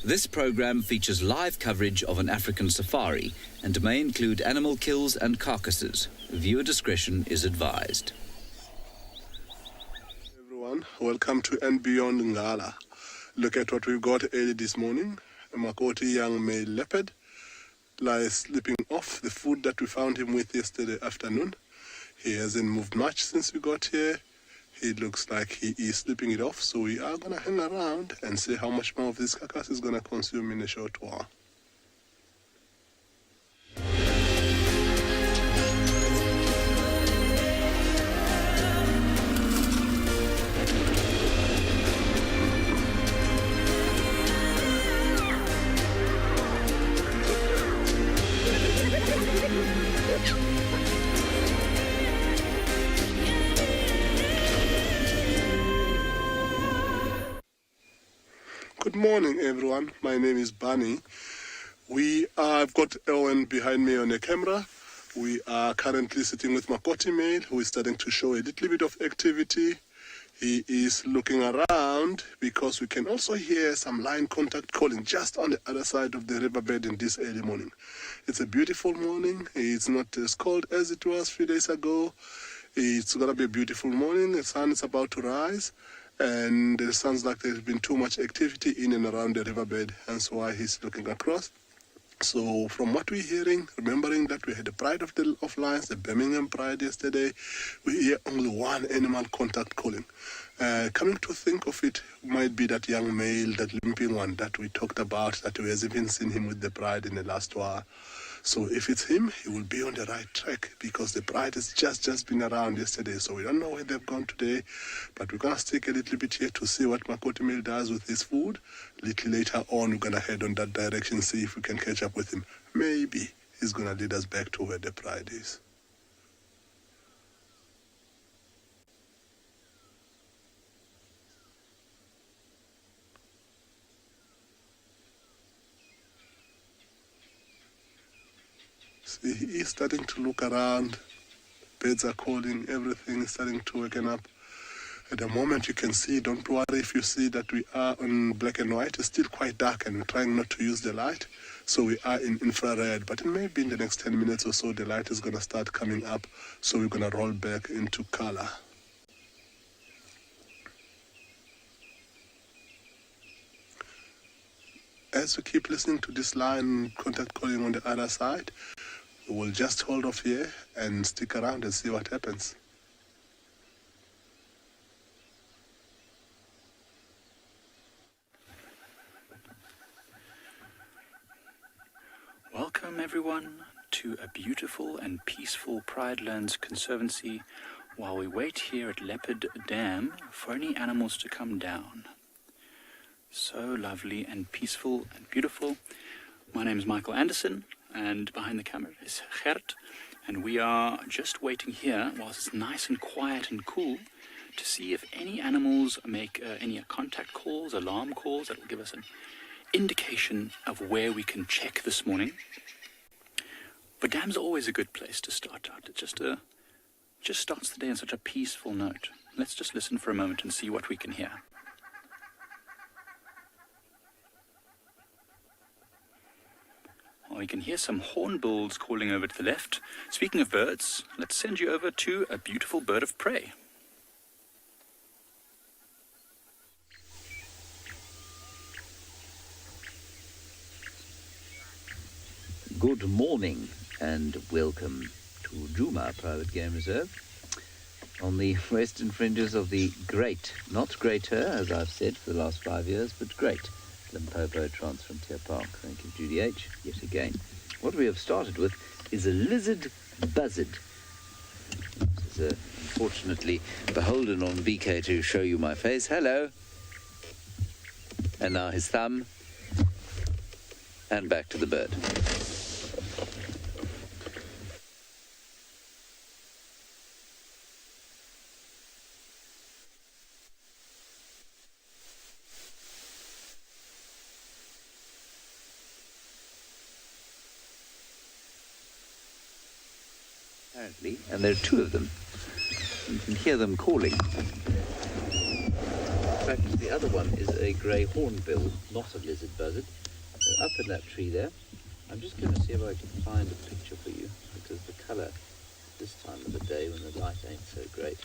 This program features live coverage of an African safari and may include animal kills and carcasses. Viewer discretion is advised. Everyone, welcome to andBeyond Ngala. Look at what we've got early this morning. A Makoti young male leopard lies sleeping off the food that we found him with yesterday afternoon. He hasn't moved much since we got here. He looks like he is sleeping it off, so we are going to hang around and see how much more of this carcass is going to consume in a short while. Good morning, everyone. My name is Bunny. I've got Owen behind me on the camera. We are currently sitting with Makoti male, who is starting to show a little bit of activity. He is looking around because we can also hear some line contact calling just on the other side of the riverbed in this early morning. It's a beautiful morning. It's not as cold as it was a few days ago. It's going to be a beautiful morning. The sun is about to rise. And it sounds like there's been too much activity in and around the riverbed, hence why he's looking across. So from what we're hearing, remembering that we had the Pride of Lions, the Birmingham Pride yesterday, we hear only one animal contact calling. Coming to think of it, might be that young male, that limping one that we talked about, that we hasn't even seen him with the Pride in the last while. So if it's him, he will be on the right track because the Pride has just been around yesterday. So we don't know where they've gone today, but we're going to stick a little bit here to see what Makoti male does with his food. A little later on, we're going to head on that direction, see if we can catch up with him. Maybe he's going to lead us back to where the Pride is. See, he is starting to look around. Birds are calling, everything is starting to waken up. At the moment you can see, don't worry if you see that we are on black and white. It's still quite dark and we're trying not to use the light. So we are in infrared, but maybe in the next 10 minutes or so the light is going to start coming up. So we're going to roll back into color. As we keep listening to this line contact calling on the other side, we'll just hold off here and stick around and see what happens. Welcome everyone to a beautiful and peaceful Pride Lands Conservancy while we wait here at Leopard Dam for any animals to come down. So lovely and peaceful and beautiful. My name is Michael Anderson. And behind the camera is Gert, and we are just waiting here whilst it's nice and quiet and cool to see if any animals make any contact calls, alarm calls that will give us an indication of where we can check this morning. But dams are always a good place to start out. It just starts the day on such a peaceful note. Let's just listen for a moment and see what we can hear. Well, we can hear some hornbills calling over to the left. Speaking of birds, let's send you over to a beautiful bird of prey. Good morning and welcome to Djuma Private Game Reserve on the western fringes of the great, not greater as I've said for the last 5 years, but great Limpopo Transfrontier Park. Thank you, Judy H. Yet again. What we have started with is a lizard buzzard. This is unfortunately beholden on BK to show you my face. Hello. And now his thumb. And back to the bird. Apparently, and there are two of them. You can hear them calling. fact, the other one is a grey hornbill, not a lizard buzzard. They're up in that tree there. I'm just going to see if I can find a picture for you, because the colour this time of the day when the light ain't so great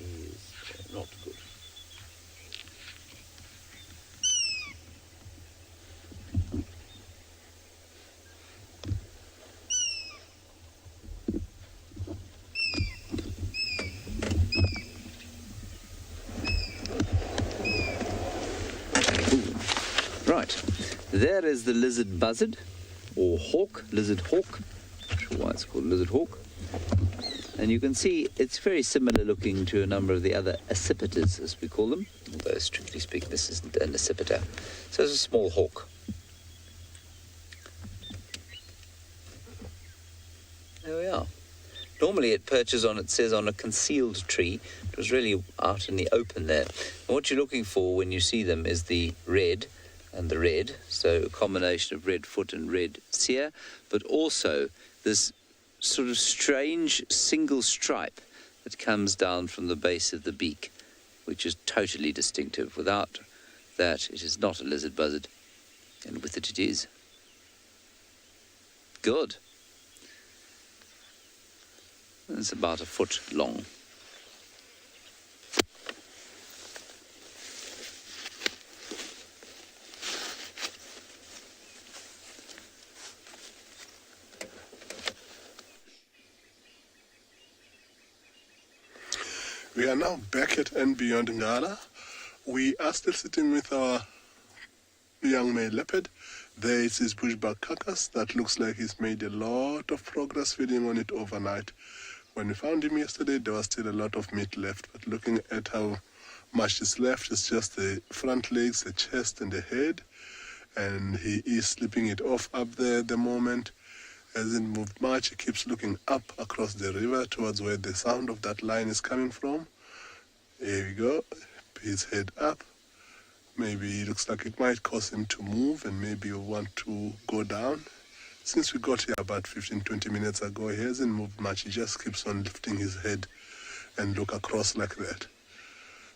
is not good. Right, there is the lizard buzzard, or hawk, lizard hawk. Not sure why it's called lizard hawk. And you can see it's very similar looking to a number of the other accipiters, as we call them. Although, strictly speaking, this isn't an accipiter. So it's a small hawk. There we are. Normally it perches on, it says, on a concealed tree. It was really out in the open there. And what you're looking for when you see them is the red and the red, so a combination of red foot and red cere, but also this sort of strange single stripe that comes down from the base of the beak, which is totally distinctive. Without that, it is not a lizard buzzard, and with it, it is. Good. It's about a foot long. We are now back at andBeyond Ngala. We are still sitting with our young male leopard. There is his bushback carcass that looks like he's made a lot of progress feeding on it overnight. When we found him yesterday, there was still a lot of meat left, but looking at how much is left, it's just the front legs, the chest and the head, and he is slipping it off up there at the moment. Hasn't moved much. He keeps looking up across the river towards where the sound of that line is coming from. Here we go. His head up. Maybe it looks like it might cause him to move and maybe want to go down. Since we got here about 15-20 minutes ago, he hasn't moved much. He just keeps on lifting his head and look across like that.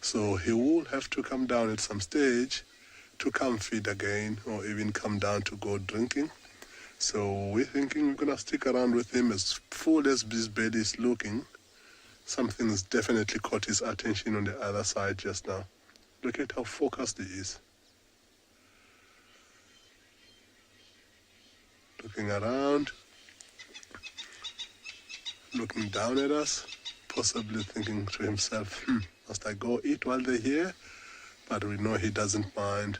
So he will have to come down at some stage to come feed again, or even come down to go drinking. So we're thinking we're going to stick around with him. As full as this bed is looking, something's definitely caught his attention on the other side just now. Look at how focused he is. Looking around, looking down at us, possibly thinking to himself, must I go eat while they're here? But we know he doesn't mind.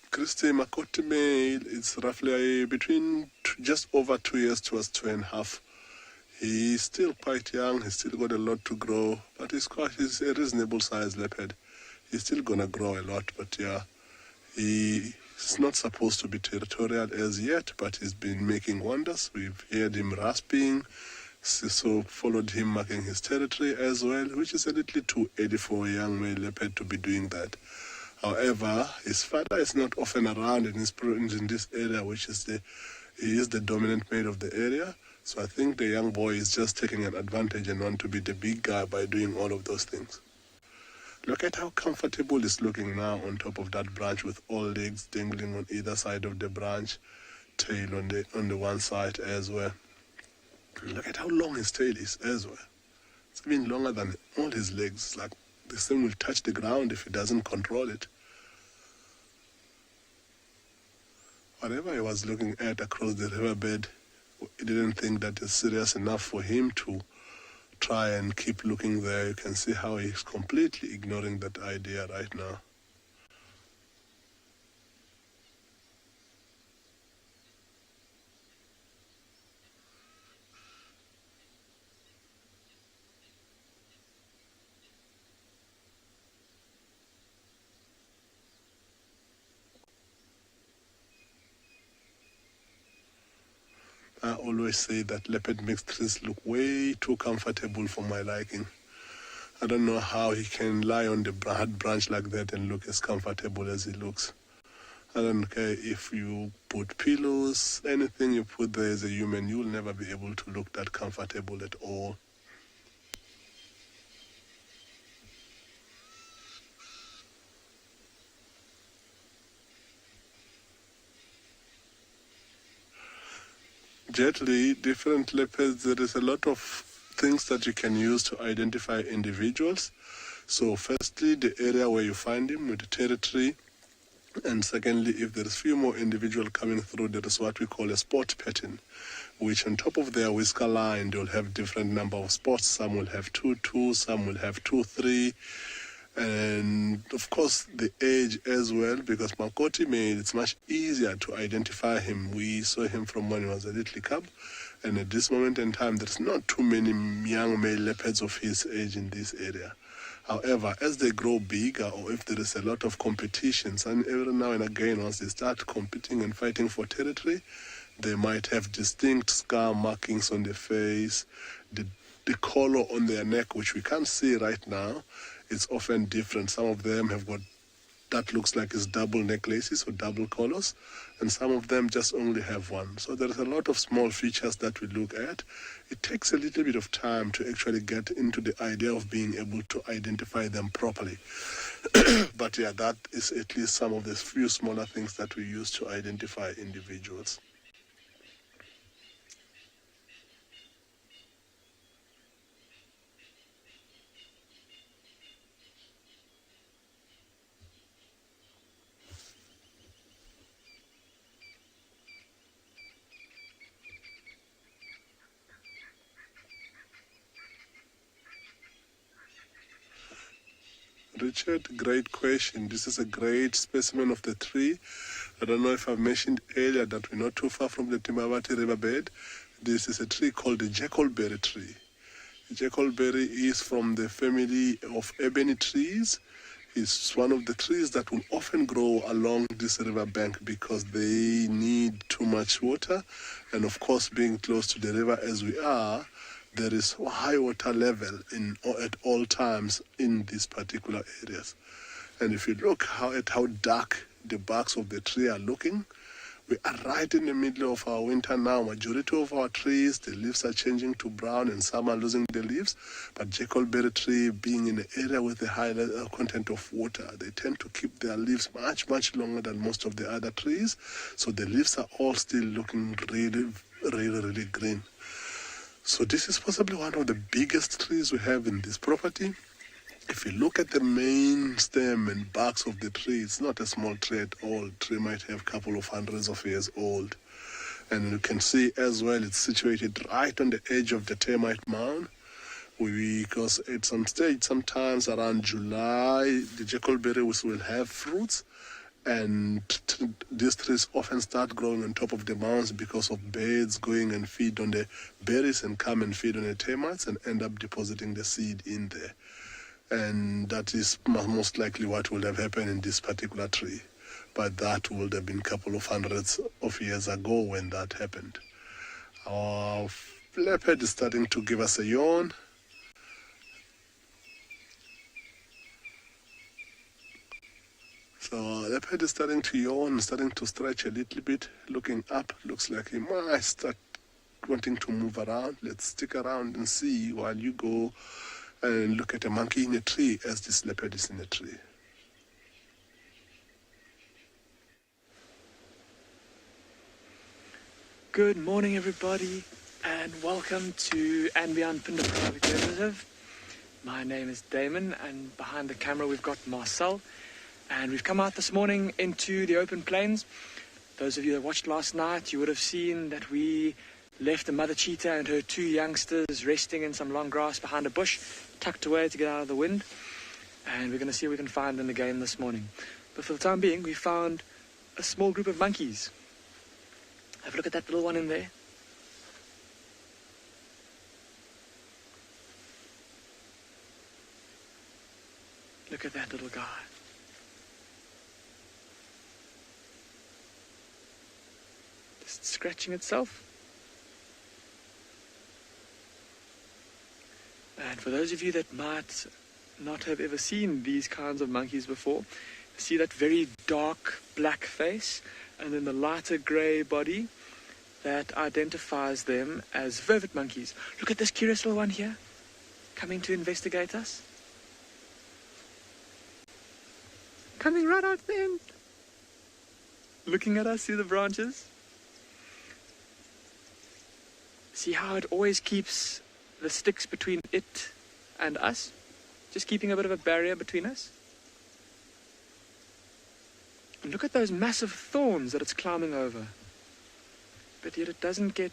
Christy Makoti male, it's roughly between just over 2 years towards 2.5. He's still quite young, he's still got a lot to grow, but he's a reasonable sized leopard. He's still gonna grow a lot, but yeah, he's not supposed to be territorial as yet, but he's been making wonders. We've heard him rasping, so followed him marking his territory as well, which is a little too early for a young male leopard to be doing that. However, his father is not often around in this area, he is the dominant male of the area. So I think the young boy is just taking an advantage and want to be the big guy by doing all of those things. Look at how comfortable he's looking now on top of that branch with all legs dangling on either side of the branch, tail on the one side as well. Look at how long his tail is as well. It's even longer than all his legs. It's like this thing will touch the ground if he doesn't control it. Whatever he was looking at across the riverbed, he didn't think that it's serious enough for him to try and keep looking there. You can see how he's completely ignoring that idea right now. I always say that leopard makes trees look way too comfortable for my liking. I don't know how he can lie on the hard branch like that and look as comfortable as he looks. I don't care if you put pillows, anything you put there as a human, you will never be able to look that comfortable at all. Gently, different leopards, there is a lot of things that you can use to identify individuals. So firstly, the area where you find him with the territory. And secondly, if there is few more individuals coming through, there is what we call a spot pattern, which on top of their whisker line, they'll have different number of spots. Some will have 2, some will have 2, 3. And of course, the age as well, because Makoti made it's much easier to identify him. We saw him from when he was a little cub. And at this moment in time, there's not too many young male leopards of his age in this area. However, as they grow bigger, or if there is a lot of competitions, and every now and again, once they start competing and fighting for territory, they might have distinct scar markings on their face. The color on their neck, which we can't see right now, is often different. Some of them have got that looks like it's double necklaces or double collars, and some of them just only have one. So there's a lot of small features that we look at. It takes a little bit of time to actually get into the idea of being able to identify them properly. But yeah, that is at least some of the few smaller things that we use to identify individuals. Richard, great question. This is a great specimen of the tree. I don't know if I've mentioned earlier that we're not too far from the Timavati riverbed. This is a tree called the jackalberry tree. Jackalberry is from the family of ebony trees. It's one of the trees that will often grow along this riverbank because they need too much water. And of course, being close to the river as we are, there is high water level at all times in these particular areas. And if you look at how dark the barks of the tree are looking, we are right in the middle of our winter now. Majority of our trees, the leaves are changing to brown and some are losing the leaves. But jackalberry tree being in an area with a high content of water, they tend to keep their leaves much, much longer than most of the other trees. So the leaves are all still looking really, really, really green. So this is possibly one of the biggest trees we have in this property. If you look at the main stem and barks of the tree, it's not a small tree at all. The tree might have a couple of hundreds of years old. And you can see as well, it's situated right on the edge of the termite mound. Because at some stage, sometimes around July, the jackalberry will have fruits. And these trees often start growing on top of the mounds because of birds going and feed on the berries and come and feed on the termites and end up depositing the seed in there. And that is most likely what would have happened in this particular tree. But that would have been a couple of hundreds of years ago when that happened. Our leopard is starting to give us a yawn. So leopard is starting to yawn, starting to stretch a little bit, looking up. Looks like he might start wanting to move around. Let's stick around and see while you go and look at a monkey in a tree as this leopard is in a tree. Good morning, everybody, and welcome to andBeyond Phinda Private Game Reserve. My name is Damon, and behind the camera we've got Marcel. And we've come out this morning into the open plains. Those of you that watched last night, you would have seen that we left the mother cheetah and her 2 youngsters resting in some long grass behind a bush, tucked away to get out of the wind. And we're going to see what we can find in the game this morning. But for the time being, we found a small group of monkeys. Have a look at that little one in there. Look at that little guy. Just scratching itself. And for those of you that might not have ever seen these kinds of monkeys before, See that very dark black face and then the lighter grey body that identifies them as vervet monkeys. Look at this curious little one here, coming to investigate us. Coming right out then. Looking at us through the branches. See how it always keeps the sticks between it and us? Just keeping a bit of a barrier between us. And look at those massive thorns that it's climbing over. But yet it doesn't get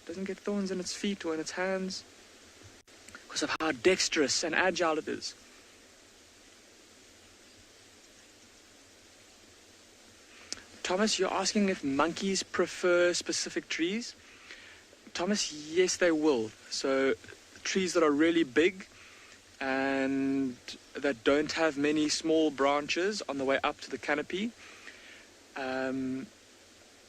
thorns in its feet or in its hands because of how dexterous and agile it is. Thomas, you're asking if monkeys prefer specific trees. Thomas, yes, they will. So trees that are really big and that don't have many small branches on the way up to the canopy,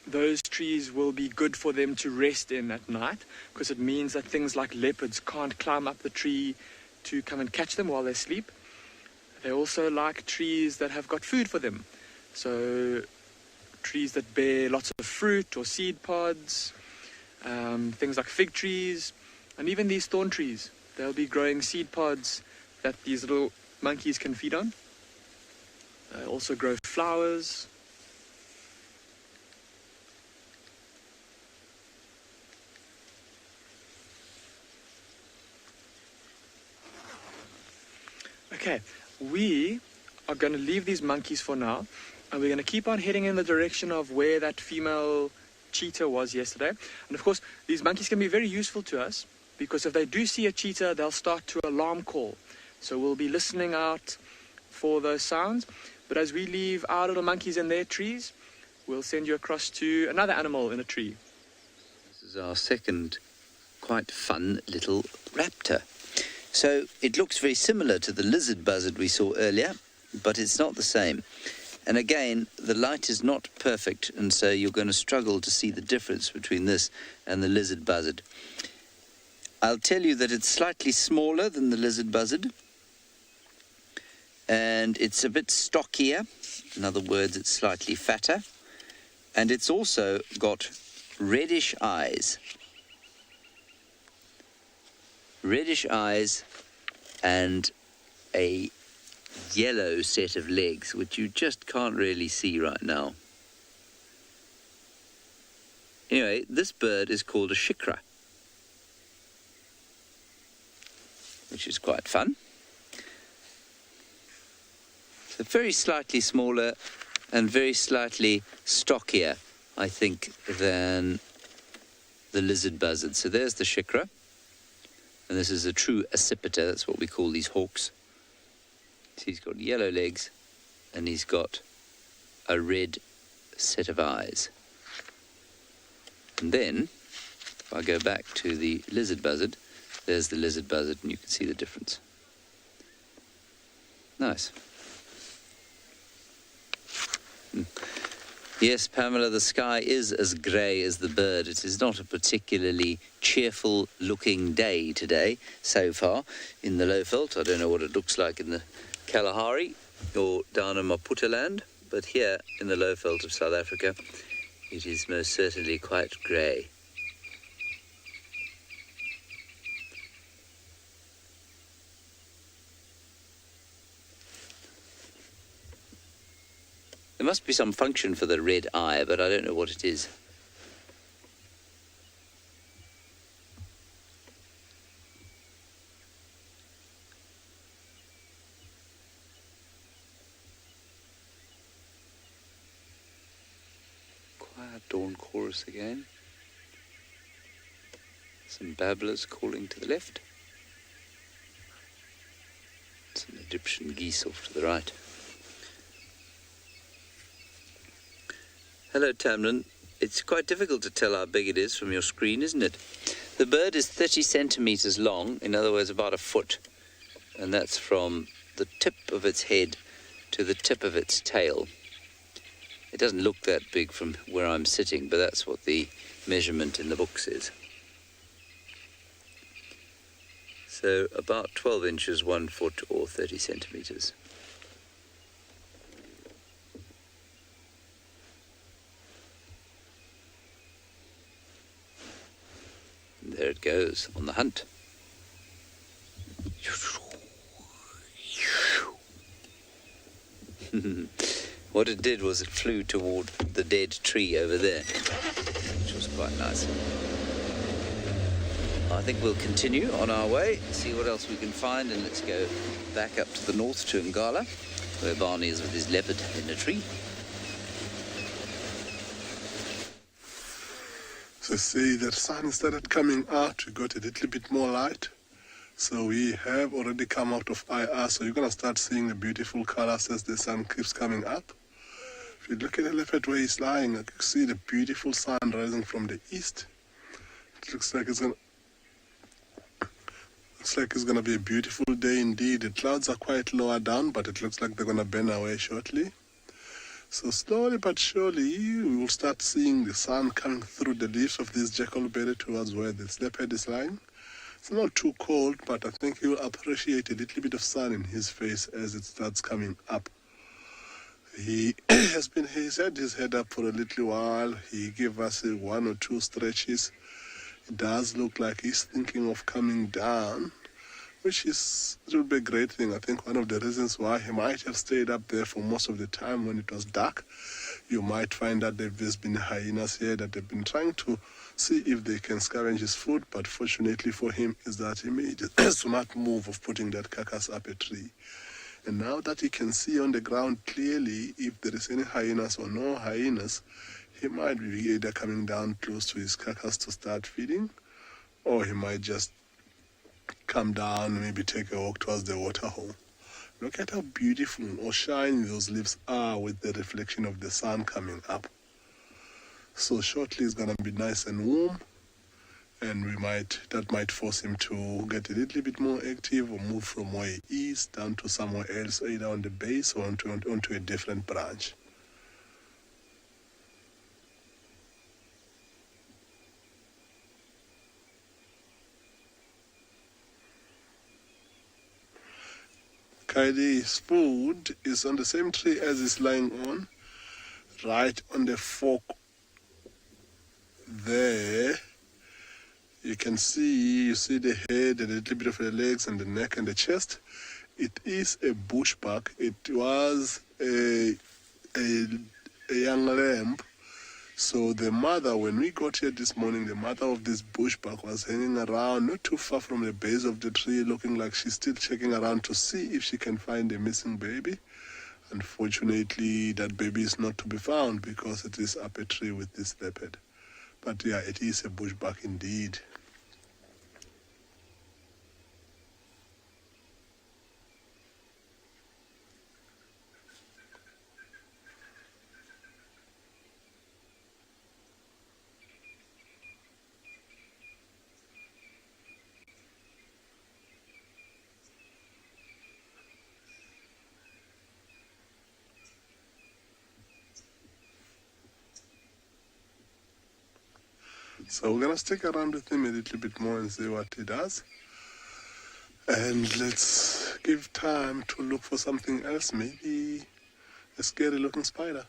those trees will be good for them to rest in at night, because it means that things like leopards can't climb up the tree to come and catch them while they sleep. They also like trees that have got food for them. So trees that bear lots of fruit or seed pods, things like fig trees, and even these thorn trees. They'll be growing seed pods that these little monkeys can feed on. They also grow flowers. Okay, we are going to leave these monkeys for now, and we're going to keep on heading in the direction of where that female cheetah was yesterday. And of course, these monkeys can be very useful to us, because if they do see a cheetah, they'll start to alarm call. So we'll be listening out for those sounds. But as we leave our little monkeys in their trees, we'll send you across to another animal in a tree. This is our second quite fun little raptor. So it looks very similar to the lizard buzzard we saw earlier, but it's not the same. And again, the light is not perfect, and so you're going to struggle to see the difference between this and the lizard buzzard. I'll tell you that it's slightly smaller than the lizard buzzard, and it's a bit stockier. In other words, it's slightly fatter, and it's also got reddish eyes. Reddish eyes and a yellow set of legs, which you just can't really see right now. Anyway, this bird is called a shikra, which is quite fun. So very slightly smaller and very slightly stockier, I think, than the lizard buzzard. So there's the shikra, and this is a true accipiter. That's what we call these hawks. So he's got yellow legs, and he's got a red set of eyes. And then, if I go back to the lizard buzzard, there's the lizard buzzard, and you can see the difference. Nice. Yes, Pamela, the sky is as grey as the bird. It is not a particularly cheerful-looking day today, so far, in the Lowveld. I don't know what it looks like in the Kalahari or down in Maputaland, but here in the Lowveld of South Africa, it is most certainly quite grey. There must be some function for the red eye, but I don't know what it is. Quiet dawn chorus again. Some babblers calling to the left. Some Egyptian geese off to the right. Hello, Tamlin. It's quite difficult to tell how big it is from your screen, isn't it? The bird is 30 centimetres long, in other words, about a foot. And that's from the tip of its head to the tip of its tail. It doesn't look that big from where I'm sitting, but that's what the measurement in the book says. So about 12 inches, 1 foot, or 30 centimetres. it goes on the hunt. What it did was it flew toward the dead tree over there, which was quite nice. I think we'll continue on our way, see what else we can find, and let's go back up to the north to Ngala, where Barney is with his leopard in a tree. So see, the sun started coming out. We got a little bit more light. So we have already come out of IR. So you're going to start seeing the beautiful colors as the sun keeps coming up. If you look at the leopard where he's lying, you can see the beautiful sun rising from the east. It looks like it's going to be a beautiful day indeed. The clouds are quite lower down, but it looks like they're going to burn away shortly. So slowly but surely, we will start seeing the sun coming through the leaves of this jackalberry towards where this leopard is lying. It's not too cold, but I think he will appreciate a little bit of sun in his face as it starts coming up. He's had his head up for a little while. He gave us 1 or 2 stretches. It does look like he's thinking of coming down, which will be a great thing. I think one of the reasons why he might have stayed up there for most of the time when it was dark, you might find that there's been hyenas here that they've been trying to see if they can scavenge his food, but fortunately for him is that he made a smart move of putting that carcass up a tree. And now that he can see on the ground clearly if there is any hyenas or no hyenas, he might be either coming down close to his carcass to start feeding, or he might just come down and maybe take a walk towards the water hole. Look at how beautiful or shiny those leaves are with the reflection of the sun coming up. So shortly it's going to be nice and warm, and that might force him to get a little bit more active or move from where he is down to somewhere else, either on the base or onto a different branch. Kylie's food is on the same tree as he's lying on, right on the fork there. You see the head and a little bit of the legs and the neck and the chest. It is a bushbuck. It was a young lamb. So the mother, when we got here this morning, the mother of this bushbuck was hanging around not too far from the base of the tree, looking like she's still checking around to see if she can find a missing baby. Unfortunately, that baby is not to be found because it is up a tree with this leopard. But yeah, it is a bushbuck indeed. So we're going to stick around with him a little bit more and see what he does. And let's give time to look for something else, maybe a scary looking spider.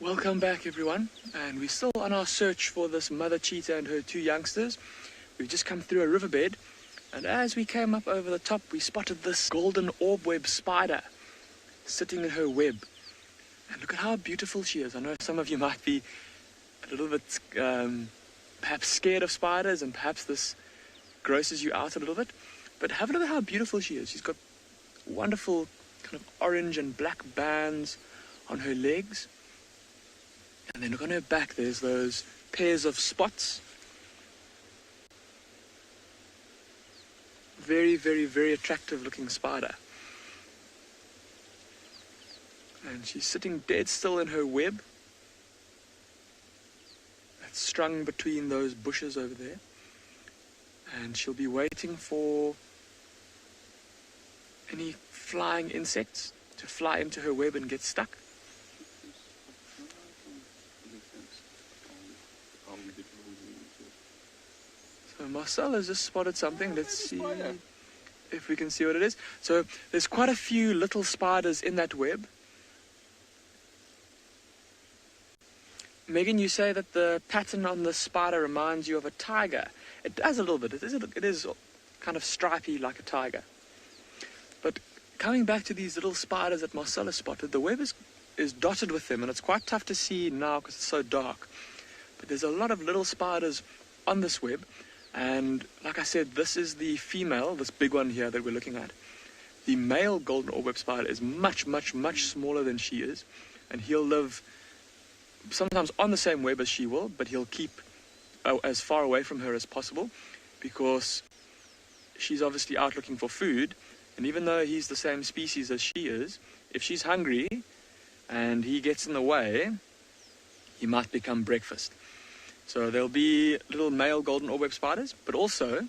Welcome back, everyone, and we're still on our search for this mother cheetah and her 2 youngsters. We've just come through a riverbed, and as we came up over the top, we spotted this golden orb-web spider sitting in her web. And look at how beautiful she is. I know some of you might be a little bit perhaps scared of spiders, and perhaps this grosses you out a little bit, but have a look at how beautiful she is. She's got wonderful kind of orange and black bands on her legs. And then look on her back, there's those pairs of spots. Very, very, very attractive looking spider. And she's sitting dead still in her web. That's strung between those bushes over there. And she'll be waiting for any flying insects to fly into her web and get stuck. So Marcel has just spotted something. Let's see. if we can see what it is. So there's quite a few little spiders in that web. Megan, you say that the pattern on the spider reminds you of a tiger. It does a little bit. It is kind of stripy like a tiger. But coming back to these little spiders that Marcella spotted, the web is dotted with them, and it's quite tough to see now because it's so dark. But there's a lot of little spiders on this web, and like I said, this is the female, this big one here that we're looking at. The male golden orb web spider is much, much, much smaller than she is, and he'll live sometimes on the same web as she will, but he'll keep as far away from her as possible because she's obviously out looking for food, and even though he's the same species as she is, if she's hungry and he gets in the way, he might become breakfast. So there'll be little male golden orb web spiders, but also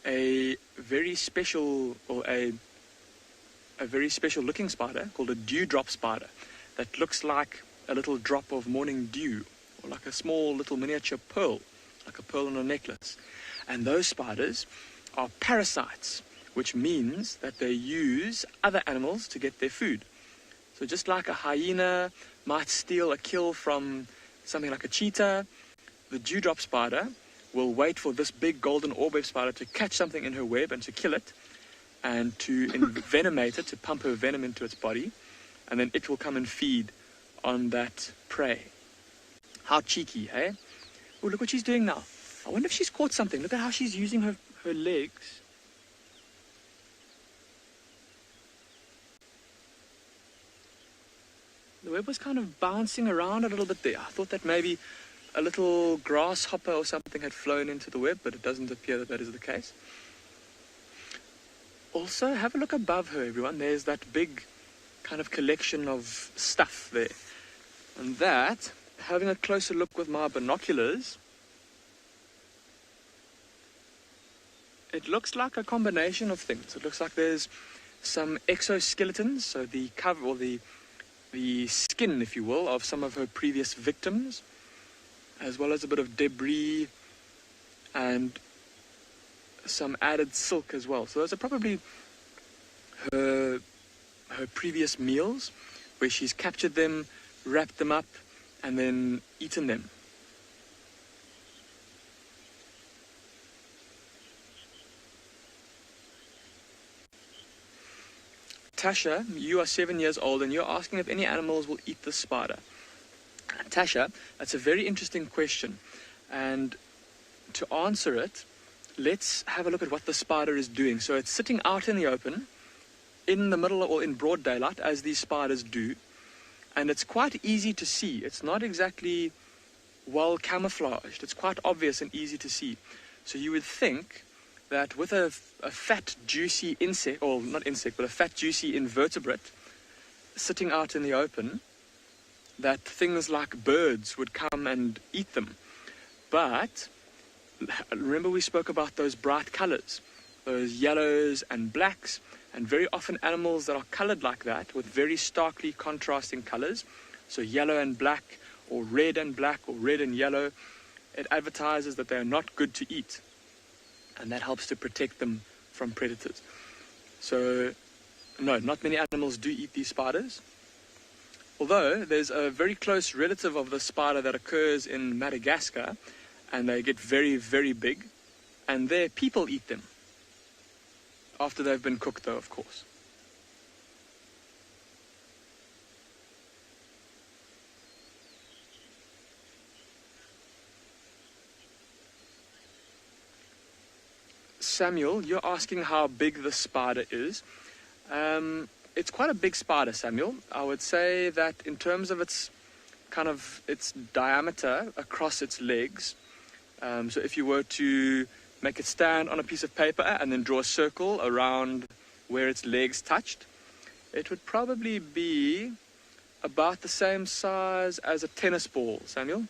a very special looking spider called a dewdrop spider that looks like a little drop of morning dew, or like a small little miniature pearl, like a pearl on a necklace. And those spiders are parasites, which means that they use other animals to get their food. So just like a hyena might steal a kill from something like a cheetah, the dewdrop spider will wait for this big golden orb web spider to catch something in her web and to kill it, and to envenomate it, to pump her venom into its body, and then it will come and feed on that prey. How cheeky, eh? Oh, look what she's doing now. I wonder if she's caught something. Look at how she's using her legs. The web was kind of bouncing around a little bit there. I thought that maybe a little grasshopper or something had flown into the web, but it doesn't appear that that is the case. Also, have a look above her, everyone. There's that big kind of collection of stuff there. And that, having a closer look with my binoculars, it looks like a combination of things. It looks like there's some exoskeletons, so the cover, or the skin, if you will, of some of her previous victims, as well as a bit of debris and some added silk as well. So those are probably her previous meals, where she's captured them, wrapped them up, and then eaten them. Tasha, you are 7 years old and you're asking if any animals will eat the spider. Tasha, that's a very interesting question. And to answer it, let's have a look at what the spider is doing. So it's sitting out in the open, in the middle or in broad daylight, as these spiders do. And it's quite easy to see. It's not exactly well camouflaged. It's quite obvious and easy to see. So you would think that with a fat, juicy insect, or not insect, but a fat, juicy invertebrate sitting out in the open, that things like birds would come and eat them. But remember we spoke about those bright colors, those yellows and blacks, and very often animals that are colored like that with very starkly contrasting colors, so yellow and black, or red and black, or red and yellow, it advertises that they are not good to eat, and that helps to protect them from predators. So no, not many animals do eat these spiders, although there's a very close relative of the spider that occurs in Madagascar, and they get very, very big, and there people eat them. After they've been cooked, though, of course. Samuel, you're asking how big the spider is. It's quite a big spider, Samuel. I would say that in terms of its diameter across its legs, so if you were to make it stand on a piece of paper and then draw a circle around where its legs touched, it would probably be about the same size as a tennis ball, Samuel.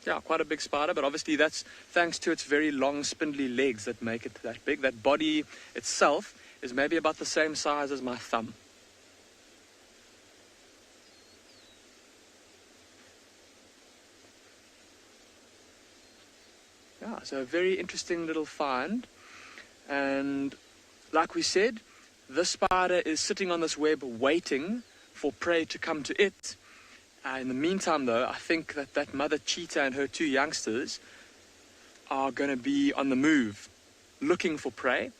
Yeah, quite a big spider, but obviously that's thanks to its very long, spindly legs that make it that big. That body itself is maybe about the same size as my thumb. Yeah, Yeah, so a very interesting little find. And like we said, this spider is sitting on this web waiting for prey to come to it. In the meantime, though, I think that mother cheetah and her two youngsters are going to be on the move, looking for prey.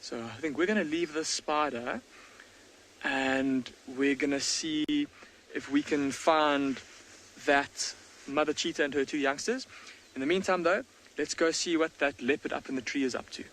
So I think we're going to leave this spider and we're going to see if we can find that mother cheetah and her two youngsters. In the meantime, though, let's go see what that leopard up in the tree is up to.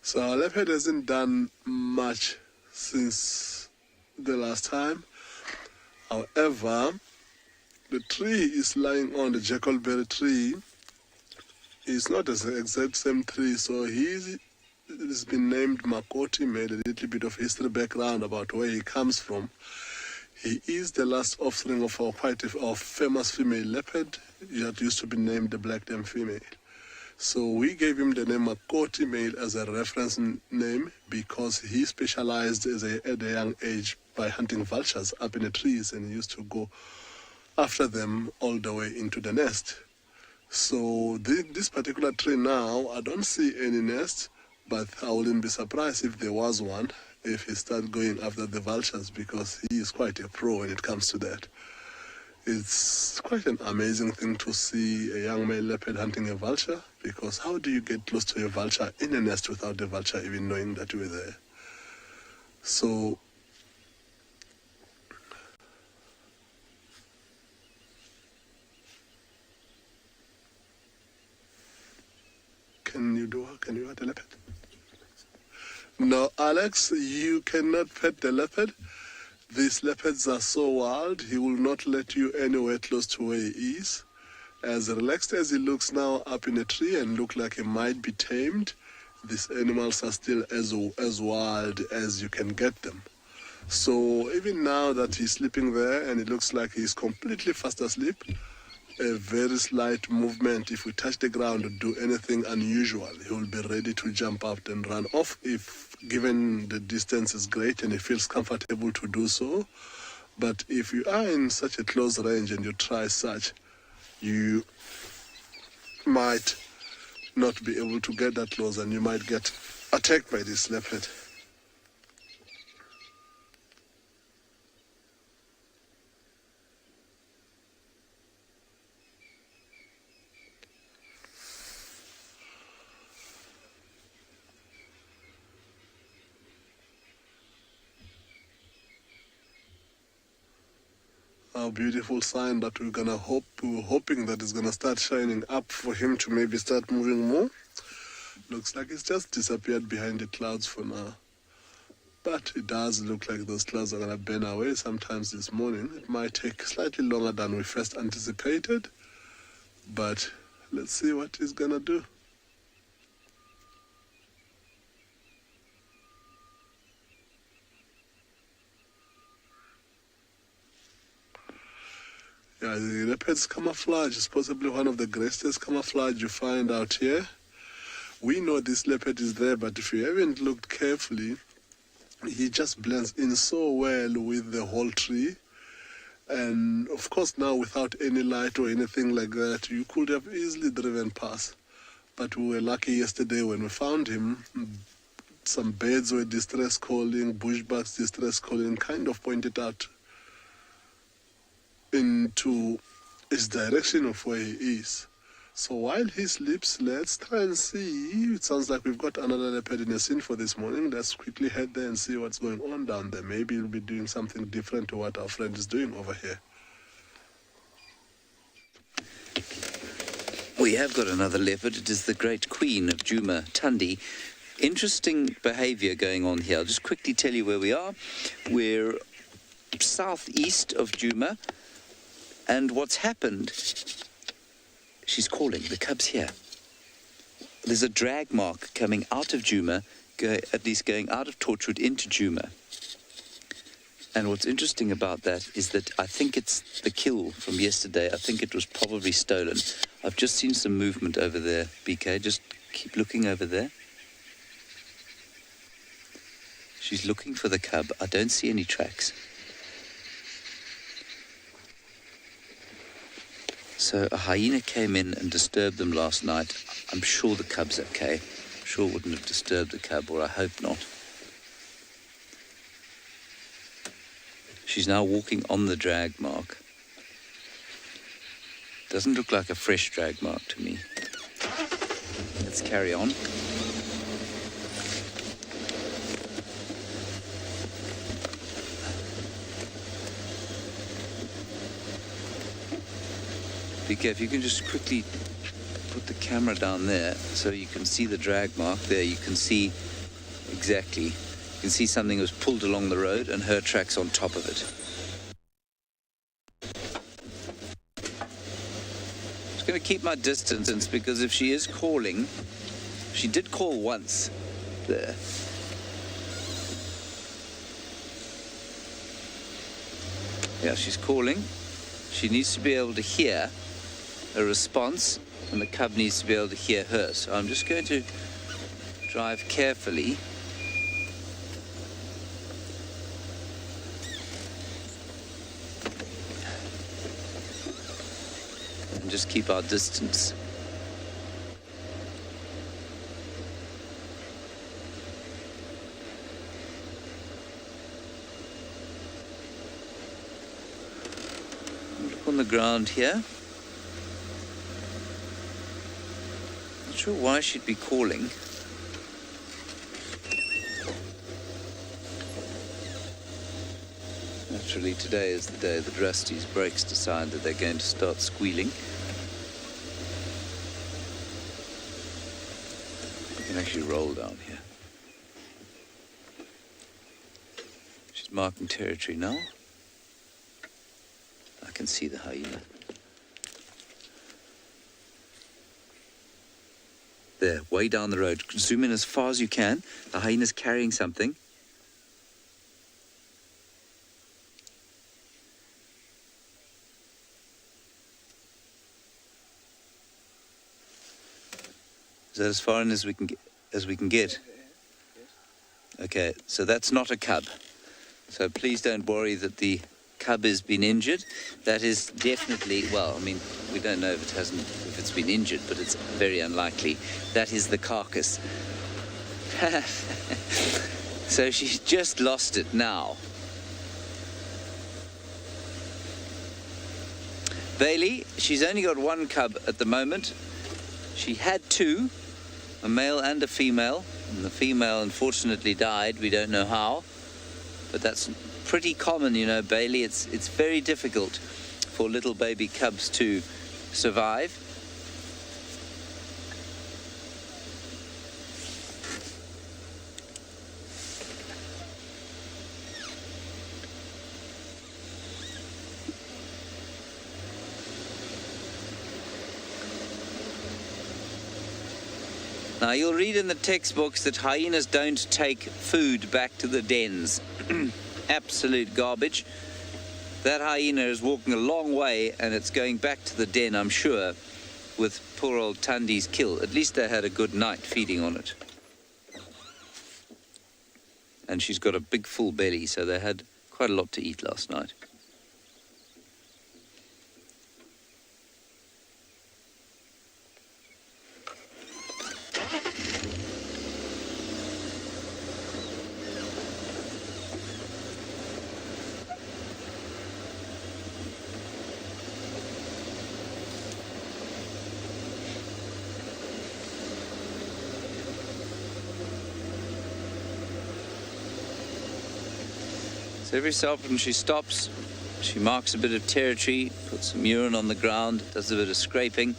So our leopard hasn't done much since the last time. However, the tree is lying on the jackalberry tree. It's not the exact same tree, so he's been named Makoti, made a little bit of history background about where he comes from. He is the last offspring of our famous female leopard that used to be named the black dam female. So we gave him the name Makoti male as a reference name because he specialized at a young age by hunting vultures up in the trees, and he used to go after them all the way into the nest. So this particular tree now, I don't see any nest, but I wouldn't be surprised if there was one, if he started going after the vultures, because he is quite a pro when it comes to that. It's quite an amazing thing to see a young male leopard hunting a vulture, because how do you get close to a vulture in a nest without the vulture even knowing that you were there? So Can you pet a leopard? No, Alex, you cannot pet the leopard. These leopards are so wild, he will not let you anywhere close to where he is. As relaxed as he looks now up in a tree and look like he might be tamed, these animals are still as wild as you can get them. So even now that he's sleeping there and it looks like he's completely fast asleep, a very slight movement, if we touch the ground or do anything unusual, he will be ready to jump out and run off if given the distance is great and he feels comfortable to do so. But if you are in such a close range and you try such, you might not be able to get that close and you might get attacked by this leopard. A beautiful sign that we're hoping that it's gonna start shining up for him to maybe start moving more. Looks like it's just disappeared behind the clouds for now. But it does look like those clouds are gonna burn away sometimes this morning. It might take slightly longer than we first anticipated, but let's see what he's gonna do. Yeah, the leopard's camouflage is possibly one of the greatest camouflage you find out here. We know this leopard is there, but if you haven't looked carefully, he just blends in so well with the whole tree. And of course now without any light or anything like that, you could have easily driven past. But we were lucky yesterday when we found him. Some birds were distress calling, bushbucks distress calling, kind of pointed out into his direction of where he is. So while he sleeps, let's try and see. It sounds like we've got another leopard in the scene for this morning. Let's quickly head there and see what's going on down there. Maybe he'll be doing something different to what our friend is doing over here. We have got another leopard. It is the great queen of Djuma, Thandi. Interesting behavior going on here. I'll just quickly tell you where we are. We're southeast of Djuma. And what's happened, she's calling, the cub's here. There's a drag mark coming out of Djuma, at least going out of Torchwood into Djuma. And what's interesting about that is that I think it's the kill from yesterday. I think it was probably stolen. I've just seen some movement over there, BK. Just keep looking over there. She's looking for the cub. I don't see any tracks. So a hyena came in and disturbed them last night. I'm sure the cub's okay. I'm sure it wouldn't have disturbed the cub, or I hope not. She's now walking on the drag mark. Doesn't look like a fresh drag mark to me. Let's carry on. BK, if you can just quickly put the camera down there so you can see the drag mark there. You can see exactly. You can see something was pulled along the road and her tracks on top of it. I'm just going to keep my distance because if she is calling, she did call once there. Yeah, she's calling. She needs to be able to hear a response, and the cub needs to be able to hear her. So I'm just going to drive carefully. And just keep our distance. Look on the ground here. Not sure why she'd be calling. Naturally, today is the day that Rusty's brakes decide that they're going to start squealing. I can actually roll down here. She's marking territory now. I can see the hyena. There, way down the road. Zoom in as far as you can. The hyena's carrying something. Is that as far in as we can get? Okay, so that's not a cub. So please don't worry that the cub has been injured. That is definitely, well, I mean, we don't know if it's been injured, but it's very unlikely. That is the carcass. So she's just lost it now. Bailey, she's only got one cub at the moment. She had two, a male and a female, and the female unfortunately died. We don't know how, but that's pretty common, you know, Bailey. It's very difficult for little baby cubs to survive. Now, you'll read in the textbooks that hyenas don't take food back to the dens. Absolute garbage. That hyena is walking a long way and it's going back to the den, I'm sure, with poor old Tandi's kill. At least they had a good night feeding on it. And she's got a big full belly, so they had quite a lot to eat last night. So every so often she stops, she marks a bit of territory, puts some urine on the ground, does a bit of scraping.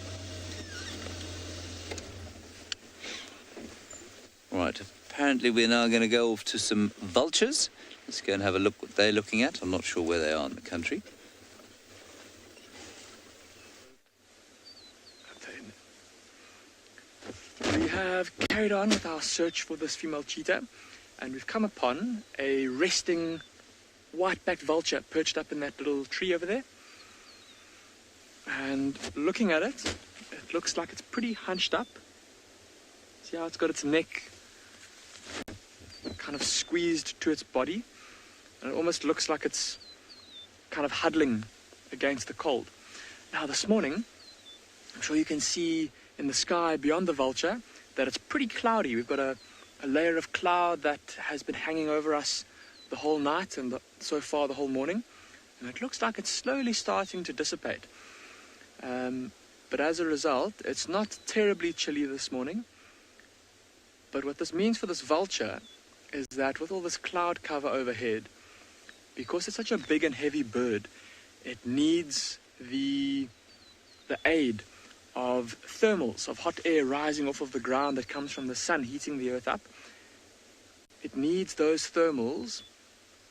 All right, apparently we're now going to go off to some vultures. Let's go and have a look what they're looking at. I'm not sure where they are in the country. We have carried on with our search for this female cheetah, and we've come upon a resting white-backed vulture perched up in that little tree over there. And looking at it, it looks like it's pretty hunched up. See how it's got its neck kind of squeezed to its body? And it almost looks like it's kind of huddling against the cold. Now this morning, I'm sure you can see in the sky beyond the vulture that it's pretty cloudy. We've got a layer of cloud that has been hanging over us the whole night and so far the whole morning. And it looks like it's slowly starting to dissipate. But as a result, it's not terribly chilly this morning. But what this means for this vulture is that with all this cloud cover overhead, because it's such a big and heavy bird, it needs the aid of thermals, of hot air rising off of the ground that comes from the sun heating the earth up. It needs those thermals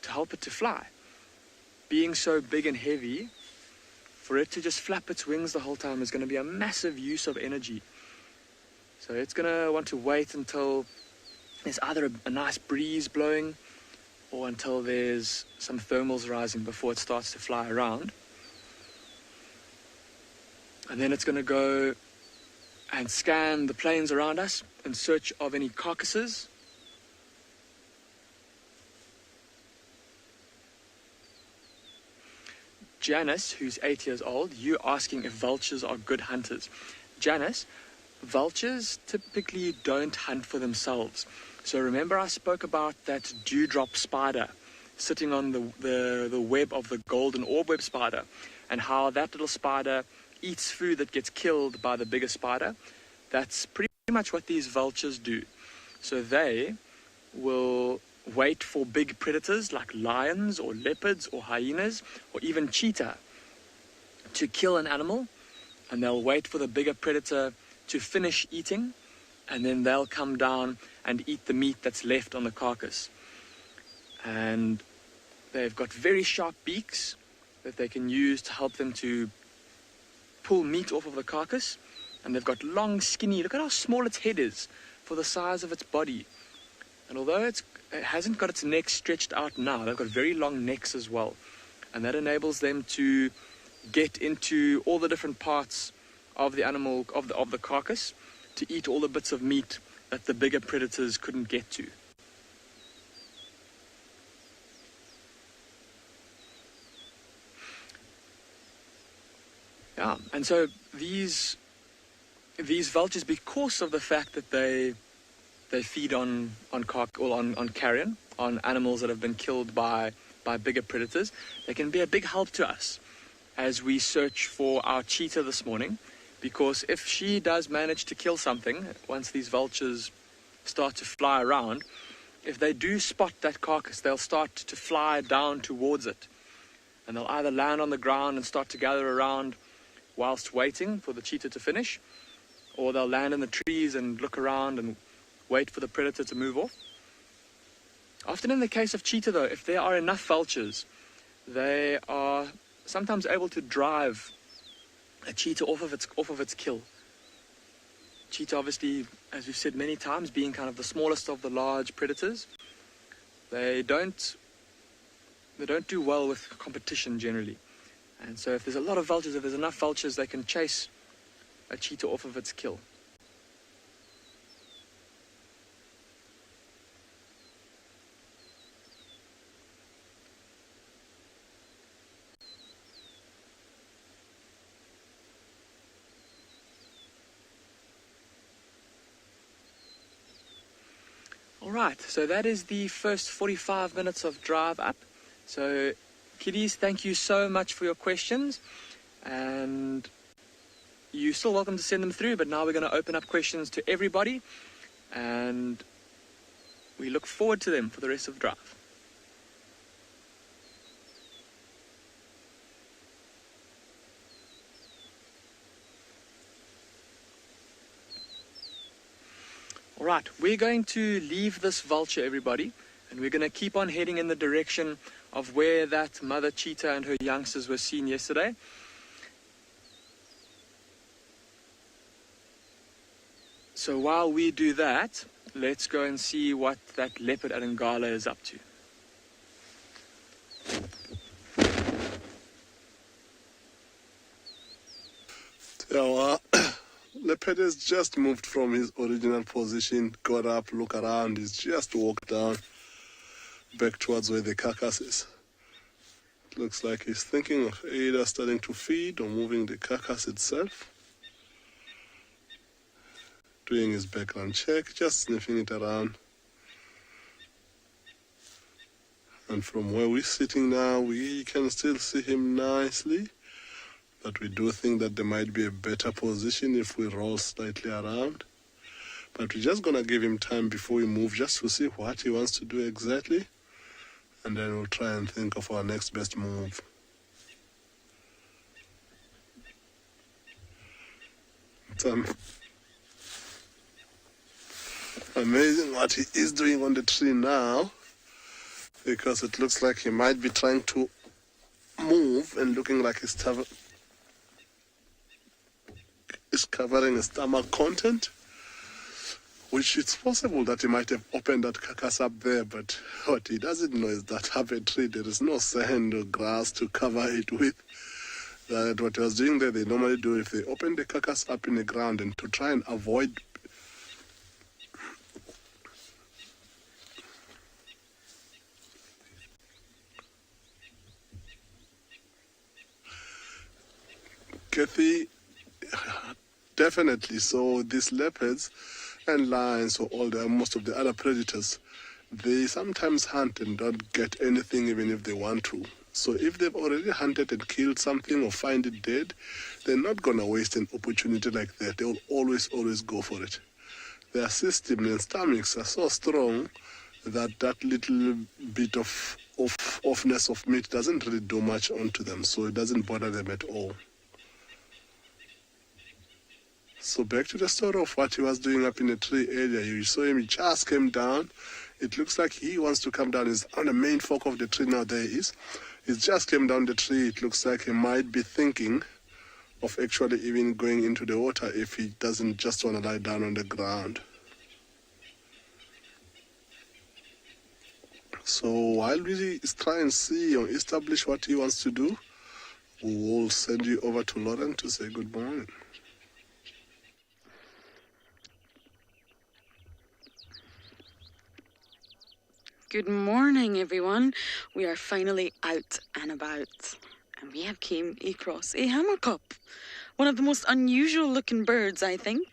to help it to fly. Being so big and heavy, for it to just flap its wings the whole time is going to be a massive use of energy. So it's going to want to wait until there's either a nice breeze blowing or until there's some thermals rising before it starts to fly around. And then it's going to go and scan the plains around us in search of any carcasses. Janice, who's 8 years old, you asking if vultures are good hunters. Janice, vultures typically don't hunt for themselves. So remember I spoke about that dewdrop spider sitting on the web of the golden orb web spider, and how that little spider eats food that gets killed by the bigger spider? That's pretty much what these vultures do. So they will wait for big predators like lions or leopards or hyenas or even cheetah to kill an animal, and they'll wait for the bigger predator to finish eating, and then they'll come down and eat the meat that's left on the carcass. And they've got very sharp beaks that they can use to help them to pull meat off of the carcass, and they've got long, skinny, look at how small its head is for the size of its body. And although it hasn't got its neck stretched out now, they've got very long necks as well, and that enables them to get into all the different parts of the animal, of the carcass, to eat all the bits of meat that the bigger predators couldn't get to. Yeah, and so these vultures, because of the fact that they feed on carrion, on animals that have been killed by bigger predators, they can be a big help to us as we search for our cheetah this morning. Because if she does manage to kill something, once these vultures start to fly around, if they do spot that carcass, they'll start to fly down towards it. And they'll either land on the ground and start to gather around whilst waiting for the cheetah to finish, or they'll land in the trees and look around and wait for the predator to move off. Often in the case of cheetah, though, if there are enough vultures, they are sometimes able to drive a cheetah off of its kill. Cheetah, obviously, as we've said many times, being kind of the smallest of the large predators, they don't do well with competition generally. And so if there's a lot of vultures, if there's enough vultures, they can chase a cheetah off of its kill. Alright, so that is the first 45 minutes of drive up. So kiddies, thank you so much for your questions, and you're still welcome to send them through, but now we're going to open up questions to everybody, and we look forward to them for the rest of the drive. Alright, we're going to leave this vulture, everybody, and we're going to keep on heading in the direction of where that mother cheetah and her youngsters were seen yesterday. So while we do that, let's go and see what that leopard at Ngala is up to. leopard has just moved from his original position, got up, look around. He's just walked down back towards where the carcass is. Looks like he's thinking of either starting to feed or moving the carcass itself. Doing his background check, just sniffing it around. And from where we're sitting now, we can still see him nicely. But we do think that there might be a better position if we roll slightly around. But we're just going to give him time before we move just to see what he wants to do exactly. And then we'll try and think of our next best move. It's amazing what he is doing on the tree now, because it looks like he might be trying to move and looking like he's covering his stomach content, which it's possible that he might have opened that carcass up there, but what he doesn't know is that up a tree there is no sand or grass to cover it with. That what he was doing there, they normally do if they open the carcass up in the ground, and to try and avoid Kathy, definitely. So these leopards and lions or most of the other predators, they sometimes hunt and don't get anything even if they want to. So if they've already hunted and killed something or find it dead, they're not going to waste an opportunity like that. They'll always go for it. Their system and stomachs are so strong that that little bit of offness of meat doesn't really do much onto them, so it doesn't bother them at all. So back to the story of what he was doing up in the tree area. You saw him, he just came down. It looks like he wants to come down. He's on the main fork of the tree now. There he is. He just came down the tree. It looks like he might be thinking of actually even going into the water if he doesn't just want to lie down on the ground. So while we try and see or establish what he wants to do, we will send you over to Lauren to say good morning. Good morning, everyone. We are finally out and about, and we have came across a hammercup. One of the most unusual looking birds, I think.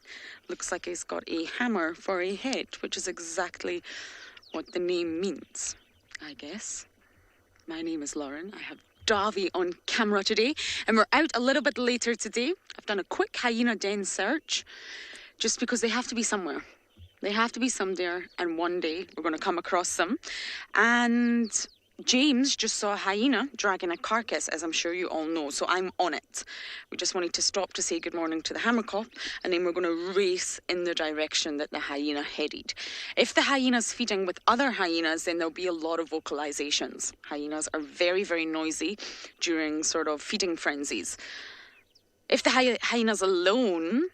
Looks like he's got a hammer for a head, which is exactly what the name means, I guess. My name is Lauren. I have Davy on camera today, and we're out a little bit later today. I've done a quick hyena den search, just because they have to be somewhere. They have to be somewhere, and one day we're going to come across them. And James just saw a hyena dragging a carcass, as I'm sure you all know, so I'm on it. We just wanted to stop to say good morning to the hammercup, and then we're going to race in the direction that the hyena headed. If the hyena's feeding with other hyenas, then there'll be a lot of vocalizations. Hyenas are very, very noisy during sort of feeding frenzies. If the hyena's alone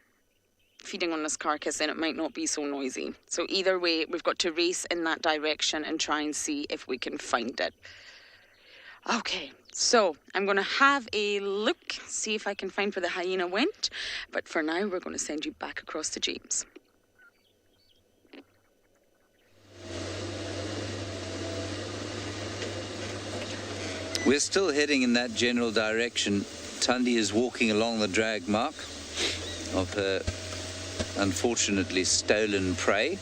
feeding on this carcass, then it might not be so noisy. So either way, we've got to race in that direction and try and see if we can find it. Okay, so I'm going to have a look, see if I can find where the hyena went. But for now, we're going to send you back across to James. We're still heading in that general direction. Tundi is walking along the drag mark of her unfortunately stolen prey.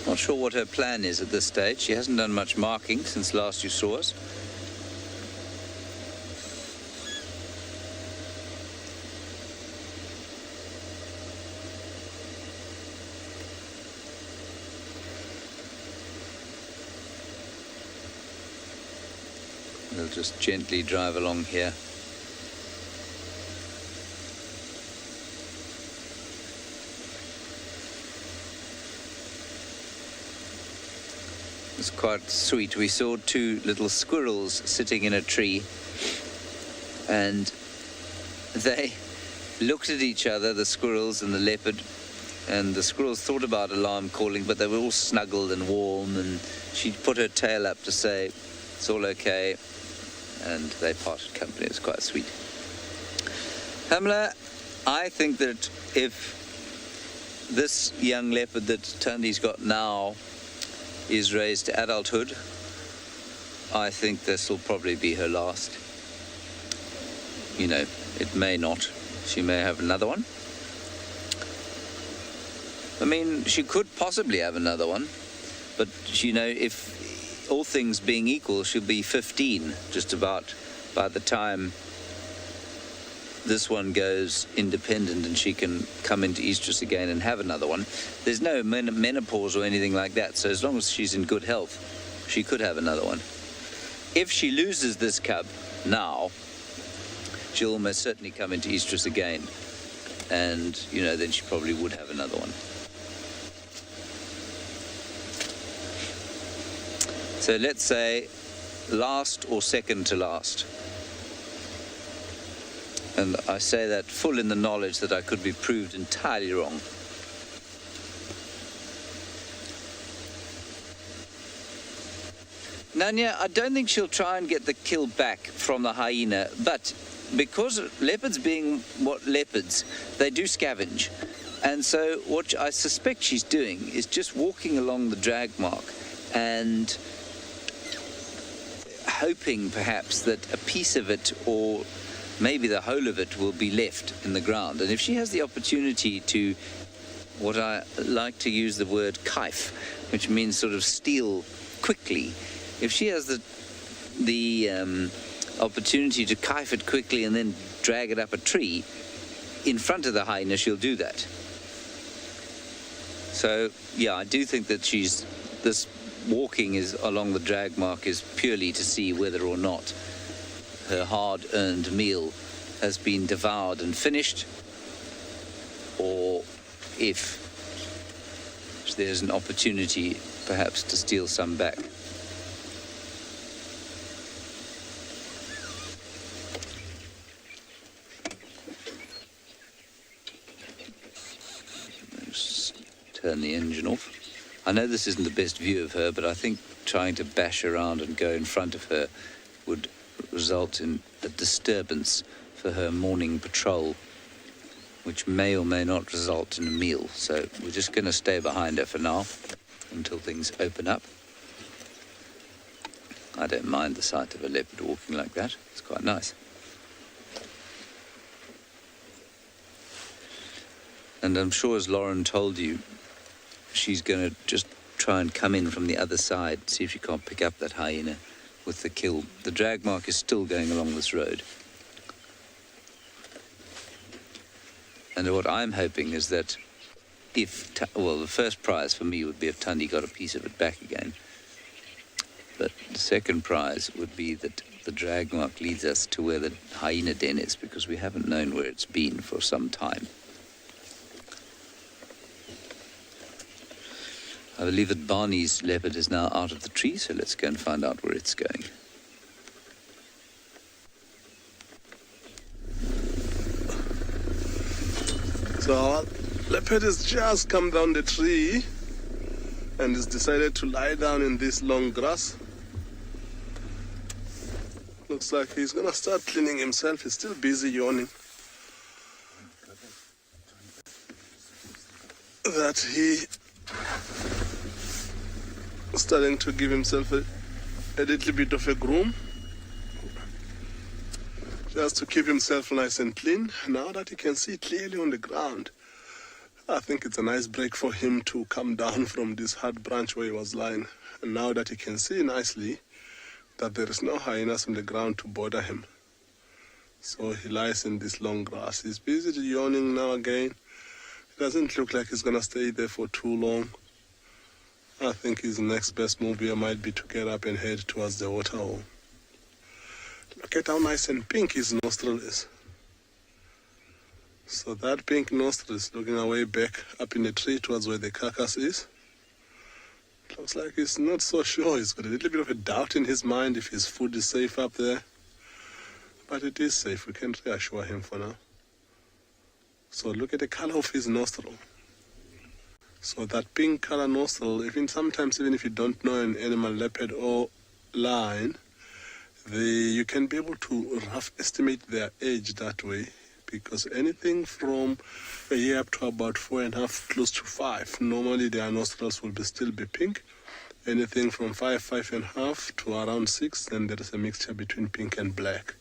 Not sure what her plan is at this stage. She hasn't done much marking since last you saw us. We'll just gently drive along here. It's quite sweet. We saw two little squirrels sitting in a tree, and they looked at each other, the squirrels and the leopard, and the squirrels thought about alarm calling, but they were all snuggled and warm, and she put her tail up to say it's all okay, and they parted company. It was quite sweet. Hamla, I think that if this young leopard that Tandy's got now is raised to adulthood, I think this will probably be her last. You know, it may not. She may have another one. I mean, she could possibly have another one, but, you know, if all things being equal, she'll be 15 just about by the time this one goes independent and she can come into estrus again and have another one. There's no menopause or anything like that, so as long as she's in good health, she could have another one. If she loses this cub now, she'll almost certainly come into estrus again, and, you know, then she probably would have another one. So let's say last or second to last. And I say that full in the knowledge that I could be proved entirely wrong. Nanya, I don't think she'll try and get the kill back from the hyena, but because leopards being what leopards, they do scavenge. And so what I suspect she's doing is just walking along the drag mark and hoping perhaps that a piece of it or maybe the whole of it will be left in the ground. And if she has the opportunity to, what I like to use the word kife, which means sort of steal quickly, if she has the opportunity to kife it quickly and then drag it up a tree in front of the hyena, she'll do that. So yeah, I do think that this walking is along the drag mark is purely to see whether or not her hard-earned meal has been devoured and finished, or if there's an opportunity perhaps to steal some back. Let's turn the engine off. I know this isn't the best view of her, but I think trying to bash around and go in front of her would result in a disturbance for her morning patrol, which may or may not result in a meal. So we're just going to stay behind her for now until things open up. I don't mind the sight of a leopard walking like that. It's quite nice. And I'm sure, as Lauren told you, she's going to just try and come in from the other side, see if she can't pick up that hyena with the kill. The drag mark is still going along this road. And what I'm hoping is that if, the first prize for me would be if Tandy got a piece of it back again. But the second prize would be that the drag mark leads us to where the hyena den is, because we haven't known where it's been for some time. I believe that Barney's leopard is now out of the tree, so let's go and find out where it's going. So our leopard has just come down the tree and has decided to lie down in this long grass. Looks like he's gonna start cleaning himself. He's still busy yawning. That he starting to give himself a little bit of a groom, just to keep himself nice and clean. Now that he can see clearly on the ground, I think it's a nice break for him to come down from this hard branch where he was lying. And now that he can see nicely that there is no hyenas on the ground to bother him, so he lies in this long grass. He's busy yawning now again. It doesn't look like he's gonna stay there for too long. I think his next best move here might be to get up and head towards the water hole. Look at how nice and pink his nostril is. So that pink nostril is looking away back up in the tree towards where the carcass is. Looks like he's not so sure. He's got a little bit of a doubt in his mind if his food is safe up there. But it is safe. We can reassure him for now. So look at the color of his nostril. So that pink color nostril, sometimes even if you don't know an animal, leopard or lion, you can be able to rough estimate their age that way, because anything from a year up to about 4.5, close to 5, normally their nostrils will still be pink. Anything from 5, 5.5 to around 6, then there is a mixture between pink and black.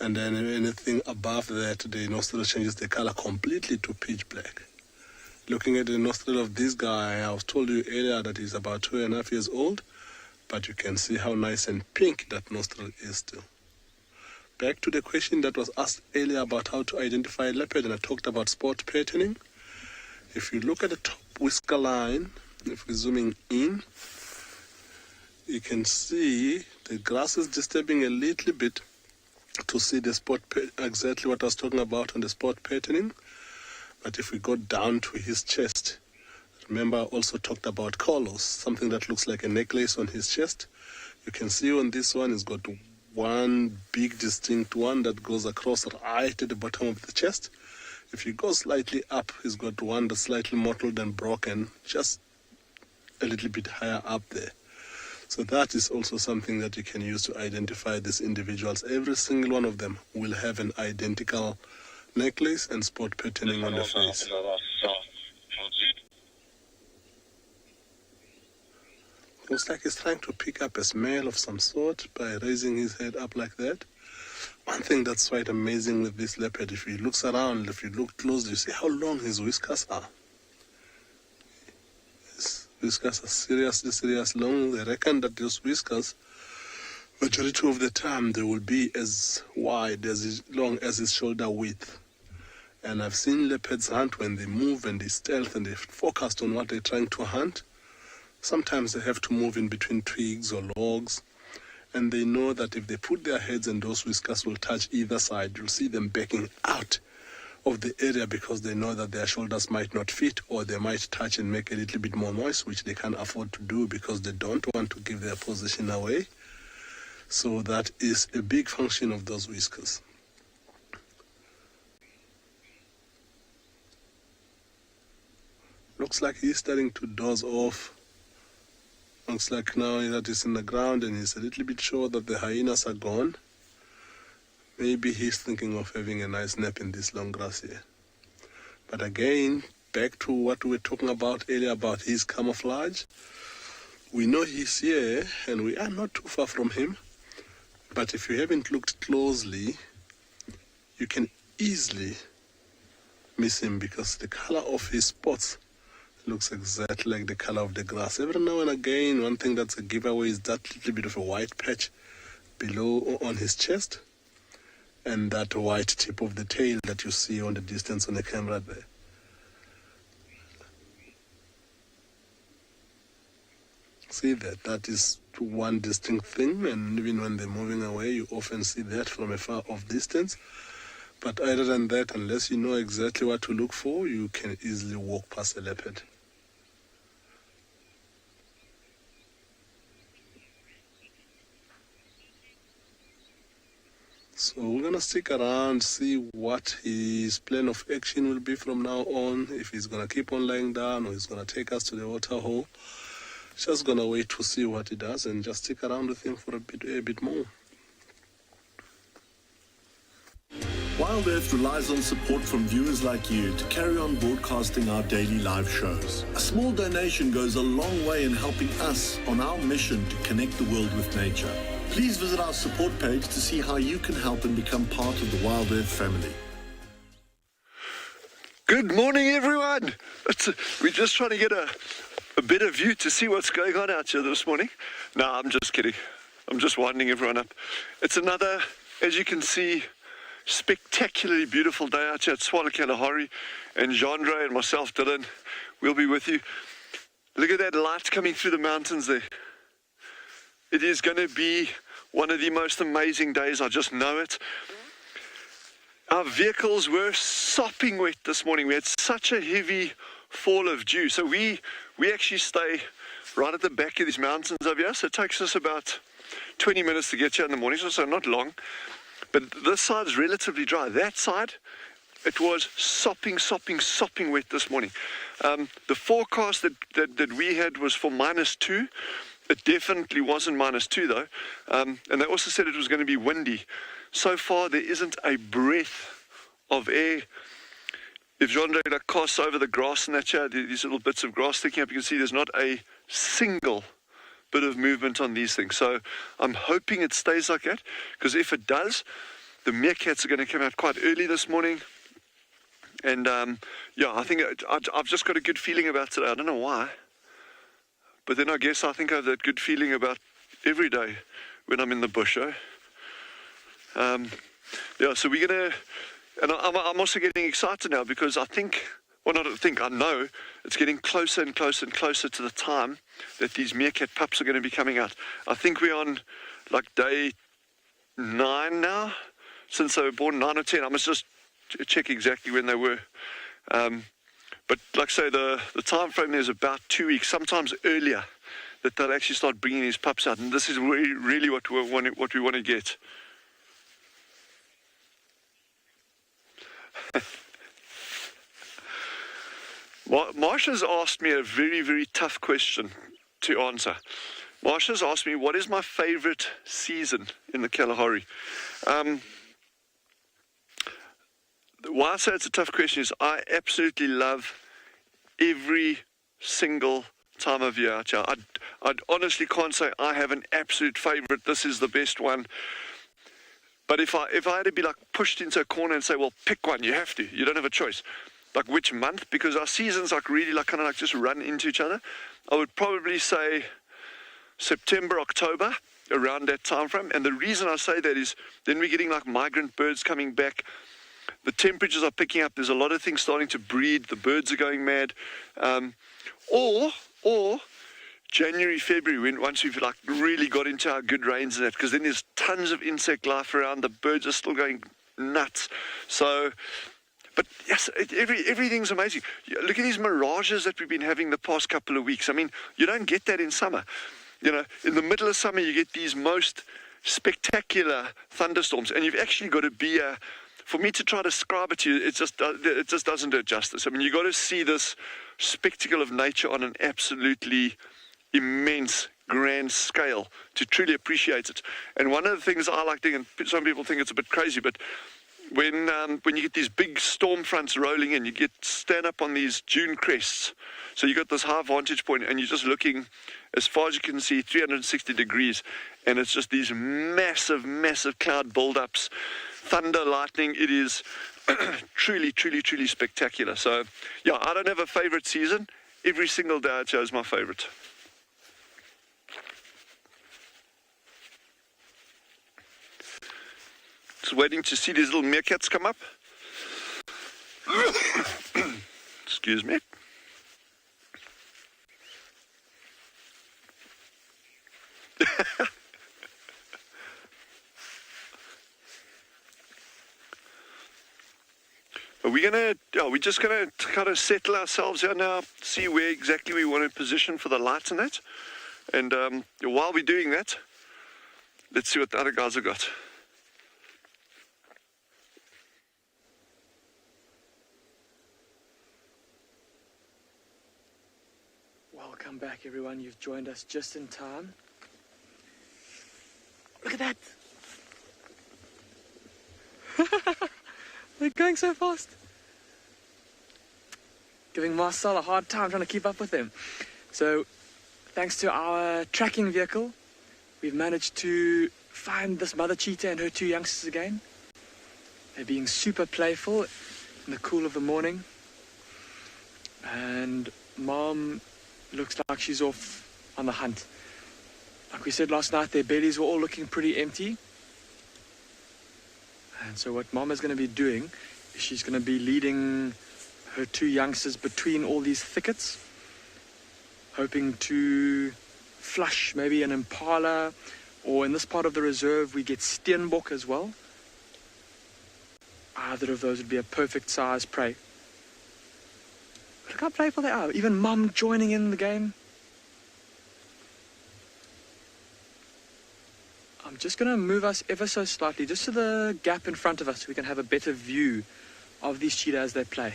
And then anything above that, the nostril changes the color completely to pitch black. Looking at the nostril of this guy, I was told you earlier that he's about 2.5 years old, but you can see how nice and pink that nostril is still. Back to the question that was asked earlier about how to identify a leopard, and I talked about spot patterning. If you look at the top whisker line, if we're zooming in, you can see the grass is disturbing a little bit to see the spot, exactly what I was talking about on the spot patterning. But if we go down to his chest, remember I also talked about collars, something that looks like a necklace on his chest. You can see on this one, he's got one big distinct one that goes across right at the bottom of the chest. If you go slightly up, he's got one that's slightly mottled and broken, just a little bit higher up there. So that is also something that you can use to identify these individuals. Every single one of them will have an identical necklace and spot patterning on the face. Looks like he's trying to pick up a smell of some sort by raising his head up like that. One thing that's quite amazing with this leopard, if he looks around, if you look closely, you see how long his whiskers are. Whiskers are seriously long. They reckon that those whiskers, majority of the time, they will be as wide, as long as his shoulder width. And I've seen leopards hunt when they move and they stealth and they focus on what they're trying to hunt. Sometimes they have to move in between twigs or logs, and they know that if they put their heads and those whiskers will touch either side, you'll see them backing out of the area because they know that their shoulders might not fit, or they might touch and make a little bit more noise, which they can't afford to do because they don't want to give their position away. So that is a big function of those whiskers. Looks like he's starting to doze off. Looks like now that he's in the ground and he's a little bit sure that the hyenas are gone. Maybe he's thinking of having a nice nap in this long grass here. But again, back to what we were talking about earlier about his camouflage. We know he's here and we are not too far from him. But if you haven't looked closely, you can easily miss him because the color of his spots looks exactly like the color of the grass. Every now and again, one thing that's a giveaway is that little bit of a white patch below on his chest, and that white tip of the tail that you see on the distance on the camera there. See that? That is one distinct thing, and even when they're moving away, you often see that from a far off distance. But other than that, unless you know exactly what to look for, you can easily walk past a leopard. So we're going to stick around, see what his plan of action will be from now on, if he's going to keep on lying down or he's going to take us to the water hole. Just going to wait to see what he does and just stick around with him for a bit more. WildEarth relies on support from viewers like you to carry on broadcasting our daily live shows. A small donation goes a long way in helping us on our mission to connect the world with nature. Please visit our support page to see how you can help and become part of the WildEarth family. Good morning, everyone. We're just trying to get a better view to see what's going on out here this morning. No, I'm just kidding. I'm just winding everyone up. It's another, as you can see, spectacularly beautiful day out here at Tswalu Kalahari, and Jean-Dre and myself, Dylan, we'll be with you. Look at that light coming through the mountains there. It is going to be one of the most amazing days, I just know it. Our vehicles were sopping wet this morning. We had such a heavy fall of dew. So we actually stay right at the back of these mountains over here. So it takes us about 20 minutes to get here in the morning, so not long. But this side is relatively dry. That side, it was sopping wet this morning. The forecast that we had was for -2. It definitely wasn't -2 though. And they also said it was going to be windy. So far, there isn't a breath of air. If Jean casts over the grass and that here, these little bits of grass sticking up, you can see there's not a single bit of movement on these things. So I'm hoping it stays like that, because if it does, the meerkats are going to come out quite early this morning. And yeah, I think I've just got a good feeling about today. I don't know why, but then I guess I think I have that good feeling about every day when I'm in the bush. Yeah, so we're going to, and I'm also getting excited now, because I think, well, not think, I know it's getting closer and closer and closer to the time that these meerkat pups are going to be coming out. I think we're on like day 9 now, since they were born, 9 or 10. I must just check exactly when they were. But like I say, the time frame there is about 2 weeks, sometimes earlier, that they'll actually start bringing these pups out. And this is really what we want to get. Marsha's asked me a very, very tough question to answer. Marsha's asked me, what is my favorite season in the Kalahari? Why I say it's a tough question is I absolutely love every single time of year out here. I honestly can't say I have an absolute favorite, this is the best one. But if I had to be like pushed into a corner and say, well, pick one, you have to. You don't have a choice. Like which month? Because our seasons like really like kind of like just run into each other. I would probably say September, October, around that time frame. And the reason I say that is then we're getting like migrant birds coming back. The temperatures are picking up. There's a lot of things starting to breed. The birds are going mad. Or January, February, once we've like really got into our good rains and that, because then there's tons of insect life around. The birds are still going nuts. So, but yes, everything's amazing. Look at these mirages that we've been having the past couple of weeks. I mean, you don't get that in summer. You know, in the middle of summer, you get these most spectacular thunderstorms, and you've actually got to be for me to try to describe it to you, it just doesn't do it justice. I mean, you've got to see this spectacle of nature on an absolutely immense, grand scale to truly appreciate it. And one of the things I like doing, and some people think it's a bit crazy, but when you get these big storm fronts rolling in, you stand up on these dune crests. So you got this high vantage point, and you're just looking as far as you can see, 360 degrees, and it's just these massive, massive cloud buildups, thunder, lightning. It is truly, truly, truly spectacular. So, yeah, I don't have a favorite season. Every single day I chose my favorite. Just waiting to see these little meerkats come up. Excuse me. We're just gonna kind of settle ourselves here now, see where exactly we want to position for the lights and that. And while we're doing that, let's see what the other guys have got. Welcome back, everyone. You've joined us just in time. Look at that. They're going so fast. Giving Marcel a hard time trying to keep up with them. So, thanks to our tracking vehicle, we've managed to find this mother cheetah and her 2 youngsters again. They're being super playful in the cool of the morning. And Mom looks like she's off on the hunt. Like we said last night, their bellies were all looking pretty empty. And so what Mom is going to be doing is she's going to be leading her 2 youngsters between all these thickets, hoping to flush maybe an impala, or in this part of the reserve we get steenbok as well. Either of those would be a perfect size prey. Look how playful they are. Even Mum joining in the game. I'm just going to move us ever so slightly, just to the gap in front of us, so we can have a better view of these cheetah as they play.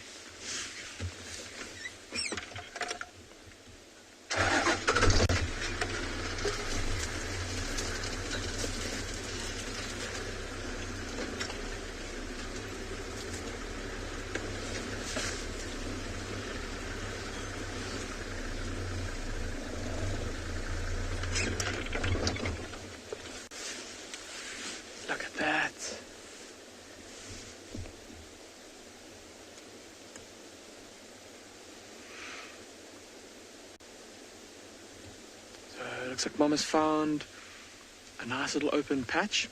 looks like Mom has found a nice little open patch.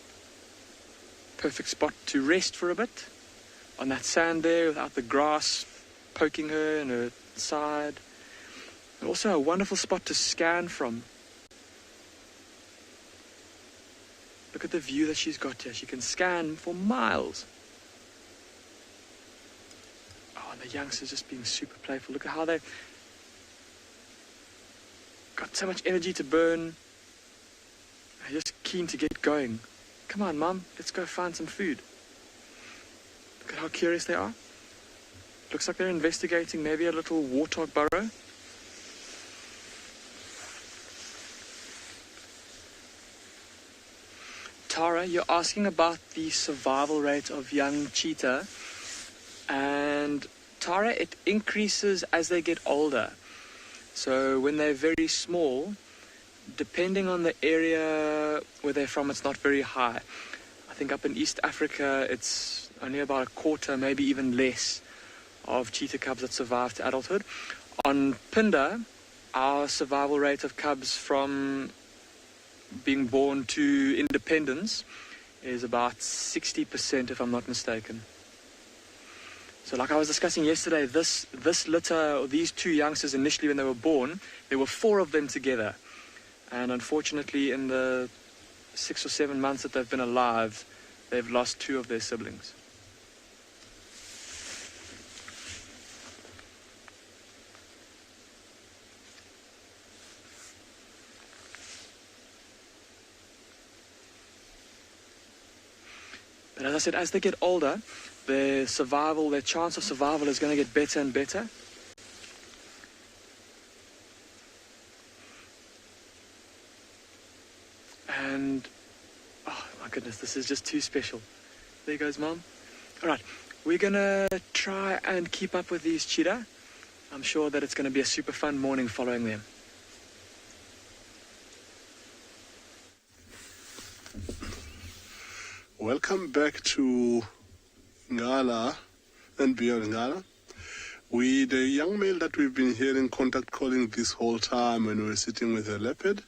Perfect spot to rest for a bit on that sand there without the grass poking her in her side. And also a wonderful spot to scan from. Look at the view that she's got here. She can scan for miles. Oh, and the youngsters just being super playful. Look at how they got so much energy to burn. They're just keen to get going. Come on, Mum, let's go find some food. Look at how curious they are. Looks like they're investigating maybe a little warthog burrow. Tara, you're asking about the survival rate of young cheetah. And Tara, it increases as they get older. So when they're very small, depending on the area where they're from, it's not very high. I think up in East Africa, it's only about a quarter, maybe even less, of cheetah cubs that survive to adulthood. On Phinda, our survival rate of cubs from being born to independence is about 60%, if I'm not mistaken. So like I was discussing yesterday, this litter, or these two youngsters initially when they were born, there were 4 of them together. And unfortunately, in the 6 or 7 months that they've been alive, they've lost 2 of their siblings. But as I said, as they get older, their chance of survival is going to get better and better. And, oh my goodness, this is just too special. There goes Mom. All right, we're going to try and keep up with these cheetah. I'm sure that it's going to be a super fun morning following them. Welcome back to Ngala and Beyond Ngala. The young male that we've been hearing contact calling this whole time when we were sitting with a leopard,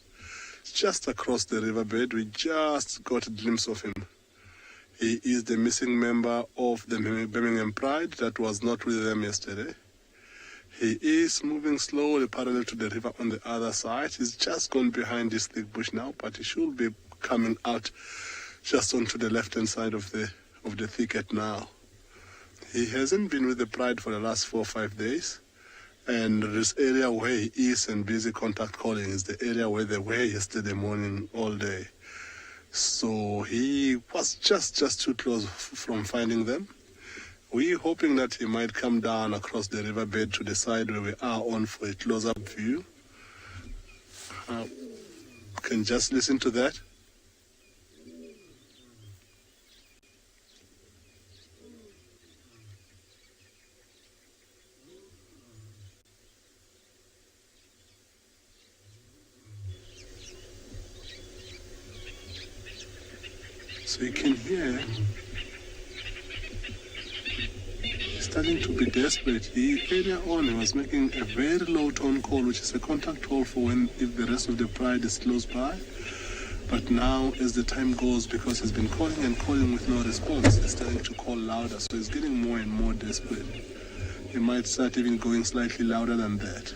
just across the riverbed, we just got a glimpse of him. He is the missing member of the Birmingham Pride that was not with them yesterday. He is moving slowly parallel to the river on the other side. He's just gone behind this thick bush now, but he should be coming out just onto the left-hand side of the thicket now. He hasn't been with the Pride for the last 4 or 5 days, and this area where he is and busy contact calling is the area where they were yesterday morning all day. So he was just too close from finding them. We're hoping that he might come down across the riverbed to the side where we are on for a close-up view. You can just listen to that. So you can hear he's starting to be desperate. Earlier on, he was making a very low tone call, which is a contact call for when if the rest of the Pride is close by. But now, as the time goes, because he's been calling and calling with no response, he's starting to call louder. So he's getting more and more desperate. He might start even going slightly louder than that.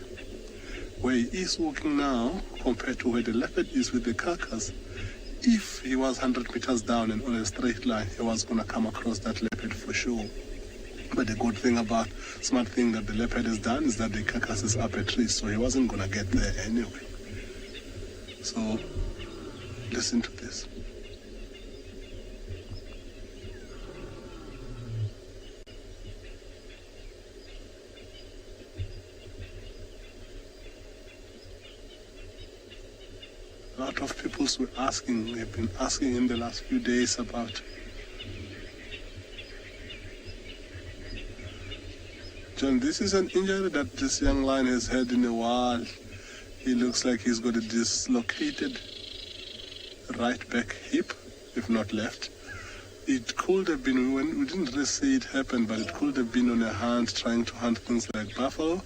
Where he is walking now, compared to where the leopard is with the carcass, if he was 100 meters down and on a straight line, he was going to come across that leopard for sure. But the smart thing that the leopard has done is that the carcass is up a tree, so he wasn't going to get there anyway. So, listen to this. A lot of people have been asking in the last few days about John, this is an injury that this young lion has had in a while. He looks like he's got a dislocated right back hip, if not left. It could have been, we didn't really see it happen, but it could have been on a hunt, trying to hunt things like buffalo,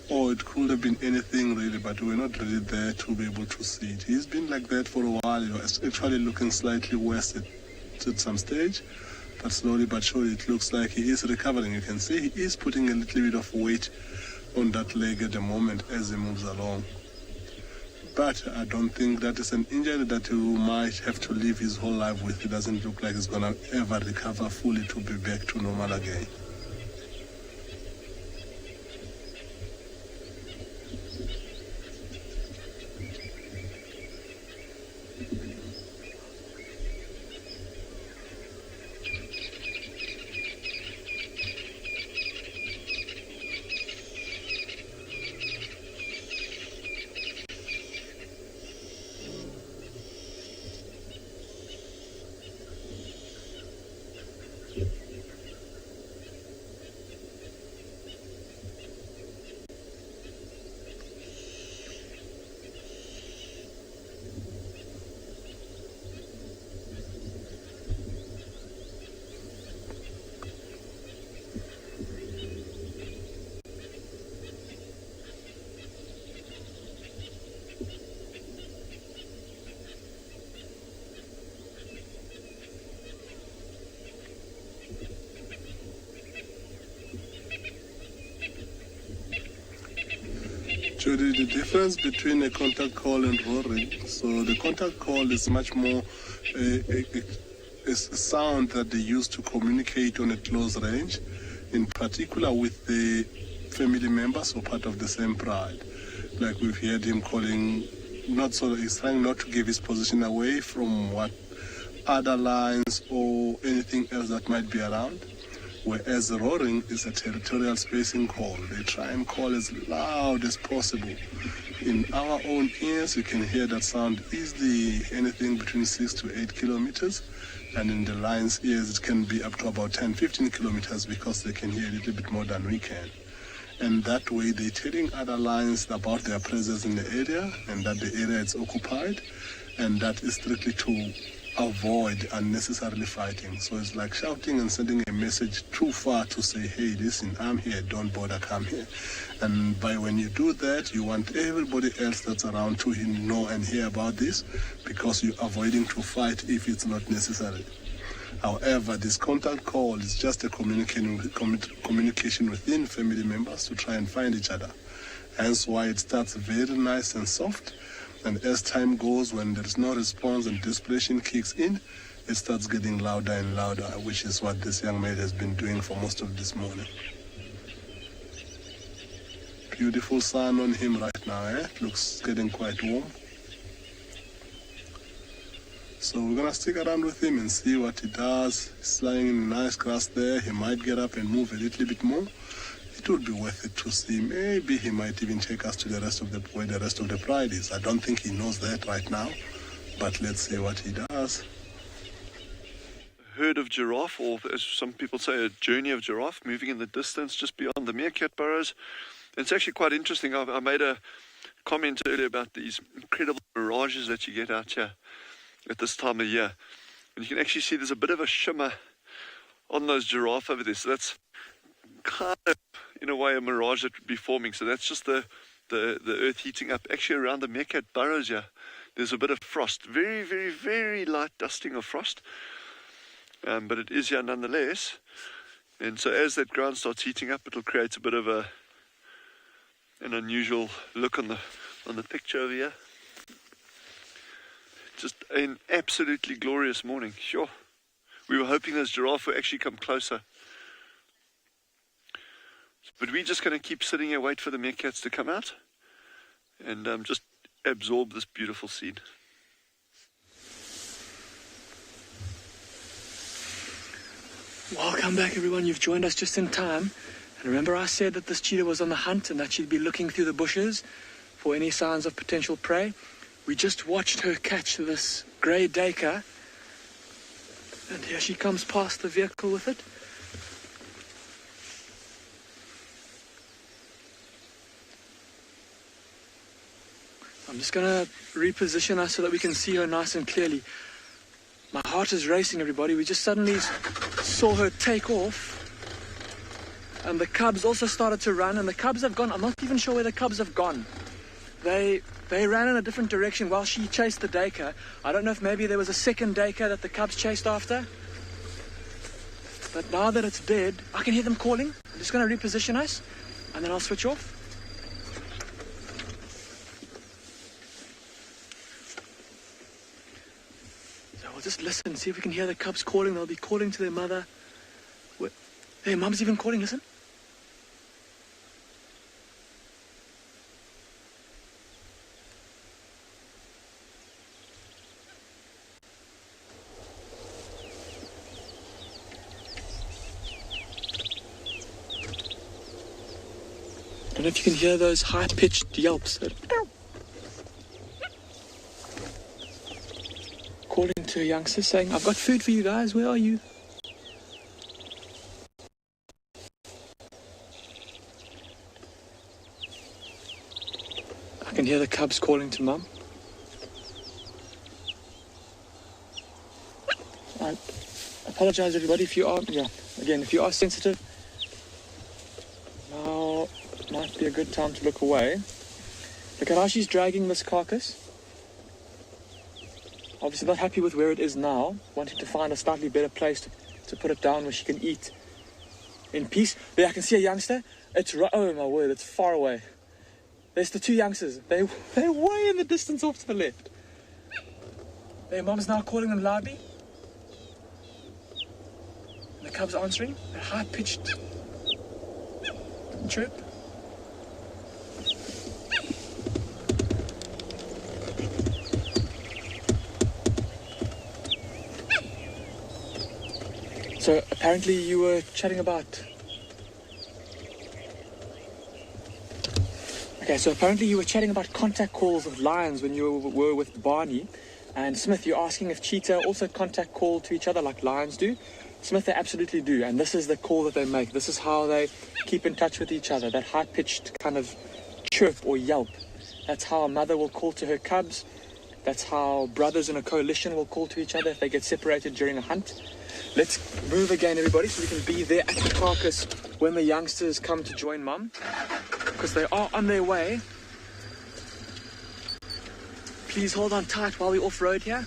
or it could have been anything really, but we're not really there to be able to see it. He's been like that for a while. It's actually looking slightly worse at some stage, but slowly but surely it looks like he is recovering. You can see he is putting a little bit of weight on that leg at the moment as he moves along. But I don't think that is an injury that you might have to live his whole life with. It doesn't look like he's going to ever recover fully to be back to normal again. Judy, the difference between a contact call and roaring, so the contact call is much more a sound that they use to communicate on a close range, in particular with the family members or part of the same pride. Like we've heard him calling, he's trying not to give his position away from what other lines or anything else that might be around. Whereas the roaring is a territorial spacing call. They try and call as loud as possible. In our own ears, you can hear that sound easily anything between 6 to 8 kilometers. And in the lion's ears, it can be up to about 10, 15 kilometers because they can hear a little bit more than we can. And that way, they're telling other lions about their presence in the area and that the area is occupied. And that is strictly to avoid unnecessarily fighting. So it's like shouting and sending a message too far to say, hey, listen, I'm here, don't bother, come here. And by when you do that, you want everybody else that's around to know and hear about this because you're avoiding to fight if it's not necessary. However, this contact call is just a communication within family members to try and find each other. Hence why it starts very nice and soft. And as time goes, when there is no response and desperation kicks in, it starts getting louder and louder, which is what this young man has been doing for most of this morning. Beautiful sun on him right now, eh? Looks getting quite warm. So we're going to stick around with him and see what he does. He's lying in nice grass there. He might get up and move a little bit more. It would be worth it to see. Maybe he might even take us to where the rest of the pride is. I don't think he knows that right now, but let's see what he does. A herd of giraffe, or as some people say, a journey of giraffe moving in the distance just beyond the Meerkat burrows. It's actually quite interesting. I made a comment earlier about these incredible mirages that you get out here at this time of year. And you can actually see there's a bit of a shimmer on those giraffe over there. So that's kind of, in a way, a mirage that would be forming. So that's just the earth heating up. Actually, around the Meerkat burrows here, there's a bit of frost. Very, very, very light dusting of frost. But it is here nonetheless. And so as that ground starts heating up, it'll create a bit of an unusual look on the picture over here. Just an absolutely glorious morning. Sure. We were hoping those giraffe would actually come closer. But we're just going to keep sitting here, wait for the meerkats to come out, and just absorb this beautiful scene. Welcome back, everyone. You've joined us just in time. And remember I said that this cheetah was on the hunt and that she'd be looking through the bushes for any signs of potential prey. We just watched her catch this grey duiker, and here she comes past the vehicle with it. I'm just going to reposition us so that we can see her nice and clearly. My heart is racing, everybody. We just suddenly saw her take off. And the cubs also started to run, and the cubs have gone. I'm not even sure where the cubs have gone. They ran in a different direction while she chased the duiker. I don't know if maybe there was a second duiker that the cubs chased after. But now that it's dead, I can hear them calling. I'm just going to reposition us, and then I'll switch off. So we'll just listen, see if we can hear the cubs calling. They'll be calling to their mother. Hey, Mum's even calling, listen. I don't know if you can hear those high-pitched yelps. Calling to a youngster saying, I've got food for you guys, where are you? I can hear the cubs calling to Mum. I apologize everybody if you are, if you are sensitive. Now might be a good time to look away. Look at how she's dragging this carcass. Obviously not happy with where it is now, wanting to find a slightly better place to put it down where she can eat in peace. There, I can see a youngster. Oh my word, it's far away. There's the two youngsters. They're way in the distance off to the left. Their mum's now calling them loudly. And the cub's answering. A high-pitched chirp. So apparently you were chatting about... Okay, so apparently you were chatting about contact calls with lions when you were with Barney. And Smith, you're asking if cheetah also contact call to each other like lions do. Smith, they absolutely do. And this is the call that they make. This is how they keep in touch with each other. That high-pitched kind of chirp or yelp. That's how a mother will call to her cubs. That's how brothers in a coalition will call to each other if they get separated during a hunt. Let's move again, everybody, so we can be there at the carcass when the youngsters come to join Mum. Because they are on their way. Please hold on tight while we're off-road here.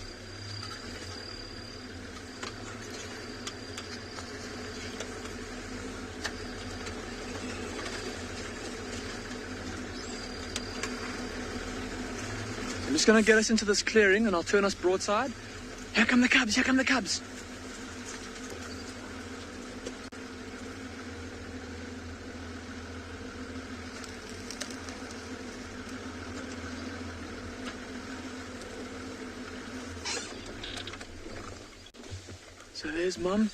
I'm just going to get us into this clearing and I'll turn us broadside. Here come the cubs, here come the cubs. So there's Mum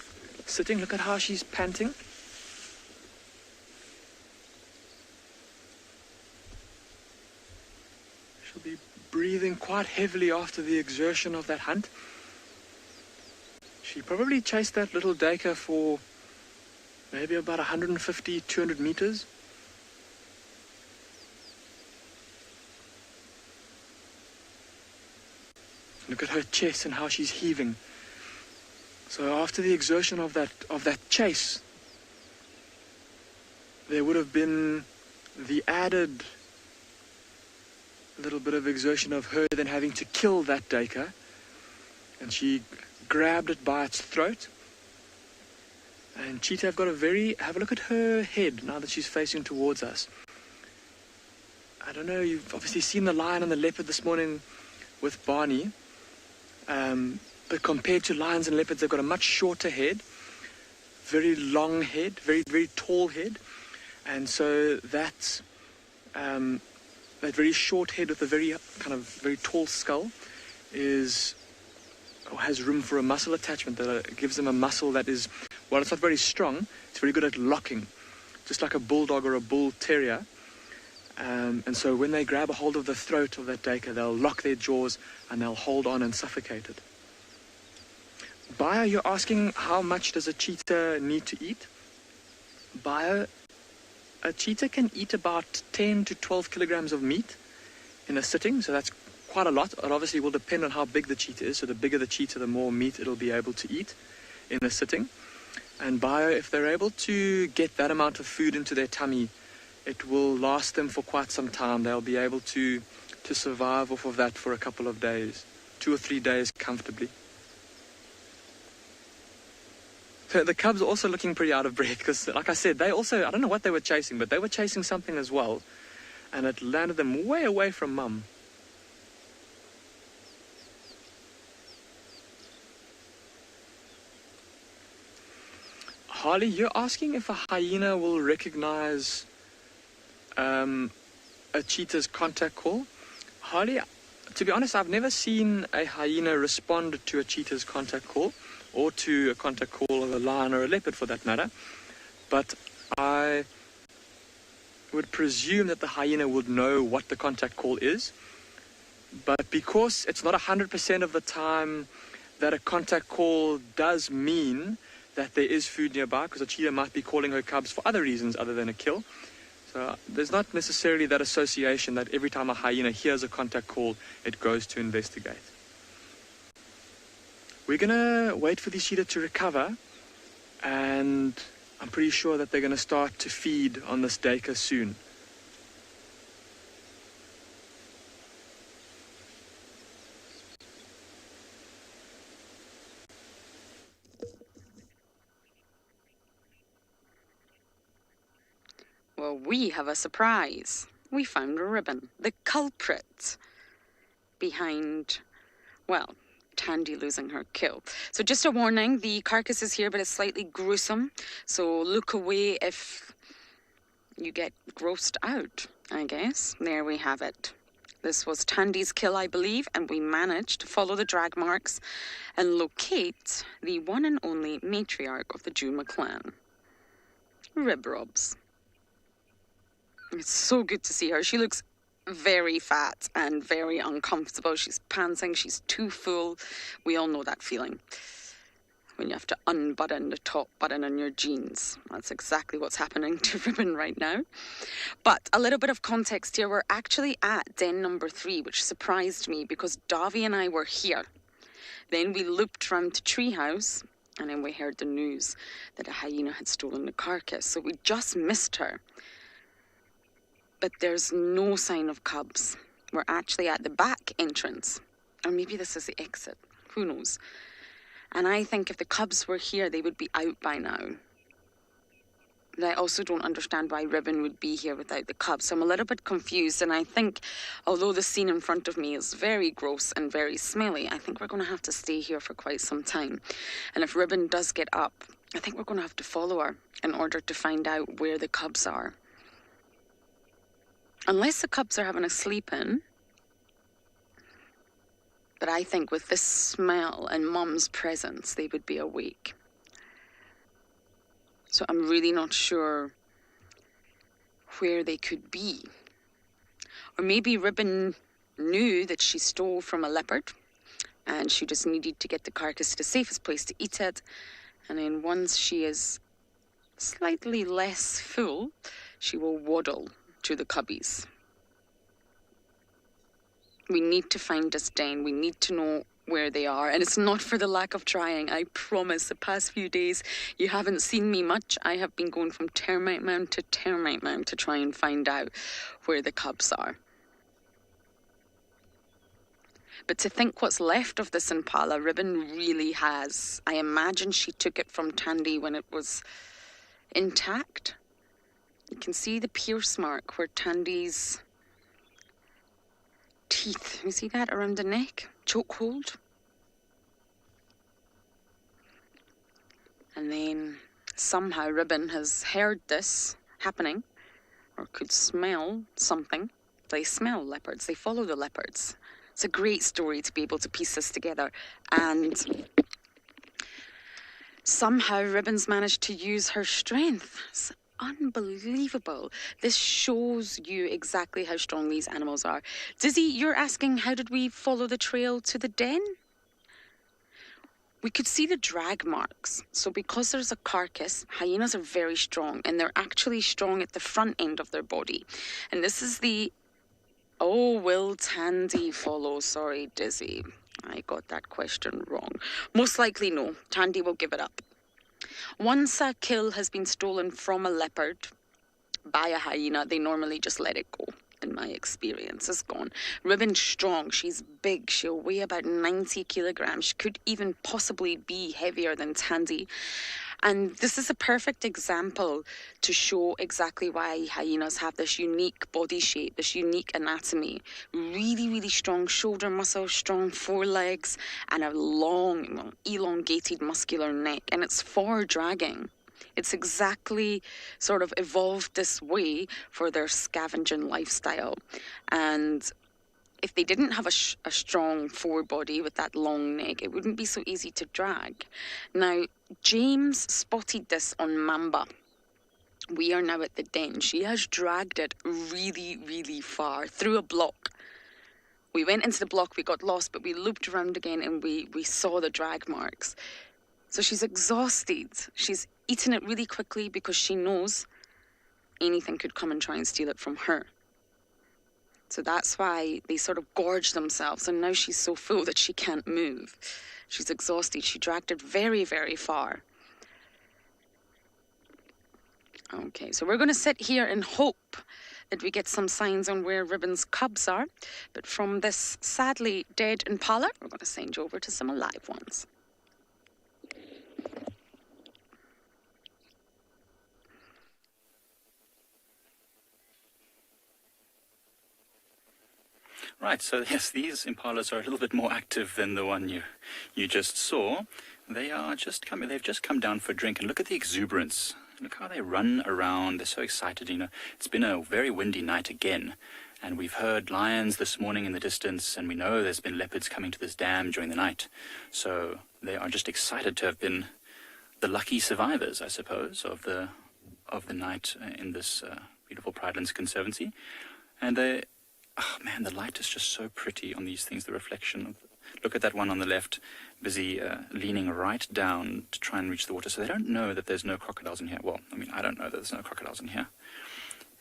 sitting. Look at how she's panting. She'll be breathing quite heavily after the exertion of that hunt. She probably chased that little duiker for maybe about 150, 200 meters. Look at her chest and how she's heaving. So after the exertion of that chase, there would have been the added little bit of exertion of her then having to kill that duiker. And she grabbed it by its throat. And Cheetah have a look at her head now that she's facing towards us. I don't know, you've obviously seen the lion and the leopard this morning with Barney. But compared to lions and leopards, they've got a much shorter head, very long head, very, very tall head. And so that very short head with a very tall skull has room for a muscle attachment that gives them a muscle that is, while it's not very strong, it's very good at locking, just like a bulldog or a bull terrier. And so when they grab a hold of the throat of that duiker, they'll lock their jaws and they'll hold on and suffocate it. Bio, you're asking how much does a cheetah need to eat? Bio, a cheetah can eat about 10 to 12 kilograms of meat in a sitting, so that's quite a lot. It obviously will depend on how big the cheetah is, so the bigger the cheetah, the more meat it'll be able to eat in a sitting. And if they're able to get that amount of food into their tummy, it will last them for quite some time. They'll be able to survive off of that for a couple of days, 2 or 3 days comfortably. So the cubs are also looking pretty out of breath because, like I said, they also, I don't know what they were chasing, but they were chasing something as well. And it landed them way away from mum. Harley, you're asking if a hyena will recognize a cheetah's contact call. Harley, to be honest, I've never seen a hyena respond to a cheetah's contact call, or to a contact call of a lion or a leopard for that matter. But I would presume that the hyena would know what the contact call is. But because it's not 100% of the time that a contact call does mean that there is food nearby, because a cheetah might be calling her cubs for other reasons other than a kill. So there's not necessarily that association that every time a hyena hears a contact call, it goes to investigate. We're going to wait for the cheetah to recover, and I'm pretty sure that they're going to start to feed on this deka soon. Well, we have a surprise. We found a ribbon, the culprit behind, well, Tandy losing her kill. So just a warning, the carcass is here, but it's slightly gruesome. So look away if you get grossed out, I guess. There we have it. This was Tandy's kill, I believe, and we managed to follow the drag marks and locate the one and only matriarch of the Djuma clan, Ribrobs. It's so good to see her. She looks very fat and very uncomfortable. She's panting. She's too full. We all know that feeling when you have to unbutton the top button on your jeans. That's exactly what's happening to Ribbon right now. But a little bit of context here. We're actually at den number 3, which surprised me because Davy and I were here. Then we looped round to Treehouse, and then we heard the news that a hyena had stolen the carcass. So we just missed her. But there's no sign of cubs. We're actually at the back entrance. Or maybe this is the exit. Who knows? And I think if the cubs were here, they would be out by now. But I also don't understand why Ribbon would be here without the cubs. So I'm a little bit confused. And I think, although the scene in front of me is very gross and very smelly, I think we're going to have to stay here for quite some time. And if Ribbon does get up, I think we're going to have to follow her in order to find out where the cubs are. Unless the cubs are having a sleep in. But I think with this smell and Mum's presence, they would be awake. So I'm really not sure where they could be. Or maybe Ribbon knew that she stole from a leopard and she just needed to get the carcass to the safest place to eat it. And then once she is slightly less full, she will waddle to the cubbies. We need to find this den. We need to know where they are. And it's not for the lack of trying. I promise the past few days you haven't seen me much. I have been going from termite mound to termite mound to try and find out where the cubs are. But to think what's left of this Impala, Ribbon really has. I imagine she took it from Tandy when it was intact. You can see the pierce mark where Tandy's teeth, you see that around the neck? Chokehold. And then somehow Ribbon has heard this happening, or could smell something. They smell leopards, they follow the leopards. It's a great story to be able to piece this together. And somehow Ribbon's managed to use her strength. It's unbelievable. This shows you exactly how strong these animals are. Dizzy, you're asking how did we follow the trail to the den? We could see the drag marks. So because there's a carcass, hyenas are very strong, and they're actually strong at the front end of their body. And this is the... Oh, will Tandy follow? Sorry, Dizzy. I got that question wrong. Most likely no. Tandy will give it up. Once a kill has been stolen from a leopard by a hyena, they normally just let it go. In my experience, it's gone. Ribbon's strong. She's big. She'll weigh about 90 kilograms. She could even possibly be heavier than Tandy. And this is a perfect example to show exactly why hyenas have this unique body shape, this unique anatomy. Really, really strong shoulder muscles, strong forelegs, and a long, elongated muscular neck. And it's for dragging. It's exactly sort of evolved this way for their scavenging lifestyle. And if they didn't have a strong forebody with that long neck, it wouldn't be so easy to drag. Now, James spotted this on Mamba. We are now at the den. She has dragged it really, really far through a block. We went into the block, we got lost, but we looped around again and we saw the drag marks. So she's exhausted. She's eaten it really quickly because she knows anything could come and try and steal it from her. So that's why they sort of gorge themselves, and now she's so full that she can't move. She's exhausted. She dragged it very, very far. Okay, so we're going to sit here and hope that we get some signs on where Ribbon's cubs are. But from this sadly dead Impala, we're going to send you over to some alive ones. Right, so yes, these impalas are a little bit more active than the one you just saw. They've just come down for a drink, and look at the exuberance. Look how they run around. They're so excited, you know. It's been a very windy night again, and we've heard lions this morning in the distance, and we know there's been leopards coming to this dam during the night. So they are just excited to have been the lucky survivors, I suppose, of the night in this beautiful Pridelands Conservancy. And oh man, the light is just so pretty on these things, the reflection. Look at that one on the left, busy leaning right down to try and reach the water. So they don't know that there's no crocodiles in here. Well, I mean, I don't know that there's no crocodiles in here.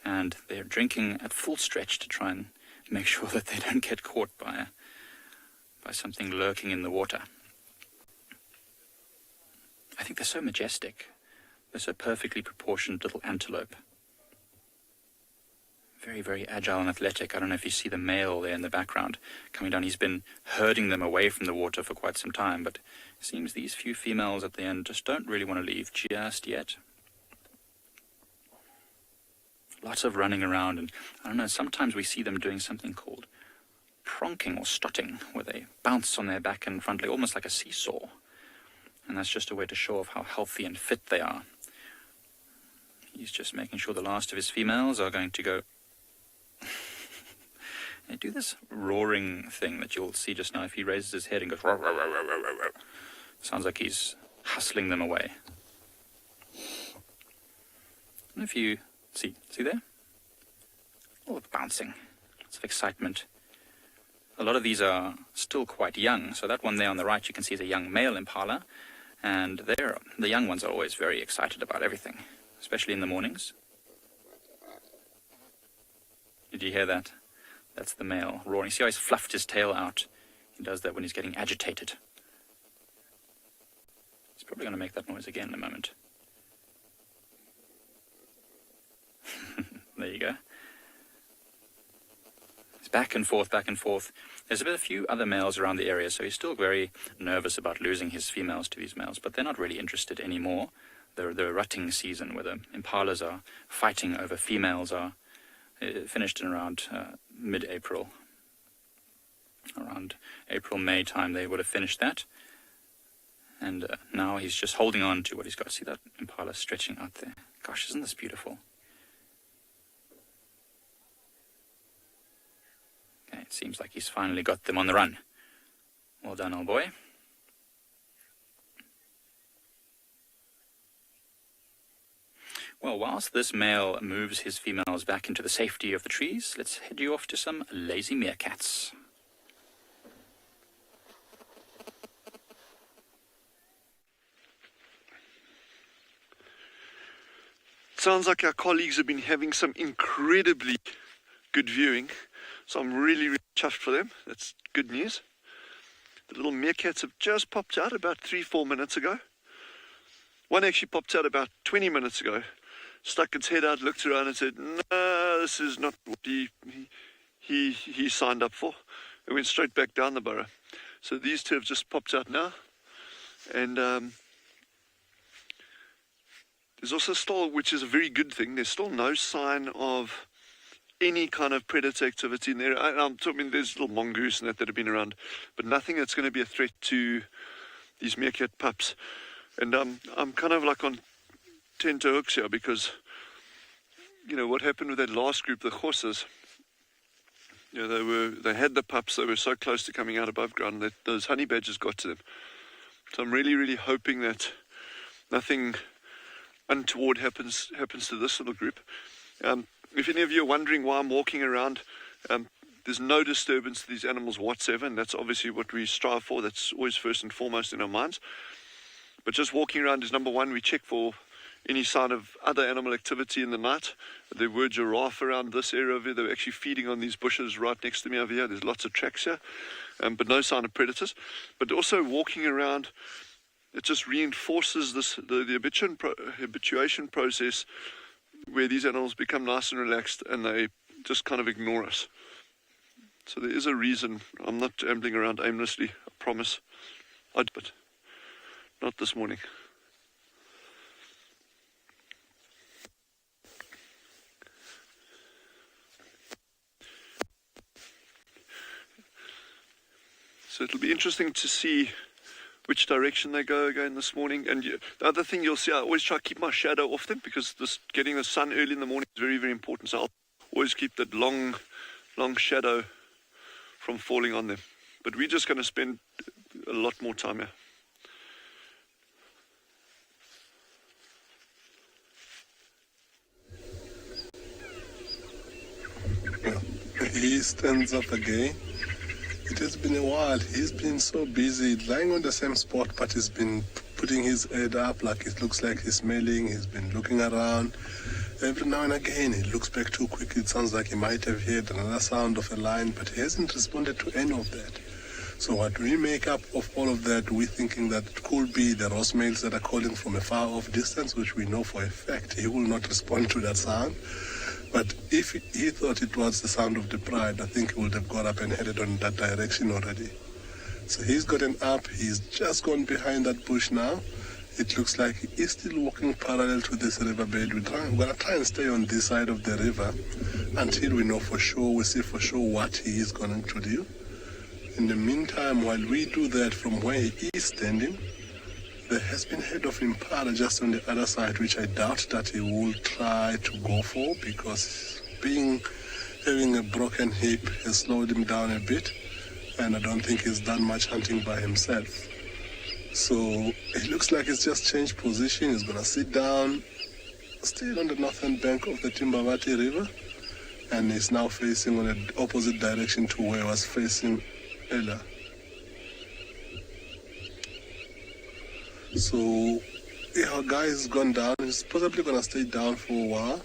And they're drinking at full stretch to try and make sure that they don't get caught by something lurking in the water. I think they're so majestic. They're so perfectly proportioned little antelope. Very, very agile and athletic. I don't know if you see the male there in the background coming down. He's been herding them away from the water for quite some time, but it seems these few females at the end just don't really want to leave just yet. Lots of running around, and I don't know, sometimes we see them doing something called pronking or strutting, where they bounce on their back and front leg, almost like a seesaw. And that's just a way to show off how healthy and fit they are. He's just making sure the last of his females are going to go. They do this roaring thing that you'll see just now if he raises his head and goes. Roar, roar, roar, roar, roar, roar. Sounds like he's hustling them away. And if you see there? Oh, bouncing. Lots of excitement. A lot of these are still quite young. So that one there on the right you can see is a young male impala. And the young ones are always very excited about everything, especially in the mornings. Did you hear that? That's the male roaring. See how he's fluffed his tail out? He does that when he's getting agitated. He's probably going to make that noise again in a moment. There you go. It's back and forth, back and forth. There's a few other males around the area, so he's still very nervous about losing his females to these males, but they're not really interested anymore. The rutting season, where the impalas are fighting over females, are finished in around mid-April. Around April, May time they would have finished that. And now he's just holding on to what he's got. See that impala stretching out there? Gosh, isn't this beautiful? Okay, it seems like he's finally got them on the run. Well done, old boy. Well, whilst this male moves his females back into the safety of the trees, let's head you off to some lazy meerkats. Sounds like our colleagues have been having some incredibly good viewing, so I'm really, really chuffed for them. That's good news. The little meerkats have just popped out about 3-4 minutes ago. One actually popped out about 20 minutes ago, stuck its head out, looked around and said, no, this is not what he signed up for. It went straight back down the burrow. So these two have just popped out now. And there's also still, which is a very good thing, there's still no sign of any kind of predator activity in there. I'm talking, there's little mongoose and that have been around, but nothing that's going to be a threat to these meerkat pups. And I'm kind of like on tenterhooks here because, you know, what happened with that last group, the horses, you know, they had the pups, they were so close to coming out above ground that those honey badgers got to them. So I'm really, really hoping that nothing untoward happens to this little group. If any of you are wondering why I'm walking around, there's no disturbance to these animals whatsoever, and that's obviously what we strive for. That's always first and foremost in our minds. But just walking around is number one. We check for any sign of other animal activity in the night. There were giraffe around this area over here. They were actually feeding on these bushes right next to me over here. There's lots of tracks here, but no sign of predators. But also walking around, it just reinforces the habituation process where these animals become nice and relaxed and they just kind of ignore us. So there is a reason. I'm not ambling around aimlessly, I promise. But not this morning. So it'll be interesting to see which direction they go again this morning. And the other thing you'll see, I always try to keep my shadow off them because getting the sun early in the morning is very, very important. So I'll always keep that long shadow from falling on them. But we're just going to spend a lot more time here. He stands up again. It has been a while. He's been so busy lying on the same spot, but he's been putting his head up like it looks like he's smelling. He's been looking around. Every now and again, he looks back too quickly. It sounds like he might have heard another sound of a lion, but he hasn't responded to any of that. So what we make up of all of that, we're thinking that it could be the Ross males that are calling from a far off distance, which we know for a fact he will not respond to that sound. But if he thought it was the sound of the pride, I think he would have got up and headed on that direction already. So he's gotten up, he's just gone behind that bush now. It looks like he is still walking parallel to this riverbed. We're going to try and stay on this side of the river until we know for sure, we see for sure what he is going to do. In the meantime, while we do that from where he is standing, there has been head of Impala just on the other side, which I doubt that he will try to go for because having a broken hip has slowed him down a bit, and I don't think he's done much hunting by himself. So it looks like he's just changed position. He's going to sit down, still on the northern bank of the Timbavati River, and he's now facing on the opposite direction to where he was facing earlier. So our guy has gone down. He's possibly going to stay down for a while.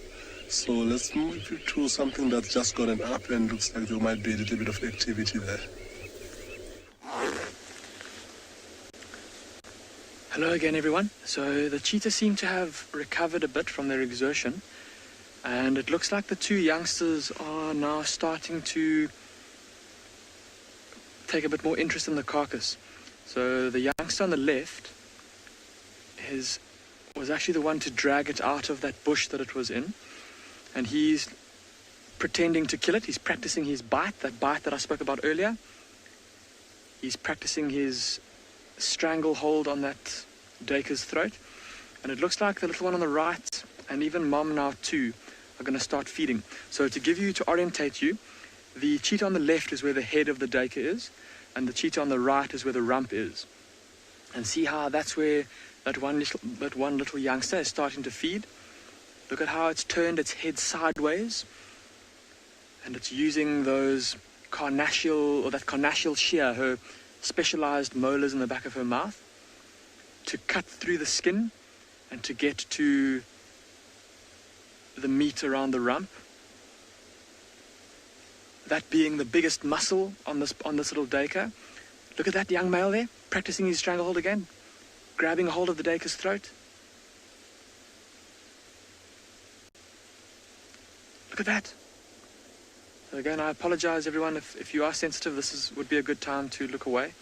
So let's move to something that's just gotten up and looks like there might be a little bit of activity there. Hello again, everyone. So the cheetah seem to have recovered a bit from their exertion, and it looks like the two youngsters are now starting to take a bit more interest in the carcass. So the youngster on the left was actually the one to drag it out of that bush that it was in, and he's pretending to kill it. He's practicing his bite, that bite that I spoke about earlier. He's practicing his stranglehold on that duiker's throat, and it looks like the little one on the right and even mom now too are going to start feeding. So to orientate you, the cheetah on the left is where the head of the duiker is, and the cheetah on the right is where the rump is. And see how that's where that one little youngster is starting to feed. Look at how it's turned its head sideways, and it's using those carnassial shear, her specialized molars in the back of her mouth, to cut through the skin and to get to the meat around the rump. That being the biggest muscle on this little duiker. Look at that young male there, practicing his stranglehold again, grabbing a hold of the duiker's throat. Look at that. So again, I apologize, everyone, if you are sensitive, would be a good time to look away.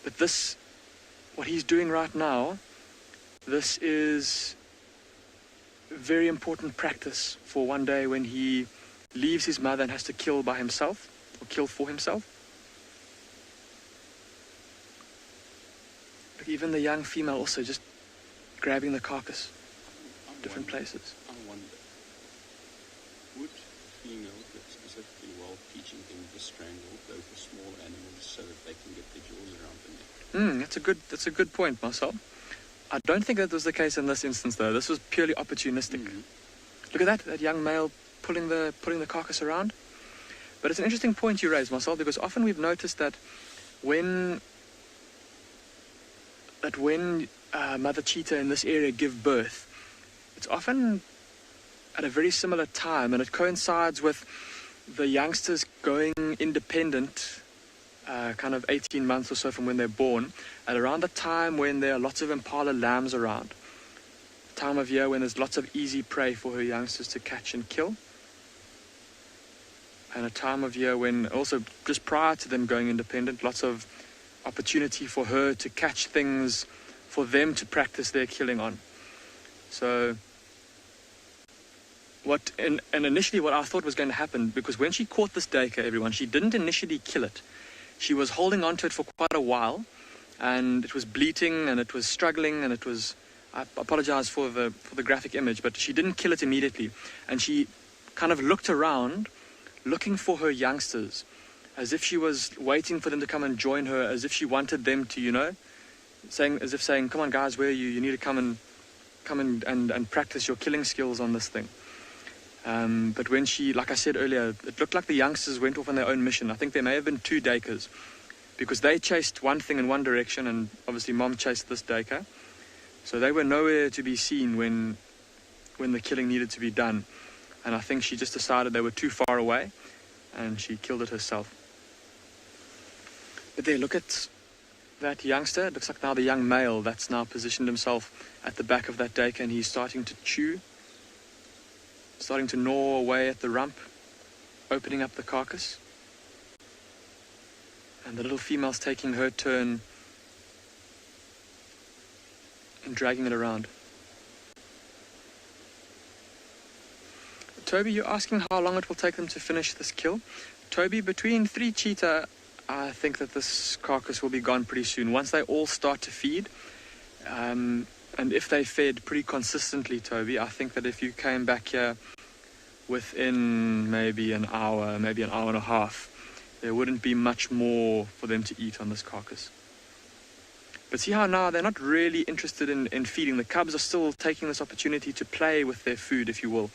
But this, what he's doing right now, this is very important practice for one day when he leaves his mother and has to kill by himself, or kill for himself. Look, even the young female also just grabbing the carcass, different places. I wonder, would females that specifically while teaching them to strangle go for small animals so that they can get their jaws around the neck? That's a good point, Marcel. I don't think that was the case in this instance, though. This was purely opportunistic. Look at that young male pulling the carcass around. But it's an interesting point you raise, Marcel, because often we've noticed that when mother cheetah in this area give birth, it's often at a very similar time, and it coincides with the youngsters going independent, kind of 18 months or so from when they're born, at around the time when there are lots of Impala lambs around. Time of year when there's lots of easy prey for her youngsters to catch and kill. And a time of year when, also just prior to them going independent, lots of opportunity for her to catch things for them to practice their killing on. So initially what I thought was going to happen, because when she caught this duiker, everyone, she didn't initially kill it. She was holding on to it for quite a while, and it was bleating and it was struggling, and it was, I apologize for the graphic image, but she didn't kill it immediately. And she kind of looked around, looking for her youngsters, as if she was waiting for them to come and join her, as if she wanted them to, saying, come on guys, where are you? You need to come and practice your killing skills on this thing. But when she, like I said earlier, it looked like the youngsters went off on their own mission. I think there may have been two duikers, because they chased one thing in one direction, and obviously Mom chased this duiker. So they were nowhere to be seen when the killing needed to be done. And I think she just decided they were too far away, and she killed it herself. But there, look at that youngster. It looks like now the young male that's now positioned himself at the back of that duiker, and he's starting to chew, starting to gnaw away at the rump, opening up the carcass. And the little female's taking her turn and dragging it around. Toby, you're asking how long it will take them to finish this kill. Toby, between 3 cheetah, I think that this carcass will be gone pretty soon. Once they all start to feed, and if they fed pretty consistently, Toby, I think that if you came back here within maybe an hour, maybe an hour and a half, there wouldn't be much more for them to eat on this carcass. But see how now they're not really interested in feeding. The cubs are still taking this opportunity to play with their food, if you will.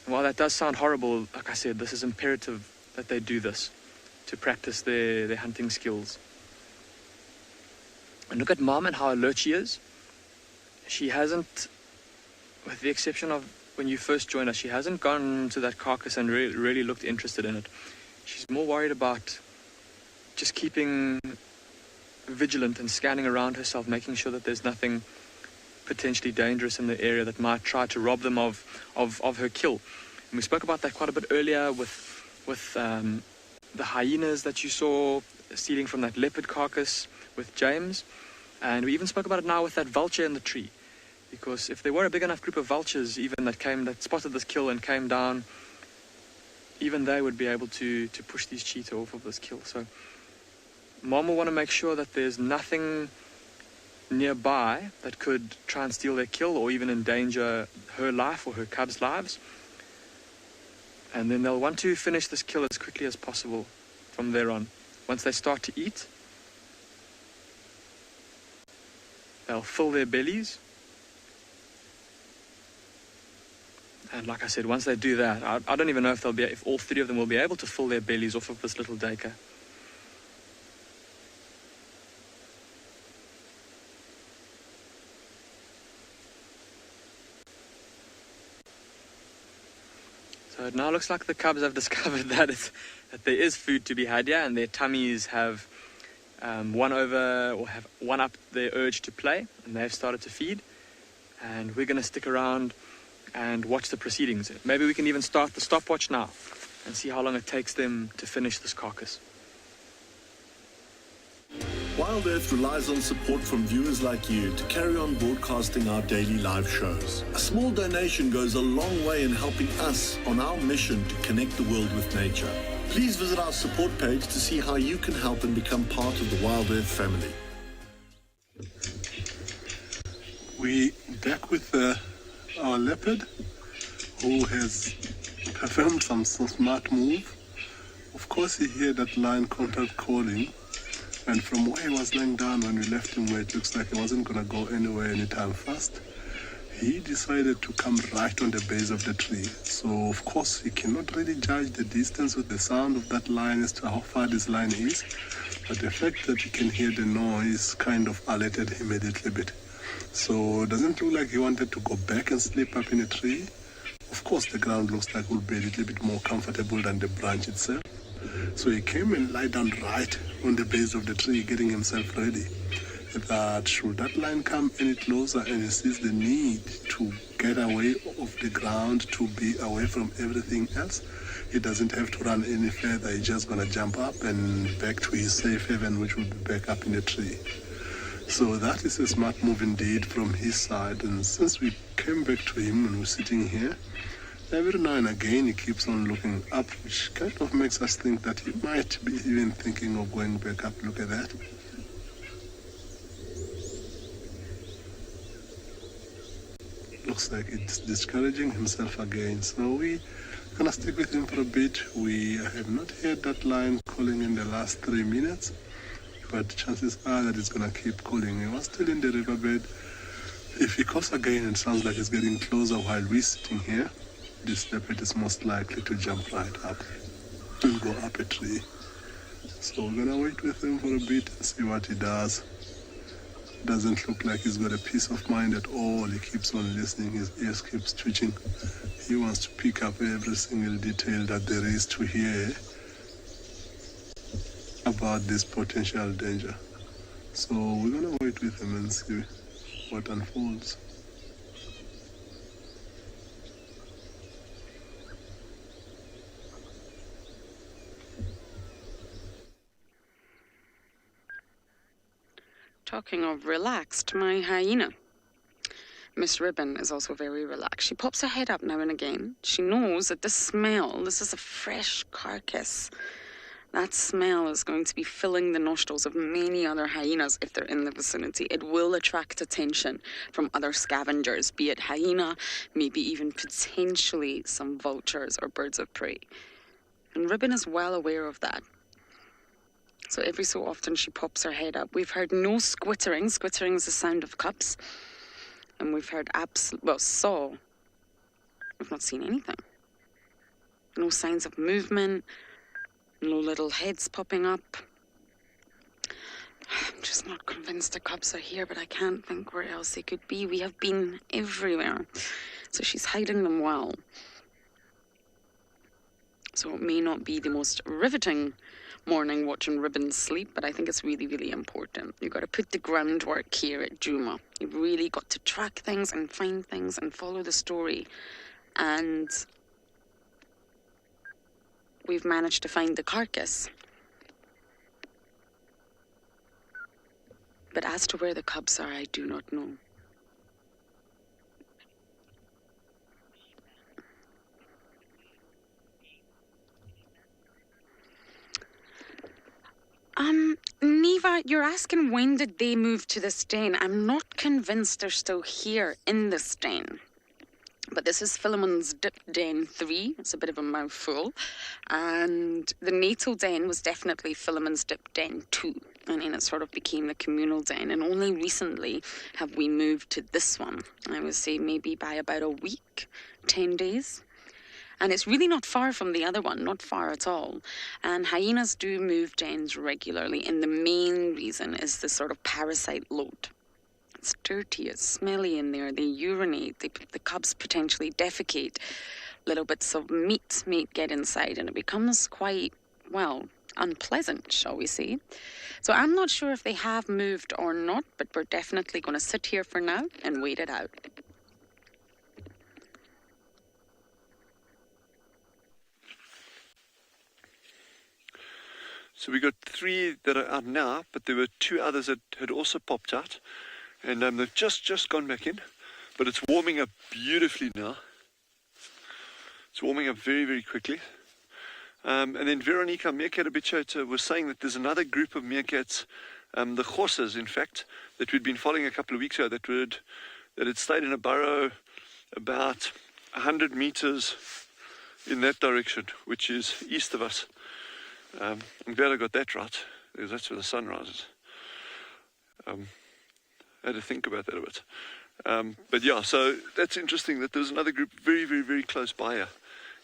And while that does sound horrible, like I said, this is imperative that they do this to practice their hunting skills. And look at Mom and how alert she is. She hasn't, with the exception of when you first joined us, she hasn't gone to that carcass and really looked interested in it. She's more worried about just keeping vigilant and scanning around herself, making sure that there's nothing potentially dangerous in the area that might try to rob them of her kill. And we spoke about that quite a bit earlier with the hyenas that you saw stealing from that leopard carcass with James. And we even spoke about it now with that vulture in the tree. Because if there were a big enough group of vultures even that spotted this kill and came down, even they would be able to push these cheetah off of this kill. So Mom will want to make sure that there's nothing nearby that could try and steal their kill or even endanger her life or her cubs' lives. And then they'll want to finish this kill as quickly as possible from there on. Once they start to eat, they'll fill their bellies. And like I said, once they do that, I don't even know if all 3 of them will be able to fill their bellies off of this little duiker. So it now looks like the cubs have discovered that there is food to be had here, and their tummies have won up their urge to play, and they've started to feed. And we're going to stick around and watch the proceedings. Maybe we can even start the stopwatch now and see how long it takes them to finish this carcass. WildEarth relies on support from viewers like you to carry on broadcasting our daily live shows. A small donation goes a long way in helping us on our mission to connect the world with nature. Please visit our support page to see how you can help and become part of the WildEarth family. We back with our leopard, who has performed some smart move. Of course, he heard that lion contact calling, and from where he was lying down when we left him, where it looks like he wasn't going to go anywhere anytime fast, he decided to come right on the base of the tree. So, of course, he cannot really judge the distance with the sound of that lion as to how far this lion is, but the fact that he can hear the noise kind of alerted him a little bit. So it doesn't look like he wanted to go back and sleep up in a tree. Of course, the ground looks like it will be a little bit more comfortable than the branch itself. So he came and lied down right on the base of the tree, getting himself ready. That should that lion come any closer and he sees the need to get away off the ground, to be away from everything else, he doesn't have to run any further. He's just going to jump up and back to his safe haven, which will be back up in the tree. So that is a smart move indeed from his side. And since we came back to him and we're sitting here, every now and again he keeps on looking up, which kind of makes us think that he might be even thinking of going back up. Look at that. Looks like it's discouraging himself again. So we're gonna stick with him for a bit. We have not heard that lion calling in the last 3 minutes, but chances are that it's gonna keep calling. He was still in the riverbed. If he calls again, it sounds like it's getting closer while we're sitting here. This leopard is most likely to jump right up and go up a tree. So we're gonna wait with him for a bit and see what he does. Doesn't look like he's got a peace of mind at all. He keeps on listening, his ears keeps twitching. He wants to pick up every single detail that there is to hear about this potential danger. So we're gonna wait with him and see what unfolds. Talking of relaxed, my hyena, Miss Ribbon, is also very relaxed. She pops her head up now and again. She knows that this is a fresh carcass. That smell is going to be filling the nostrils of many other hyenas if they're in the vicinity. It will attract attention from other scavengers, be it hyena, maybe even potentially some vultures or birds of prey. And Ribbon is well aware of that. So every so often she pops her head up. We've heard no squittering. Squittering is the sound of cups. And we've heard we've not seen anything. No signs of movement. No little heads popping up. I'm just not convinced the cubs are here, but I can't think where else they could be. We have been everywhere. So she's hiding them well. So it may not be the most riveting morning watching Ribbon sleep, but I think it's really, really important. You've got to put the groundwork here at Djuma. You've really got to track things and find things and follow the story. And we've managed to find the carcass. But as to where the cubs are, I do not know. Neva, you're asking when did they move to this den? I'm not convinced they're still here in this den. But this is Philemon's Dip Den 3. It's a bit of a mouthful. And the natal den was definitely Philemon's Dip Den 2. And then it sort of became the communal den. And only recently have we moved to this one. I would say maybe by about a week, 10 days. And it's really not far from the other one, not far at all. And hyenas do move dens regularly. And the main reason is the sort of parasite load. It's dirty, it's smelly in there, they urinate, the cubs potentially defecate, little bits of meat may get inside and it becomes quite, well, unpleasant, shall we say. So I'm not sure if they have moved or not, but we're definitely going to sit here for now and wait it out. So we got 3 that are out now, but there were 2 others that had also popped out, and they've just gone back in. But it's warming up beautifully now. It's warming up very, very quickly. And then Veronica, meerkat habituator, was saying that there's another group of meerkats, the horses, in fact, that we'd been following a couple of weeks ago that had stayed in a burrow about 100 meters in that direction, which is east of us. I'm glad I got that right, because that's where the sun rises. I had to think about that a bit. But yeah, so that's interesting that there's another group very, very, very close by here.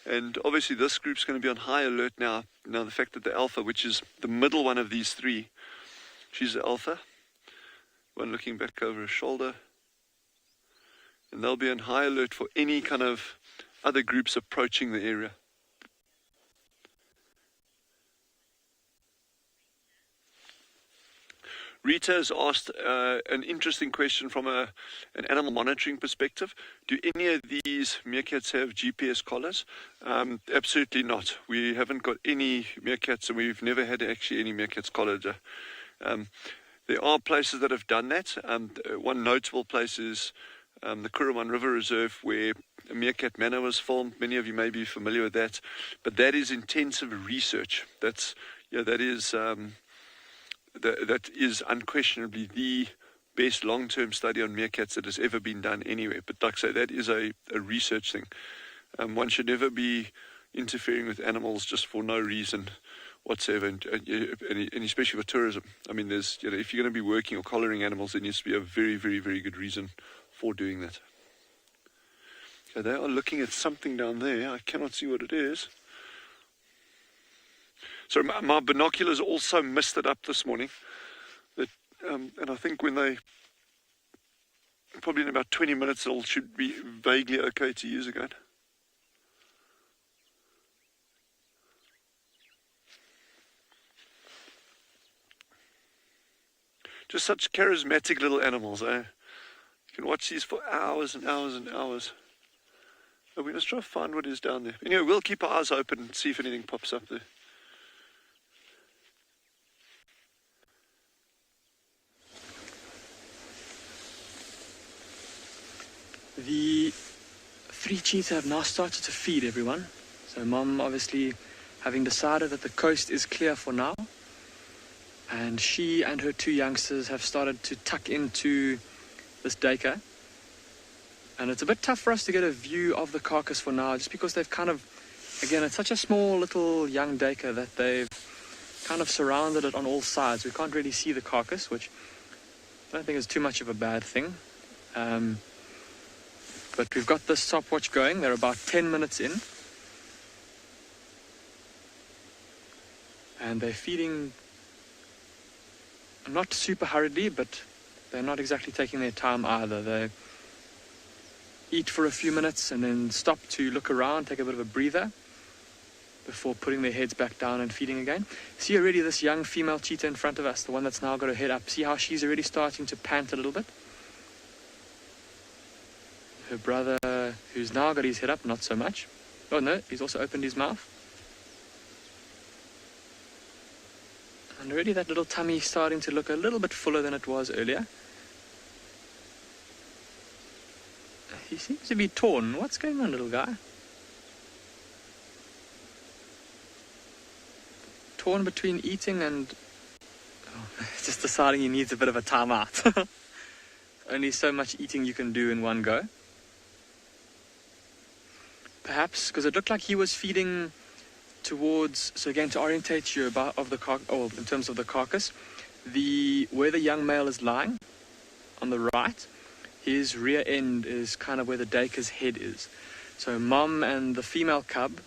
And obviously this group's going to be on high alert now. Now the fact that the alpha, which is the middle one of these 3, she's the alpha. One looking back over her shoulder. And they'll be on high alert for any kind of other groups approaching the area. Rita has asked an interesting question from an animal monitoring perspective. Do any of these meerkats have GPS collars? Absolutely not. We haven't got any meerkats, and we've never had actually any meerkats collared. There are places that have done that. One notable place is the Kuraman River Reserve, where a meerkat manor was filmed. Many of you may be familiar with that, but that is intensive research. That is unquestionably the best long-term study on meerkats that has ever been done anywhere. But like I say, that is a research thing. One should never be interfering with animals just for no reason whatsoever, and especially for tourism. I mean, there's, if you're going to be working or collaring animals, there needs to be a very, very, very good reason for doing that. So they are looking at something down there. I cannot see what it is. So my binoculars also missed it up this morning. And I think when probably in about 20 minutes, it all should be vaguely okay to use again. Just such charismatic little animals, eh? You can watch these for hours and hours and hours. And we must try to find what is down there. Anyway, we'll keep our eyes open and see if anything pops up there. The 3 cheetah have now started to feed everyone. So Mom, obviously, having decided that the coast is clear for now, and she and her 2 youngsters have started to tuck into this duiker. And it's a bit tough for us to get a view of the carcass for now, just because they've kind of, again, it's such a small little young duiker that they've kind of surrounded it on all sides. We can't really see the carcass, which I don't think is too much of a bad thing. But we've got this stopwatch going. They're about 10 minutes in. And they're feeding not super hurriedly, but they're not exactly taking their time either. They eat for a few minutes and then stop to look around, take a bit of a breather before putting their heads back down and feeding again. See already this young female cheetah in front of us, the one that's now got her head up. See how she's already starting to pant a little bit? Her brother, who's now got his head up, not so much. Oh no, he's also opened his mouth. And already that little tummy is starting to look a little bit fuller than it was earlier. He seems to be torn. What's going on, little guy? Torn between eating and just deciding he needs a bit of a timeout. Only so much eating you can do in one go. Perhaps because it looked like he was feeding towards, so again, to orientate you about in terms of the carcass, where the young male is lying on the right, his rear end is kind of where the duiker's head is. So Mom and the female cub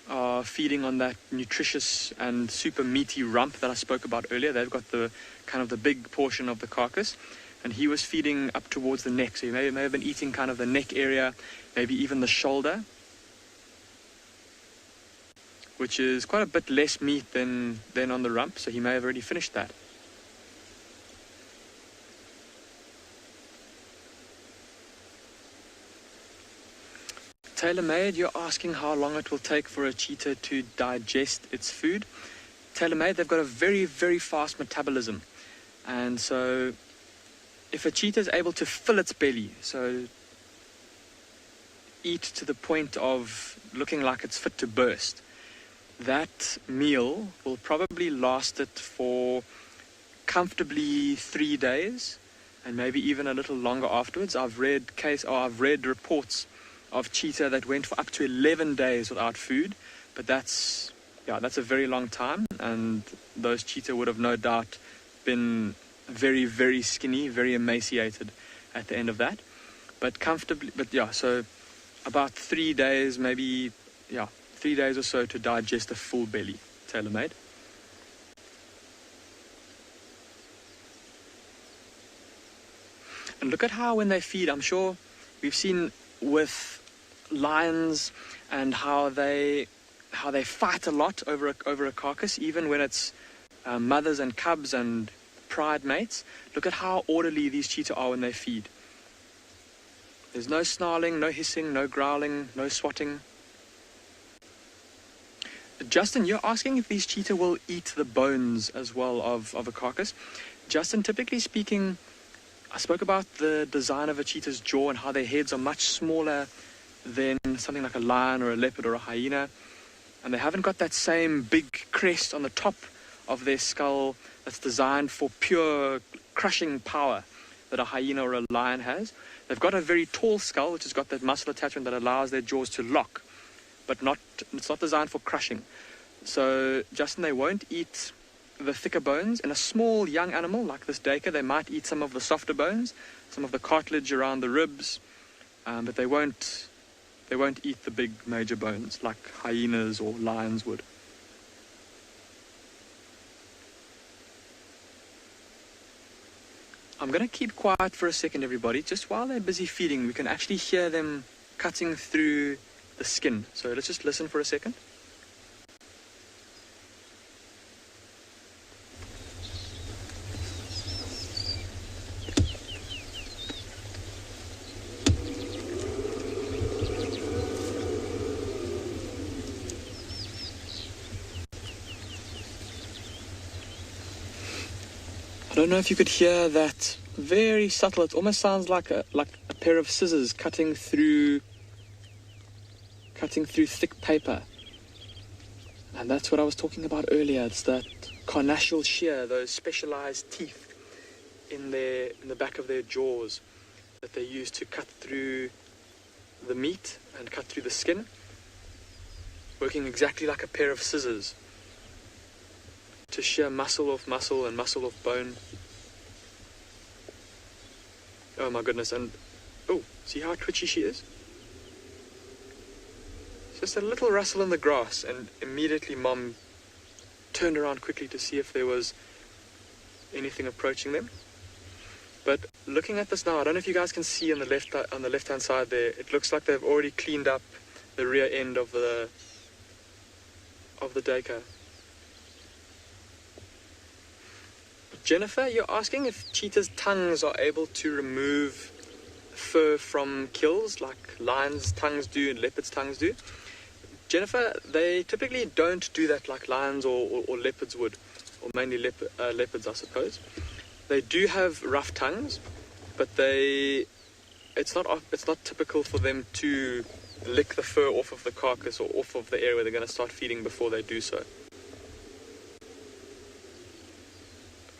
are feeding on that nutritious and super meaty rump that I spoke about earlier. They've got the kind of the big portion of the carcass, and he was feeding up towards the neck. So he may have been eating kind of the neck area, maybe even the shoulder, which is quite a bit less meat than on the rump. So he may have already finished that. TaylorMade, you're asking how long it will take for a cheetah to digest its food. tailor-made, they've got a very, very fast metabolism. And so if a cheetah is able to fill its belly, so eat to the point of looking like it's fit to burst, that meal will probably last it for comfortably 3 days, and maybe even a little longer afterwards. I've read reports of cheetah that went for up to 11 days without food, but that's a very long time, and those cheetah would have no doubt been very, very skinny, very emaciated at the end of that. So about 3 days, maybe 3 days or so to digest a full belly, tailor-made. And look at how when they feed, I'm sure we've seen with lions and how they fight a lot over a carcass, even when it's mothers and cubs and pride mates. Look at how orderly these cheetah are when they feed. There's no snarling, no hissing, no growling, no swatting. Justin, you're asking if these cheetah will eat the bones as well of a carcass. Justin, typically speaking, I spoke about the design of a cheetah's jaw and how their heads are much smaller than something like a lion or a leopard or a hyena. And they haven't got that same big crest on the top of their skull that's designed for pure crushing power that a hyena or a lion has. They've got a very tall skull, which has got that muscle attachment that allows their jaws to lock, but it's not designed for crushing. So, Justin, they won't eat the thicker bones. In a small young animal like this duiker, they might eat some of the softer bones, some of the cartilage around the ribs, but they won't eat the big major bones like hyenas or lions would. I'm going to keep quiet for a second, everybody. Just while they're busy feeding, we can actually hear them cutting through the skin. So let's just listen for a second. I don't know if you could hear that. Very subtle. It almost sounds like a pair of scissors cutting through thick paper. And that's what I was talking about earlier. It's that carnassial shear, those specialized teeth in the back of their jaws that they use to cut through the meat and cut through the skin, working exactly like a pair of scissors to shear muscle off muscle and muscle off bone. Oh my goodness, and oh, see how twitchy she is? Just a little rustle in the grass, and immediately Mom turned around quickly to see if there was anything approaching them. But looking at this now, I don't know if you guys can see on the left-hand side there, it looks like they've already cleaned up the rear end of the duiker. Jennifer, you're asking if cheetahs' tongues are able to remove fur from kills like lions' tongues do and leopards' tongues do. Jennifer, they typically don't do that like lions or leopards would, or mainly leopards, I suppose. They do have rough tongues, but it's not typical for them to lick the fur off of the carcass or off of the area where they're going to start feeding before they do so.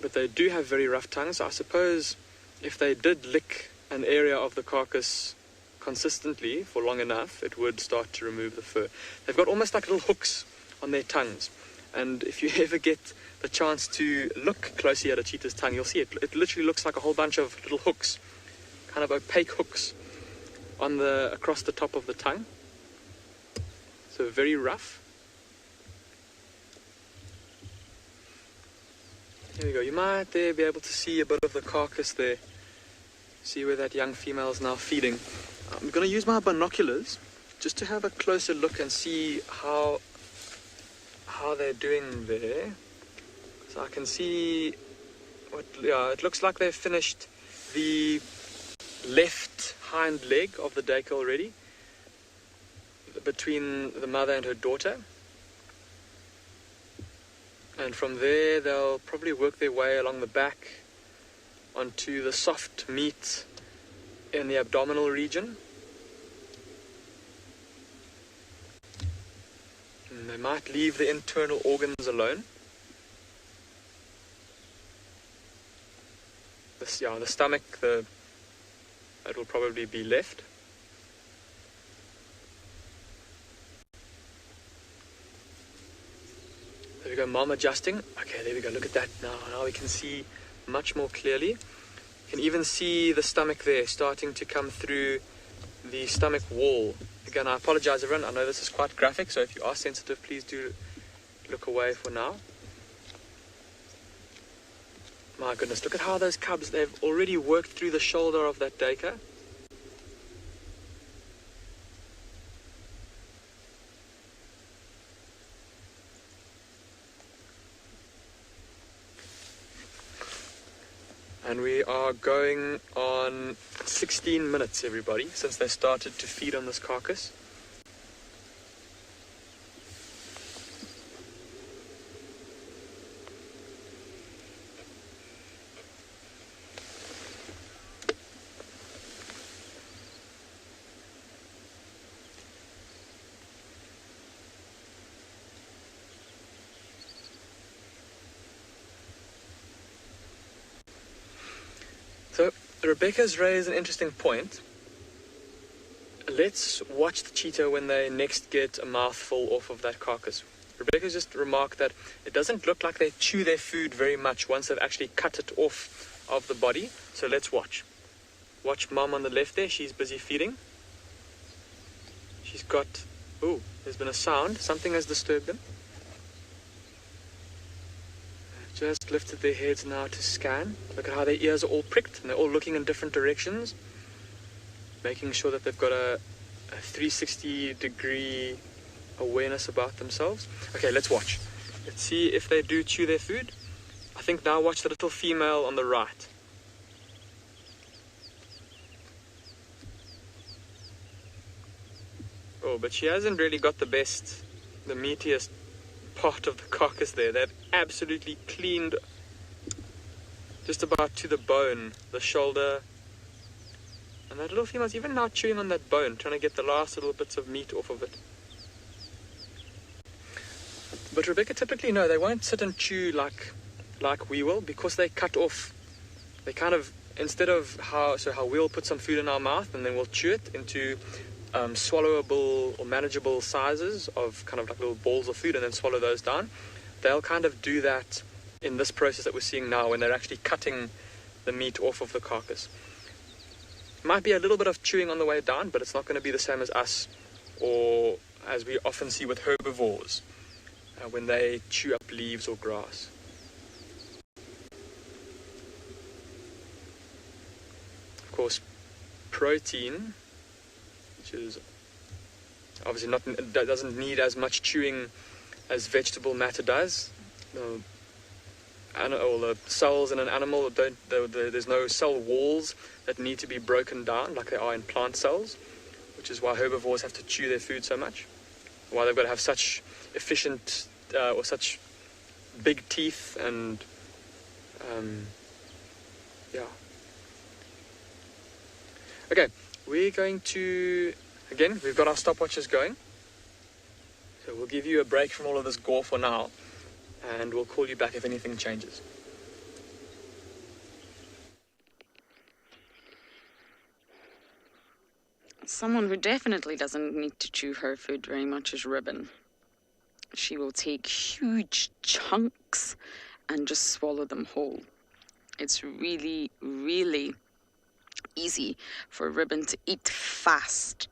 But they do have very rough tongues. I suppose if they did lick an area of the carcass consistently for long enough, it would start to remove the fur. They've got almost like little hooks on their tongues. And if you ever get the chance to look closely at a cheetah's tongue, you'll see it literally looks like a whole bunch of little hooks, kind of opaque hooks across the top of the tongue. So very rough. Here we go. You might there be able to see a bit of the carcass there. See where that young female is now feeding. I'm going to use my binoculars just to have a closer look and see how they're doing there. So I can see it looks like they've finished the left hind leg of the duiker already, between the mother and her daughter. And from there, they'll probably work their way along the back onto the soft meat in the abdominal region. And they might leave the internal organs alone. The stomach, that will probably be left. There we go, mom adjusting. Okay, there we go, look at that now. Now we can see much more clearly. You can even see the stomach there starting to come through the stomach wall. Again, I apologize everyone, I know this is quite graphic, so if you are sensitive, please do look away for now. My goodness, look at how those cubs, they've already worked through the shoulder of that duiker. And we are going on 16 minutes, everybody, since they started to feed on this carcass. So, Rebecca's raised an interesting point. Let's watch the cheetah when they next get a mouthful off of that carcass. Rebecca's just remarked that it doesn't look like they chew their food very much once they've actually cut it off of the body. So let's watch. Watch mom on the left there, she's busy feeding. She's got, oh, there's been a sound, something has disturbed them. Just lifted their heads now to scan. Look at how their ears are all pricked and they're all looking in different directions. Making sure that they've got a 360-degree awareness about themselves. Okay, let's watch. Let's see if they do chew their food. I think now watch the little female on the right. Oh, but she hasn't really got the meatiest part of the carcass there. They've absolutely cleaned just about to the bone, the shoulder, and that little female's even now chewing on that bone, trying to get the last little bits of meat off of it. But Rebecca typically, no, they won't sit and chew like we will, because they cut off. They kind of, instead of how we'll put some food in our mouth and then we'll chew it into swallowable or manageable sizes of kind of like little balls of food and then swallow those down. They'll kind of do that in this process that we're seeing now when they're actually cutting the meat off of the carcass. Might be a little bit of chewing on the way down, but it's not going to be the same as us, or as we often see with herbivores when they chew up leaves or grass. Of course, protein, which is obviously doesn't need as much chewing as vegetable matter does. The cells in an animal there's no cell walls that need to be broken down like they are in plant cells, which is why herbivores have to chew their food so much. Why they've got to have such efficient or such big teeth and yeah. Okay. We're going to, again, we've got our stopwatches going. So we'll give you a break from all of this gore for now, and we'll call you back if anything changes. Someone who definitely doesn't need to chew her food very much is Ribbon. She will take huge chunks and just swallow them whole. It's really, really easy for Ribbon to eat fast,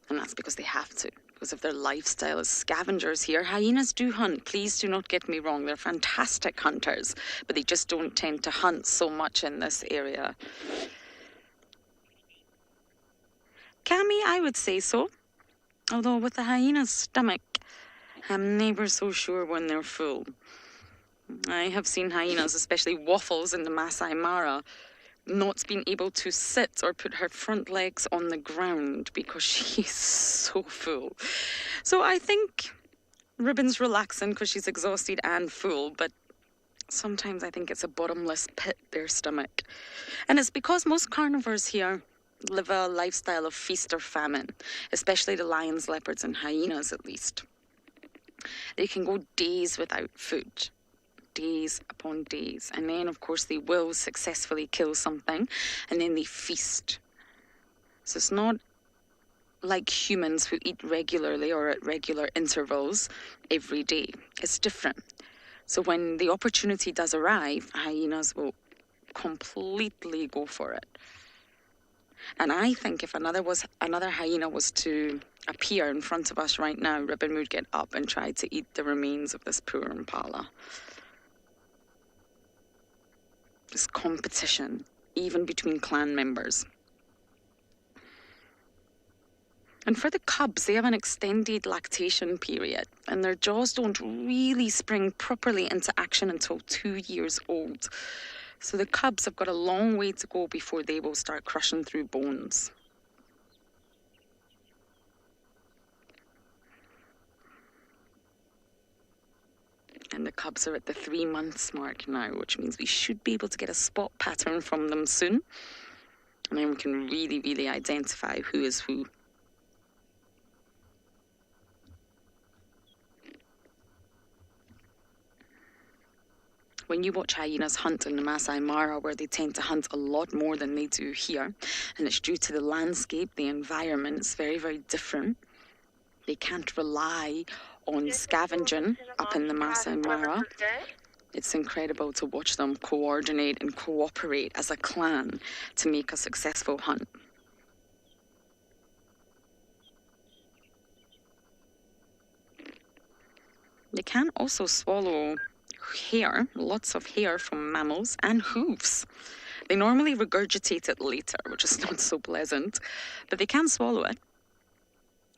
and that's because they have to, because of their lifestyle as scavengers here. Hyenas do hunt, please do not get me wrong, they're fantastic hunters, but they just don't tend to hunt so much in this area. Cammy, I would say so, although with the hyena's stomach, I'm never so sure when they're full. I have seen hyenas, especially Waffles in the Masai Mara, not being able to sit or put her front legs on the ground because she's so full. So I think Ribbon's relaxing because she's exhausted and full, but sometimes I think it's a bottomless pit, their stomach. And it's because most carnivores here live a lifestyle of feast or famine, especially the lions, leopards, and hyenas at least. They can go days without food, days upon days. And then, of course, they will successfully kill something, and then they feast. So it's not like humans who eat regularly or at regular intervals every day. It's different. So when the opportunity does arrive, hyenas will completely go for it. And I think if another hyena was to appear in front of us right now, Ribbon would get up and try to eat the remains of this poor impala. This competition, even between clan members. And for the cubs, they have an extended lactation period, and their jaws don't really spring properly into action until 2 years old. So the cubs have got a long way to go before they will start crushing through bones. And the cubs are at the 3 months mark now, which means we should be able to get a spot pattern from them soon. And then we can really, really identify who is who. When you watch hyenas hunt in the Masai Mara, where they tend to hunt a lot more than they do here, and it's due to the landscape, the environment, it's very, very different. They can't rely on scavenging up in the Masai Mara. It's incredible to watch them coordinate and cooperate as a clan to make a successful hunt. They can also swallow hair, lots of hair from mammals, and hooves. They normally regurgitate it later, which is not so pleasant, but they can swallow it.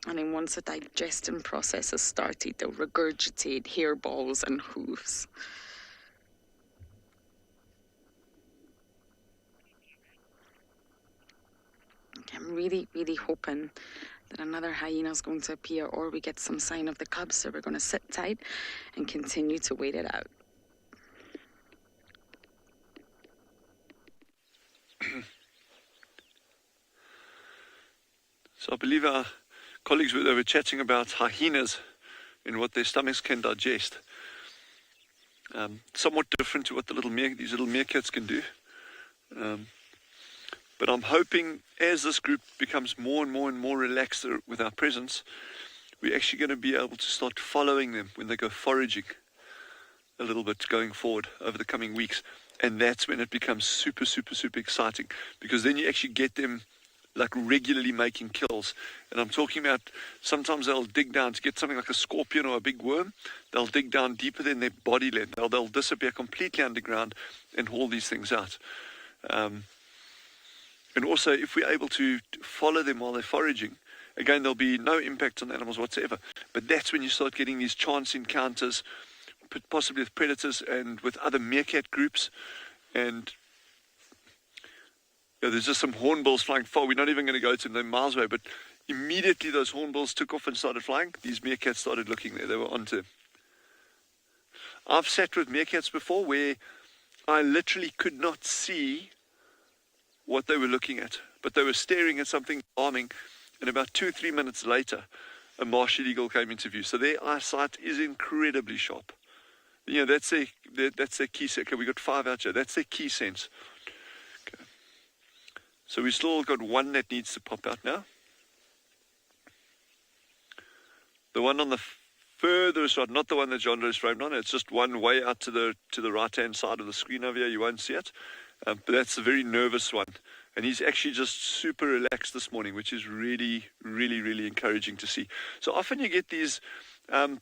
And then once the digestion process has started, they'll regurgitate hairballs and hooves. I'm really, really hoping that another hyena is going to appear, or we get some sign of the cubs, so we're going to sit tight and continue to wait it out. So I believe our colleagues were chatting about hyenas and what their stomachs can digest. Somewhat different to what these little meerkats can do. But I'm hoping as this group becomes more and more relaxed with our presence, we're actually going to be able to start following them when they go foraging a little bit going forward over the coming weeks. And that's when it becomes super exciting, because then you actually get them like regularly making kills. And I'm talking about sometimes they'll dig down to get something like a scorpion or a big worm. They'll dig down deeper than their body length. They'll disappear completely underground and haul these things out. And also, if we're able to follow them while they're foraging, again, there'll be no impact on the animals whatsoever. But that's when you start getting these chance encounters, possibly with predators and with other meerkat groups. And there's just some hornbills flying far. We're not even going to go to them, they're miles away. But immediately those hornbills took off and started flying, these meerkats started looking there. They were onto them. I've sat with meerkats before where I literally could not see what they were looking at, but they were staring at something alarming, and about 2-3 minutes later, a marsh eagle came into view. So their eyesight is incredibly sharp. That's their key sense. Okay, we got 5 out here. That's their key sense. Okay. So we still got one that needs to pop out now. The one on the furthest right, not the one that John is framed on. It's just one way out to the right-hand side of the screen over here. You won't see it. But that's a very nervous one. And he's actually just super relaxed this morning, which is really encouraging to see. So often you get these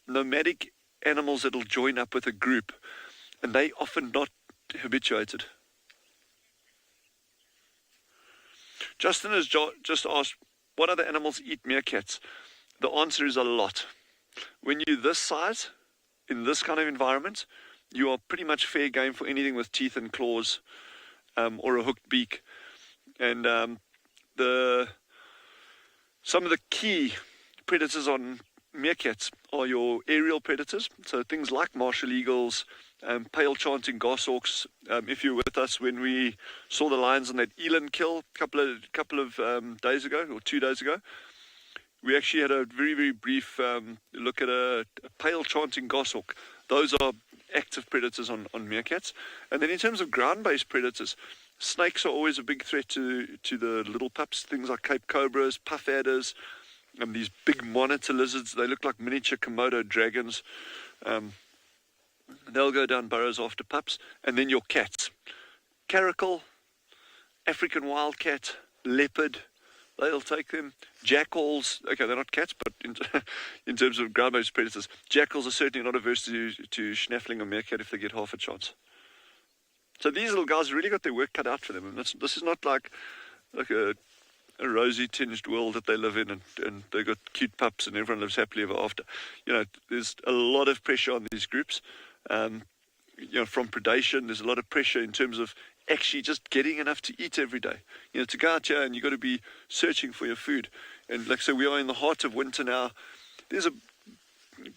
nomadic animals that'll join up with a group, and they often not habituated. Justin has just asked, what other animals eat meerkats? The answer is a lot. When you're this size, in this kind of environment, you are pretty much fair game for anything with teeth and claws, or a hooked beak. And some of the key predators on meerkats are your aerial predators, so things like martial eagles, pale chanting goshawks. If you were with us when we saw the lions on that eland kill a couple of days ago, or 2 days ago, we actually had a very, very brief look at a pale chanting goshawk. Those are active predators on meerkats. And then in terms of ground-based predators, snakes are always a big threat to the little pups, things like Cape cobras, puff adders, and these big monitor lizards. They look like miniature Komodo dragons. They'll go down burrows after pups. And then your cats. Caracal, African wildcat, leopard, they'll take them. Jackals, okay, they're not cats, but in terms of ground-based predators, jackals are certainly not averse to schnaffling a meerkat if they get half a chance. So these little guys really got their work cut out for them. And this is not like a rosy-tinged world that they live in, and they got cute pups and everyone lives happily ever after. You know, there's a lot of pressure on these groups. You know, from predation, there's a lot of pressure in terms of actually just getting enough to eat every day. You know, to go out here and you've got to be searching for your food. And like I say, we are in the heart of winter now. There's a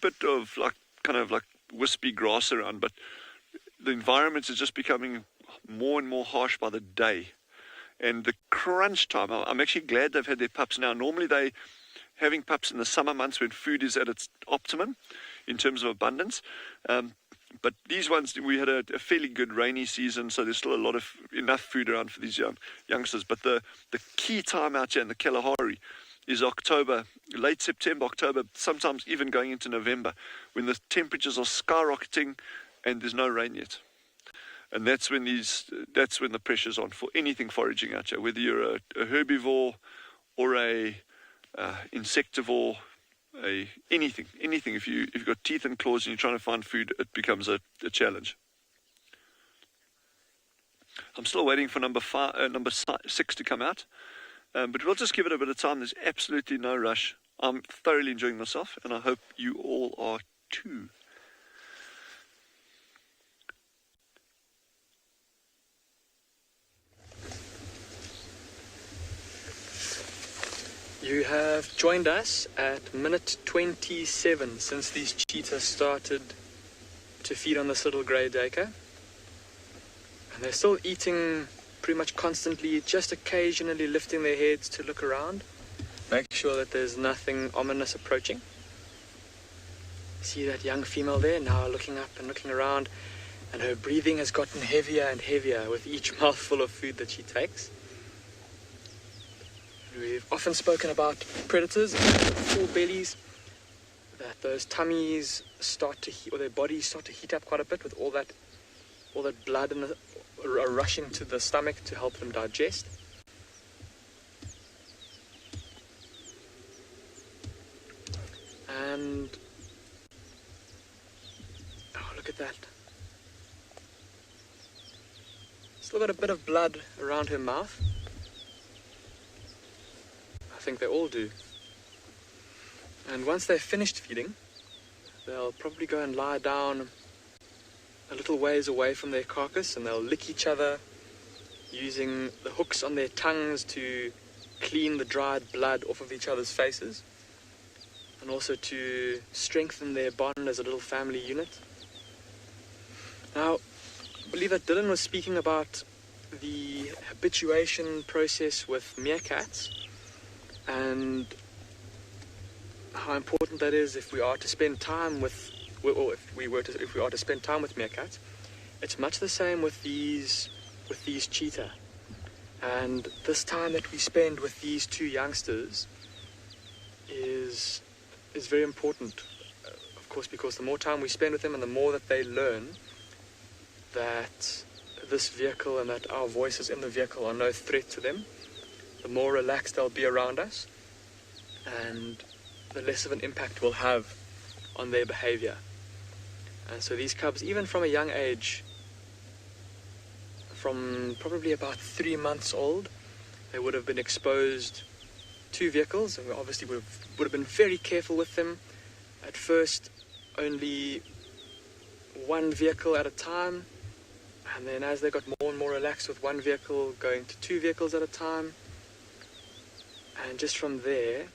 bit of kind of wispy grass around, but the environment is just becoming more and more harsh by the day. And the crunch time, I'm actually glad they've had their pups now. Normally they having pups in the summer months when food is at its optimum in terms of abundance. But these ones, we had a fairly good rainy season, so there's still enough food around for these youngsters. But the key time out here in the Kalahari is October, late September, October, sometimes even going into November, when the temperatures are skyrocketing and there's no rain yet. And that's when the pressure's on for anything foraging out here, whether you're a herbivore or a insectivore, anything. If you've got teeth and claws and you're trying to find food, it becomes a challenge. I'm still waiting for number 6 to come out, but we'll just give it a bit of time. There's absolutely no rush. I'm thoroughly enjoying myself, and I hope you all are too. You have joined us at minute 27 since these cheetahs started to feed on this little grey duiker. And they're still eating pretty much constantly, just occasionally lifting their heads to look around. Make sure that there's nothing ominous approaching. See that young female there now looking up and looking around, and her breathing has gotten heavier and heavier with each mouthful of food that she takes. We've often spoken about predators, full bellies, that those tummies or their bodies start to heat up quite a bit with all that blood rushing to the stomach to help them digest. And look at that. Still got a bit of blood around her mouth. I think they all do. And once they've finished feeding, they'll probably go and lie down a little ways away from their carcass, and they'll lick each other using the hooks on their tongues to clean the dried blood off of each other's faces, and also to strengthen their bond as a little family unit. Now, I believe that Dylan was speaking about the habituation process with meerkats, and how important that is if we are to spend time with, or if we are to spend time with meerkats. It's much the same with these cheetah, and this time that we spend with these two youngsters is very important, of course, because the more time we spend with them and the more that they learn that this vehicle and that our voices in the vehicle are no threat to them, the more relaxed they'll be around us, and the less of an impact we'll have on their behavior. And so these cubs, even from a young age, from probably about 3 months old, they would have been exposed to vehicles, and we obviously would have been very careful with them. At first, only one vehicle at a time, and then as they got more and more relaxed with one vehicle, going to 2 vehicles at a time. And just from there,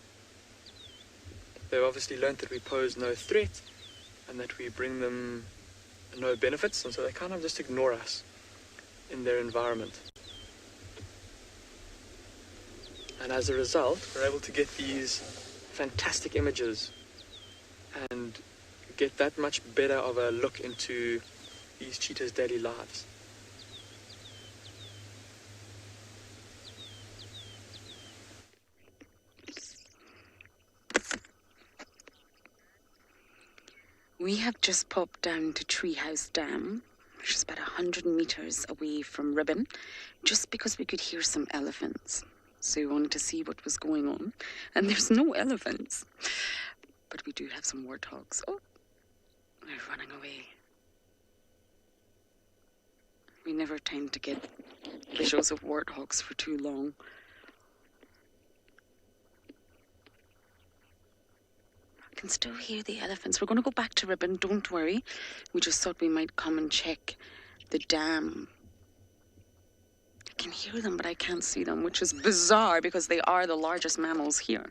They've obviously learnt that we pose no threat and that we bring them no benefits, and so they kind of just ignore us in their environment. And as a result, we're able to get these fantastic images and get that much better of a look into these cheetahs' daily lives. We have just popped down to Treehouse Dam, which is about 100 metres away from Ribbon, just because we could hear some elephants. So we wanted to see what was going on. And there's no elephants. But we do have some warthogs. Oh, they're running away. We never tend to get visuals of warthogs for too long. I can still hear the elephants. We're going to go back to Ribbon, don't worry. We just thought we might come and check the dam. I can hear them, but I can't see them, which is bizarre because they are the largest mammals here.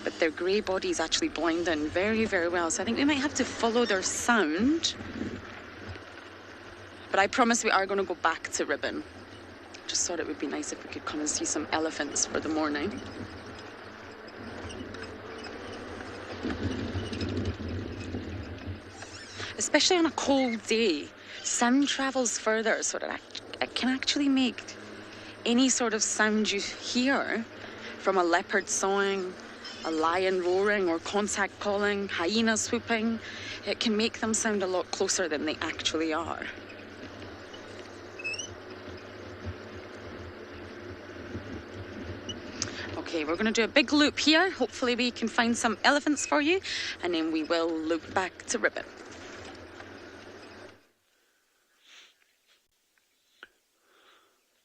But their grey bodies actually blind in very, very well. So I think we might have to follow their sound. But I promise we are going to go back to Ribbon. Just thought it would be nice if we could come and see some elephants for the morning. Especially on a cold day, sound travels further, so that I can actually make any sort of sound you hear, from a leopard sawing, a lion roaring, or contact calling, hyena swooping. It can make them sound a lot closer than they actually are. Okay, we're going to do a big loop here. Hopefully we can find some elephants for you, and then we will loop back to Ribbon.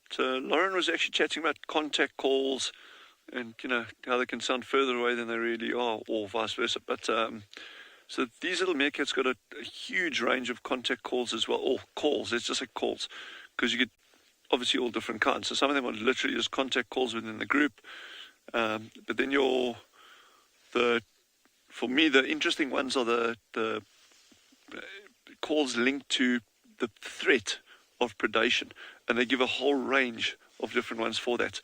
So Lauren was actually chatting about contact calls and, you know, how they can sound further away than they really are, or vice versa. But so these little meerkats got a huge range of contact calls as well, or calls, let's just say calls, because you get obviously all different kinds. So some of them are literally just contact calls within the group. But then for me, the interesting ones are the calls linked to the threat of predation, and they give a whole range of different ones for that.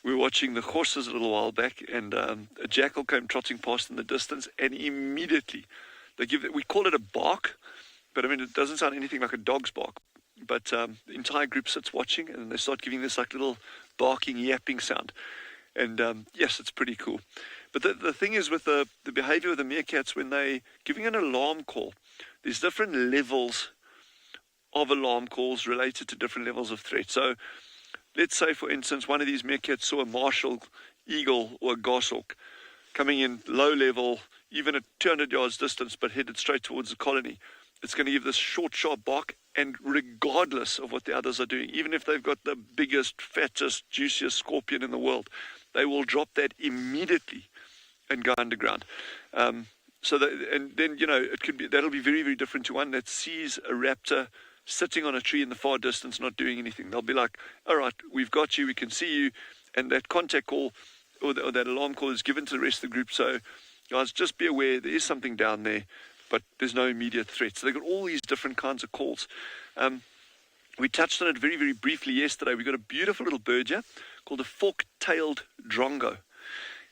We were watching the horses a little while back, and a jackal came trotting past in the distance, and immediately we call it a bark, but I mean it doesn't sound anything like a dog's bark. But the entire group sits watching, and they start giving this like little barking, yapping sound. And yes, it's pretty cool. But the thing is with the behavior of the meerkats, when they giving an alarm call, there's different levels of alarm calls related to different levels of threat. So let's say, for instance, one of these meerkats saw a martial eagle or a goshawk coming in low level, even at 200 yards distance, but headed straight towards the colony. It's going to give this short, sharp bark, and regardless of what the others are doing, even if they've got the biggest, fattest, juiciest scorpion in the world, they will drop that immediately and go underground. So that, and then, you know, that'll be very, very different to one that sees a raptor sitting on a tree in the far distance, not doing anything. They'll be like, all right, we've got you, we can see you. And that contact call or that alarm call is given to the rest of the group. So guys, just be aware there is something down there, but there's no immediate threat. So they've got all these different kinds of calls. We touched on it very, very briefly yesterday. We've got a beautiful little bird here called a fork-tailed drongo.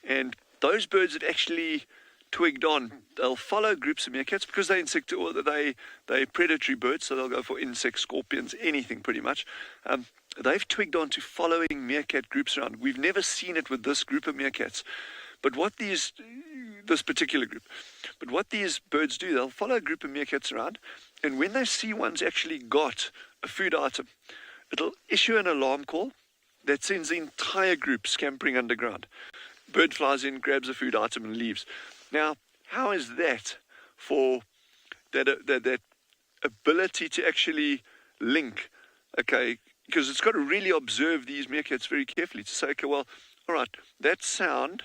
And those birds have actually twigged on. They'll follow groups of meerkats because they're predatory birds, so they'll go for insects, scorpions, anything pretty much. They've twigged on to following meerkat groups around. We've never seen it with this group of meerkats. But this particular group, but what these birds do, they'll follow a group of meerkats around, and when they see one's actually got a food item, it'll issue an alarm call that sends the entire group scampering underground. Bird flies in, grabs a food item, and leaves. Now, how is that for that ability to actually link? Okay, because it's got to really observe these meerkats very carefully to say, okay, well, all right, that sound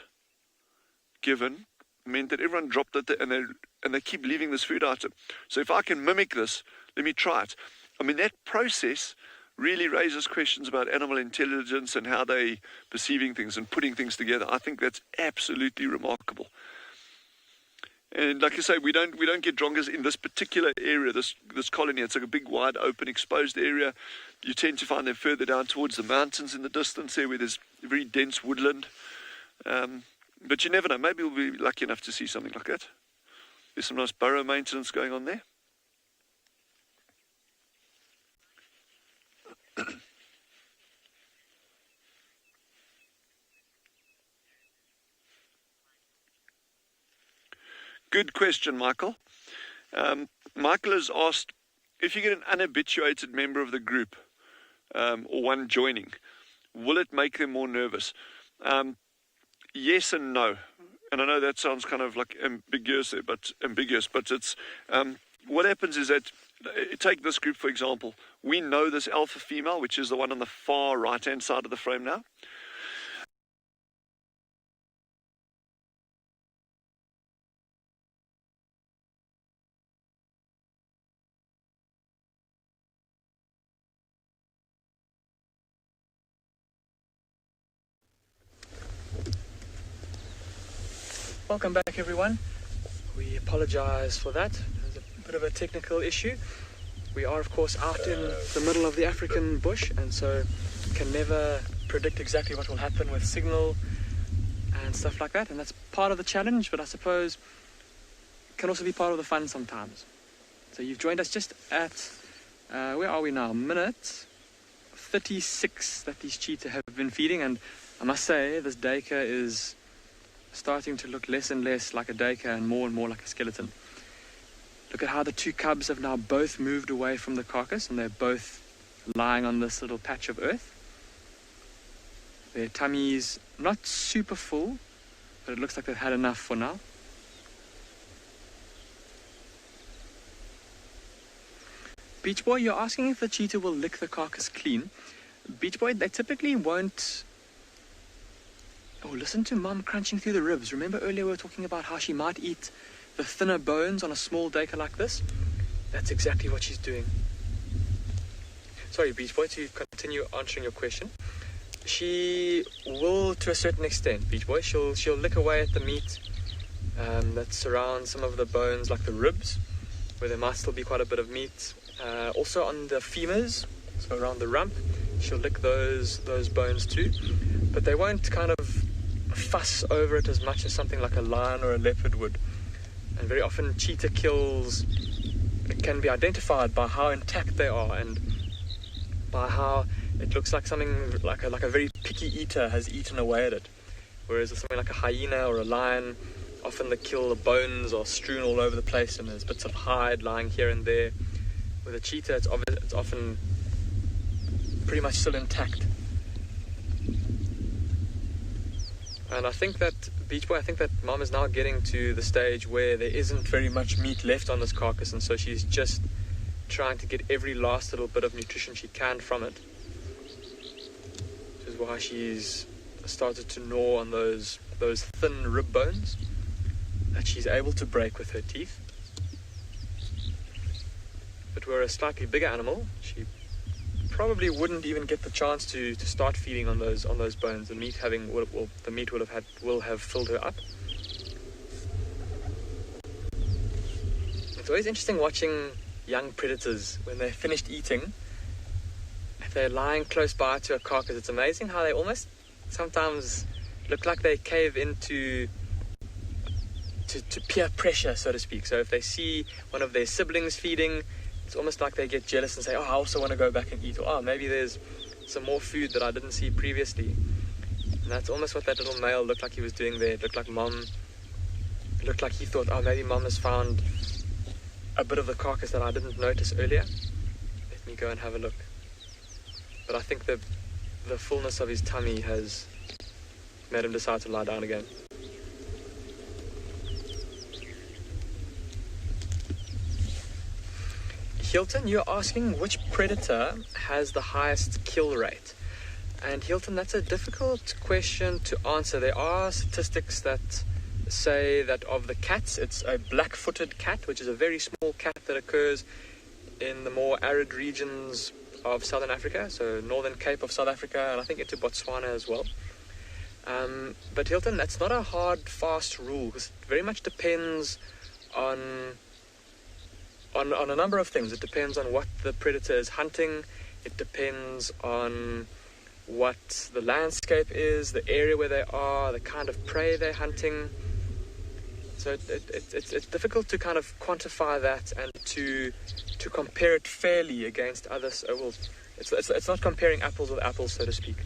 given meant that everyone dropped it, and they keep leaving this food item. So if I can mimic this, let me try it. I mean, that process really raises questions about animal intelligence and how they perceiving things and putting things together. I think that's absolutely remarkable. And like I say, we don't get drongas in this particular area, this colony. It's like a big, wide, open, exposed area. You tend to find them further down towards the mountains in the distance there, where there's very dense woodland. But you never know. Maybe we'll be lucky enough to see something like that. There's some nice burrow maintenance going on there. Good question, Michael. Michael has asked, if you get an unhabituated member of the group, or one joining, will it make them more nervous? Yes and no. And I know that sounds kind of like ambiguous, but it's what happens is that, take this group for example. We know this alpha female, which is the one on the far right-hand side of the frame now. Welcome back, everyone. We apologize for that. There's a bit of a technical issue. We are, of course, out in the middle of the African bush, and so can never predict exactly what will happen with signal and stuff like that, and that's part of the challenge, but I suppose it can also be part of the fun sometimes. So you've joined us just at, where are we now? Minute 36 that these cheetah have been feeding, and I must say, this daycare is starting to look less and less like a daycare and more like a skeleton. Look at how the two cubs have now both moved away from the carcass, and they're both lying on this little patch of earth. Their tummies not super full, but it looks like they've had enough for now. Beach Boy, you're asking if the cheetah will lick the carcass clean. Beach Boy, they typically won't. Oh, listen to Mum crunching through the ribs. Remember earlier we were talking about how she might eat the thinner bones on a small daycare like this? That's exactly what she's doing. Sorry, Beach Boy, to continue answering your question. She will, to a certain extent, Beach Boy. She'll lick away at the meat that surrounds some of the bones, like the ribs, where there might still be quite a bit of meat. Also on the femurs, so around the rump, she'll lick those bones too. But they won't kind of fuss over it as much as something like a lion or a leopard would. And very often cheetah kills can be identified by how intact they are and by how it looks like something like a very picky eater has eaten away at it. Whereas with something like a hyena or a lion, often the bones are strewn all over the place and there's bits of hide lying here and there. With a cheetah, it's often pretty much still intact. And I think that, Beach Boy, Mom is now getting to the stage where there isn't very much meat left on this carcass, and so she's just trying to get every last little bit of nutrition she can from it. Which is why she's started to gnaw on those thin rib bones that she's able to break with her teeth. If it were a slightly bigger animal, she probably wouldn't even get the chance to start feeding on those bones. The meat will have filled her up. It's always interesting watching young predators when they're finished eating. If they're lying close by to a carcass, it's amazing how they almost sometimes look like they cave into to peer pressure, so to speak. So if they see one of their siblings feeding, it's almost like they get jealous and say, oh, I also want to go back and eat. Or, oh, maybe there's some more food that I didn't see previously. And that's almost what that little male looked like he was doing there. It looked like he thought, oh, maybe Mom has found a bit of the carcass that I didn't notice earlier. Let me go and have a look. But I think the fullness of his tummy has made him decide to lie down again. Hilton, you're asking which predator has the highest kill rate. And Hilton, that's a difficult question to answer. There are statistics that say that of the cats, it's a black-footed cat, which is a very small cat that occurs in the more arid regions of Southern Africa, so Northern Cape of South Africa, and I think into Botswana as well. But Hilton, that's not a hard, fast rule, because it very much depends on a number of things. It depends on what the predator is hunting. It depends on what the landscape is, the area where they are, the kind of prey they're hunting. So it's difficult to kind of quantify that and to compare it fairly against others. Well, it's not comparing apples with apples, so to speak.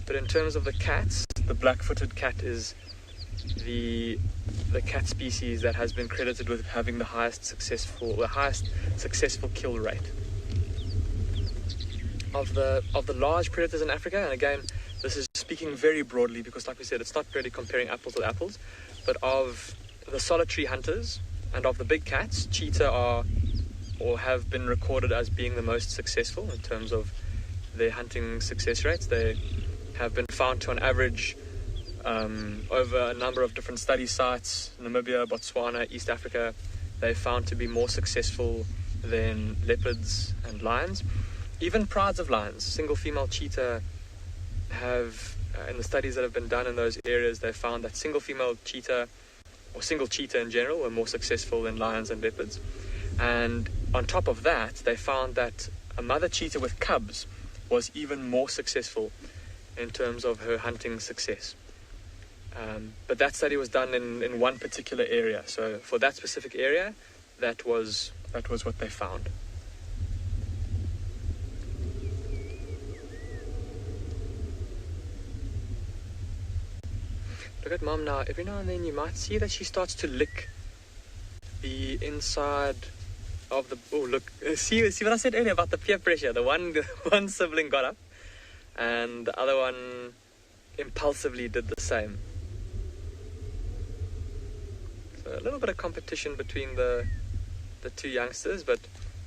But in terms of the cats, the black-footed cat is the cat species that has been credited with having the highest successful kill rate of the large predators in Africa. And again, this is speaking very broadly, because like we said, it's not really comparing apples with apples, but of the solitary hunters and of the big cats, cheetah are or have been recorded as being the most successful in terms of their hunting success rates. They have been found to, on average, over a number of different study sites, Namibia, Botswana, East Africa, they're found to be more successful than leopards and lions. Even prides of lions, single female cheetah, have, in the studies that have been done in those areas, they found that single female cheetah, or single cheetah in general, were more successful than lions and leopards. And on top of that, they found that a mother cheetah with cubs was even more successful in terms of her hunting success. But that study was done in one particular area. So for that specific area, that was what they found. Look at Mom now. Every now and then you might see that she starts to lick the inside of the... Oh, look. See what I said earlier about the peer pressure? The one sibling got up, and the other one impulsively did the same. So a little bit of competition between the two youngsters, but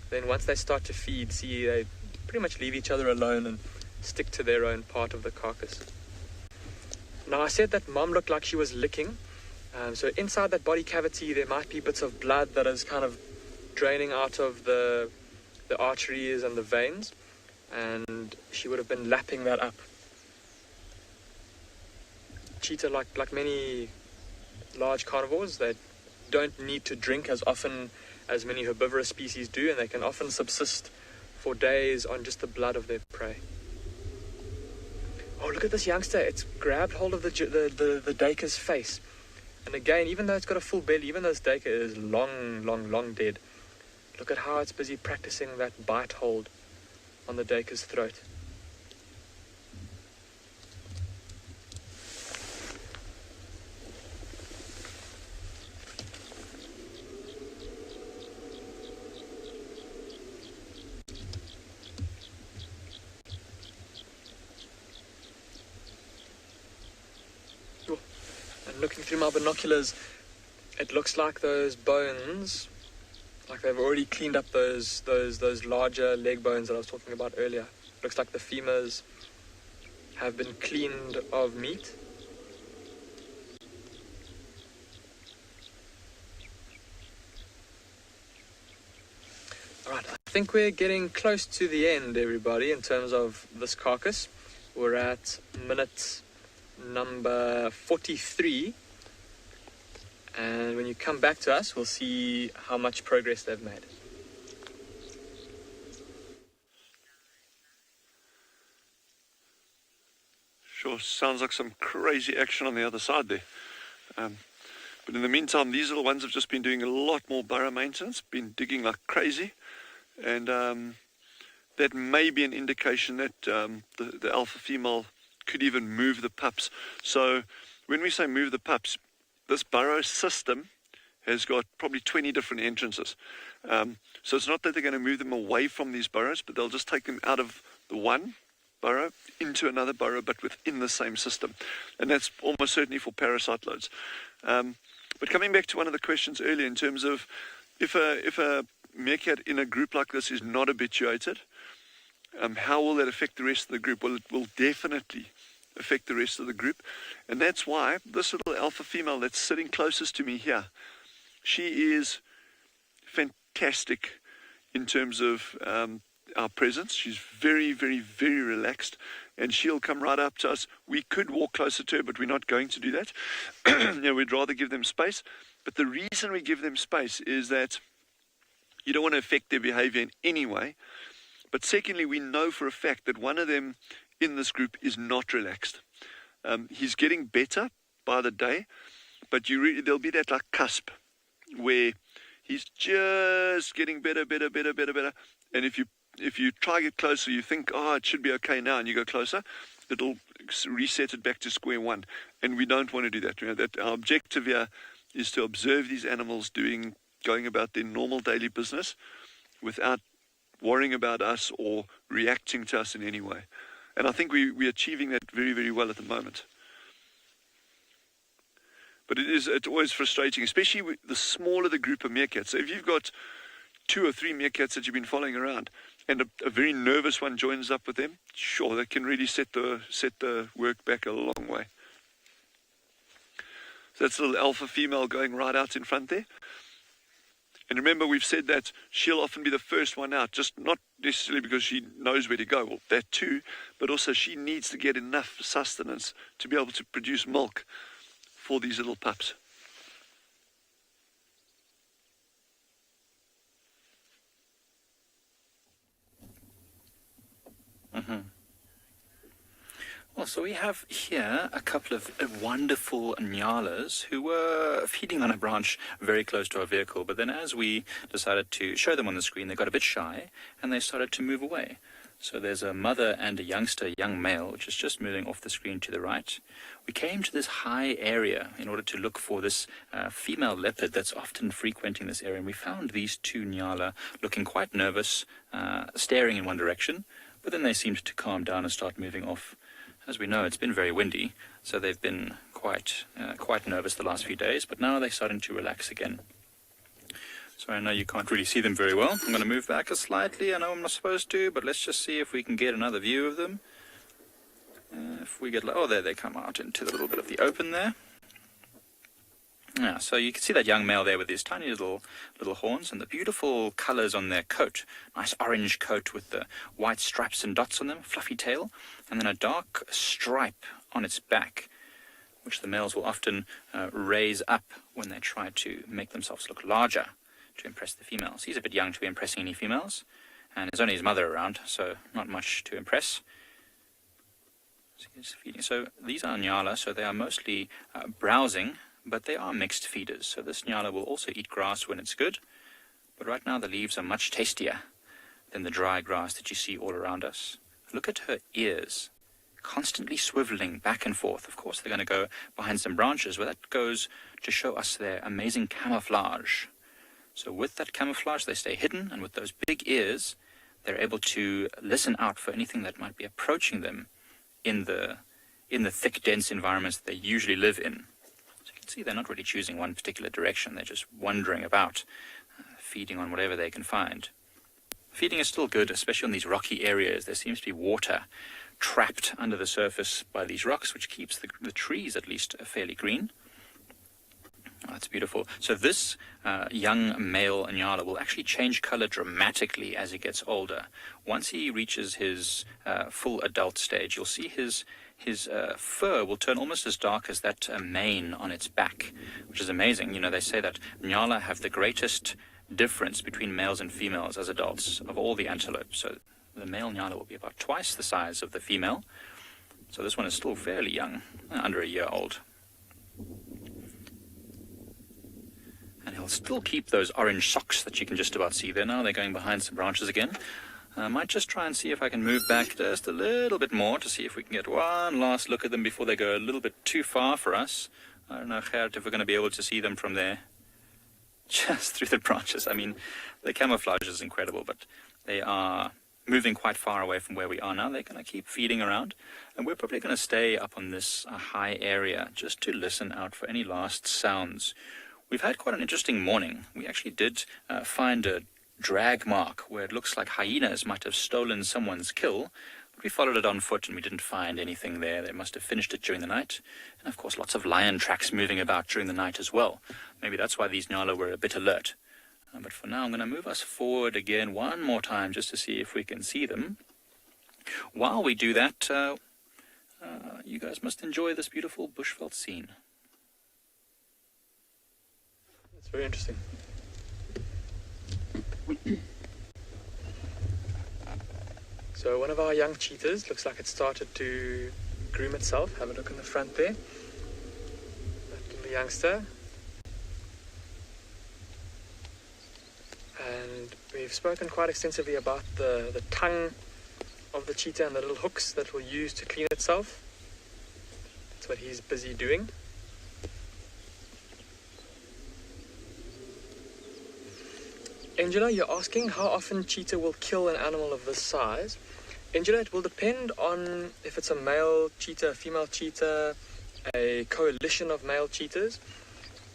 then once they start to feed, they pretty much leave each other alone and stick to their own part of the carcass. Now, I said that Mom looked like she was licking. So inside that body cavity, there might be bits of blood that is kind of draining out of the arteries and the veins, and she would have been lapping that up. Cheetah, like many large carnivores, they don't need to drink as often as many herbivorous species do, and they can often subsist for days on just the blood of their prey. Oh, look at this youngster. It's grabbed hold of the duiker's face. And again, even though it's got a full belly, even though this duiker is long dead, look at how it's busy practicing that bite hold on the duiker's throat. Looking through my binoculars, it looks like those bones, like they've already cleaned up those larger leg bones that I was talking about earlier. Looks like the femurs have been cleaned of meat. Alright, I think we're getting close to the end, everybody, in terms of this carcass. We're at minute number 43, and when you come back to us, we'll see how much progress they've made. Sure sounds like some crazy action on the other side there. But in the meantime, these little ones have just been doing a lot more burrow maintenance, been digging like crazy, and that may be an indication that the alpha female could even move the pups. So when we say move the pups, this burrow system has got probably 20 different entrances. So it's not that they're going to move them away from these burrows, but they'll just take them out of the one burrow into another burrow, but within the same system. And that's almost certainly for parasite loads. But coming back to one of the questions earlier, in terms of if a meerkat in a group like this is not habituated, how will that affect the rest of the group? Well, it will definitely affect the rest of the group. And that's why this little alpha female that's sitting closest to me here, she is fantastic in terms of our presence. She's very, very, very relaxed, and she'll come right up to us. We could walk closer to her, but we're not going to do that. We'd rather give them space. But the reason we give them space is that you don't want to affect their behavior in any way. But secondly, we know for a fact that one of them in this group is not relaxed. He's getting better by the day, but there'll be that like cusp where he's just getting better. And if you try to get closer, you think, it should be okay now, and you go closer, it'll reset it back to square one. And we don't want to do that. That our objective here is to observe these animals going about their normal daily business without worrying about us or reacting to us in any way. And I think we're achieving that very, very well at the moment. But it's always frustrating, especially with the smaller the group of meerkats. So if you've got 2 or 3 meerkats that you've been following around, and a very nervous one joins up with them, sure, that can really set the work back a long way. So that's a little alpha female going right out in front there. And remember, we've said that she'll often be the first one out, just not necessarily because she knows where to go, well, that too, but also she needs to get enough sustenance to be able to produce milk for these little pups. Well, so we have here a couple of wonderful Nyalas who were feeding on a branch very close to our vehicle, but then as we decided to show them on the screen, they got a bit shy and they started to move away. So there's a mother and a young male, which is just moving off the screen to the right. We came to this high area in order to look for this female leopard that's often frequenting this area, and we found these 2 Nyala looking quite nervous, staring in one direction, but then they seemed to calm down and start moving off. As we know, it's been very windy, so they've been quite nervous the last few days, but now they're starting to relax again. So I know you can't really see them very well. I'm going to move back slightly. I know I'm not supposed to, but let's just see if we can get another view of them. If we get... there they come out into the little bit of the open there. Yeah, so you can see that young male there with his tiny little horns and the beautiful colours on their coat. Nice orange coat with the white stripes and dots on them, fluffy tail, and then a dark stripe on its back, which the males will often raise up when they try to make themselves look larger to impress the females. He's a bit young to be impressing any females, and there's only his mother around, so not much to impress. So he's feeding. So these are Nyala, so they are mostly browsing, but they are mixed feeders. So this Nyala will also eat grass when it's good, but right now the leaves are much tastier than the dry grass that you see all around us. Look at her ears, constantly swiveling back and forth. Of course, they're going to go behind some branches, where that goes to show us their amazing camouflage. So with that camouflage, they stay hidden, and with those big ears, they're able to listen out for anything that might be approaching them in the thick, dense environments that they usually live in. So you can see they're not really choosing one particular direction. They're just wandering about, feeding on whatever they can find. Feeding is still good, especially on these rocky areas. There seems to be water trapped under the surface by these rocks, which keeps the trees at least fairly green. Oh, that's beautiful. So this young male Nyala will actually change color dramatically as he gets older. Once he reaches his full adult stage, you'll see his fur will turn almost as dark as that mane on its back, which is amazing. You know, they say that Nyala have the greatest difference between males and females as adults of all the antelopes. So the male Nyala will be about twice the size of the female. So this one is still fairly young, under a year old. And he'll still keep those orange socks that you can just about see there. Now they're going behind some branches again. I might just try and see if I can move back just a little bit more to see if we can get one last look at them before they go a little bit too far for us. I don't know, Gert, if we're going to be able to see them from there. Just through the branches. I mean, the camouflage is incredible, but they are moving quite far away from where we are now. They're going to keep feeding around, and we're probably going to stay up on this high area just to listen out for any last sounds. We've had quite an interesting morning. We actually did find a drag mark where it looks like hyenas might have stolen someone's kill, but we followed it on foot and we didn't find anything there. They must have finished it during the night. And of course, lots of lion tracks moving about during the night as well. Maybe that's why these Nyala were a bit alert. But for now, I'm going to move us forward again one more time just to see if we can see them. While we do that, you guys must enjoy this beautiful bushveld scene. It's very interesting. So one of our young cheetahs looks like it started to groom itself. Have a look in the front there. That little youngster. And we've spoken quite extensively about the tongue of the cheetah and the little hooks that it will use to clean itself. That's what he's busy doing. Angela, you're asking how often cheetah will kill an animal of this size. Angela, it will depend on if it's a male cheetah, a female cheetah, a coalition of male cheetahs.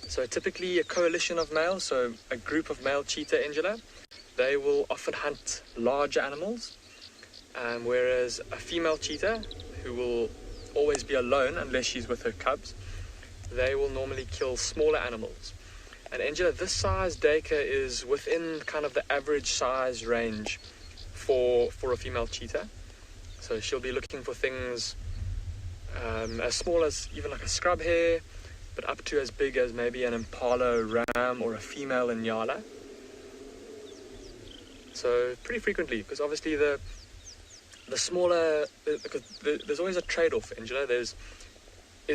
So typically a coalition of males, so a group of male cheetah, Angela, they will often hunt larger animals, whereas a female cheetah, who will always be alone unless she's with her cubs, they will normally kill smaller animals. And Angela, this size duiker is within kind of the average size range for a female cheetah. So she'll be looking for things as small as even like a scrub hare, but up to as big as maybe an Impala ram or a female Niala. So pretty frequently, because obviously the smaller, because there's always a trade-off, Angela. Is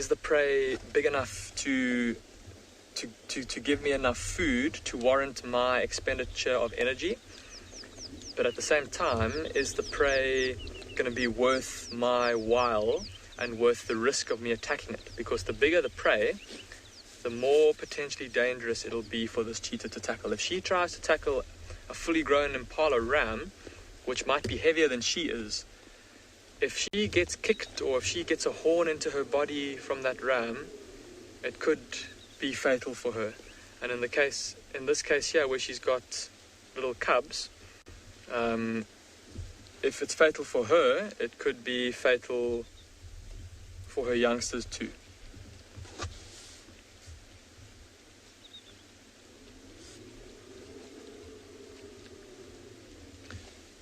the prey big enough to give me enough food to warrant my expenditure of energy? But at the same time, is the prey going to be worth my while and worth the risk of me attacking it? Because the bigger the prey, the more potentially dangerous it'll be for this cheetah to tackle. If she tries to tackle a fully grown Impala ram, which might be heavier than she is, if she gets kicked or if she gets a horn into her body from that ram, it could be fatal for her. And in this case here, where she's got little cubs, if it's fatal for her, it could be fatal for her youngsters too.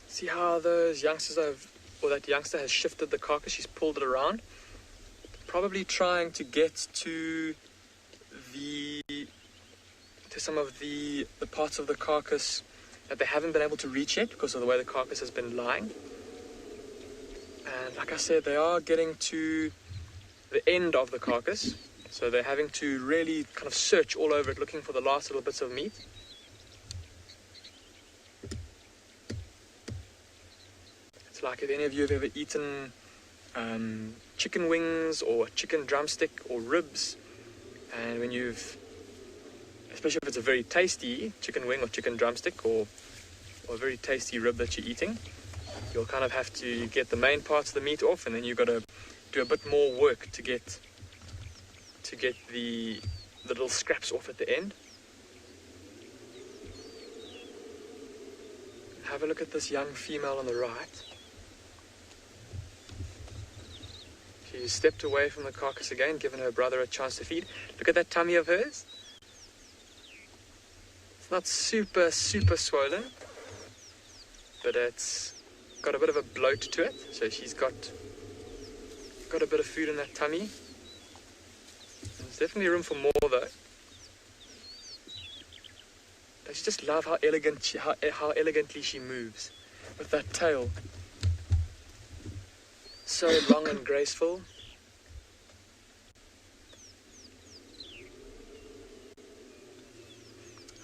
See how those youngsters that youngster has shifted the carcass, she's pulled it around, probably trying to get to some of the parts of the carcass that they haven't been able to reach yet because of the way the carcass has been lying. And like I said, they are getting to the end of the carcass, so they're having to really kind of search all over it, looking for the last little bits of meat. It's like if any of you have ever eaten chicken wings or chicken drumstick or ribs, and when especially if it's a very tasty chicken wing or chicken drumstick or a very tasty rib that you're eating, you'll kind of have to get the main parts of the meat off, and then you've got to do a bit more work to get the little scraps off at the end. Have a look at this young female on the right. She's stepped away from the carcass again, giving her brother a chance to feed. Look at that tummy of hers. It's not super swollen, but it's got a bit of a bloat to it. So she's got a bit of food in that tummy. There's definitely room for more though. I just love how elegantly she moves with that tail. So long and graceful.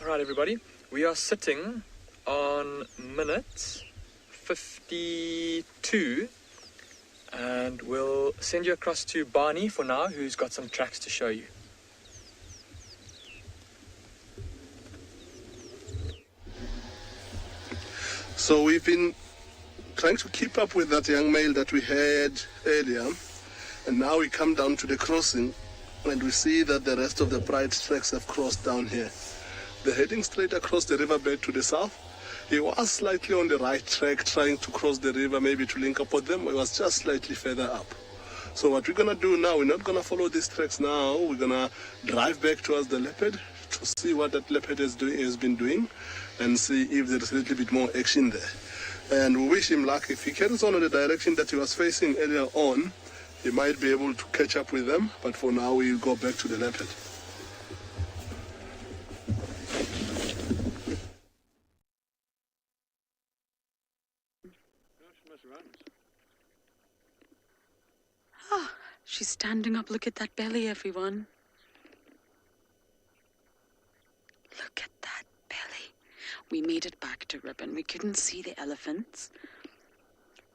Alright everybody, we are sitting on minute 52 and we'll send you across to Barney for now, who's got some tracks to show you. So we've been trying to keep up with that young male that we had earlier, and now we come down to the crossing and we see that the rest of the pride tracks have crossed down here. They're heading straight across the riverbed to the south. He was slightly on the right track trying to cross the river, maybe to link up with them. He was just slightly further up. So what we're going to do now, we're not going to follow these tracks now. We're going to drive back towards the leopard, to see what that leopard has been doing and see if there's a little bit more action there. And we wish him luck. If he carries on in the direction that he was facing earlier on, he might be able to catch up with them. But for now, we'll go back to the leopard. Ah, she's standing up. Look at that belly, everyone. Look at that belly. We made it back to Ribbon. We couldn't see the elephants.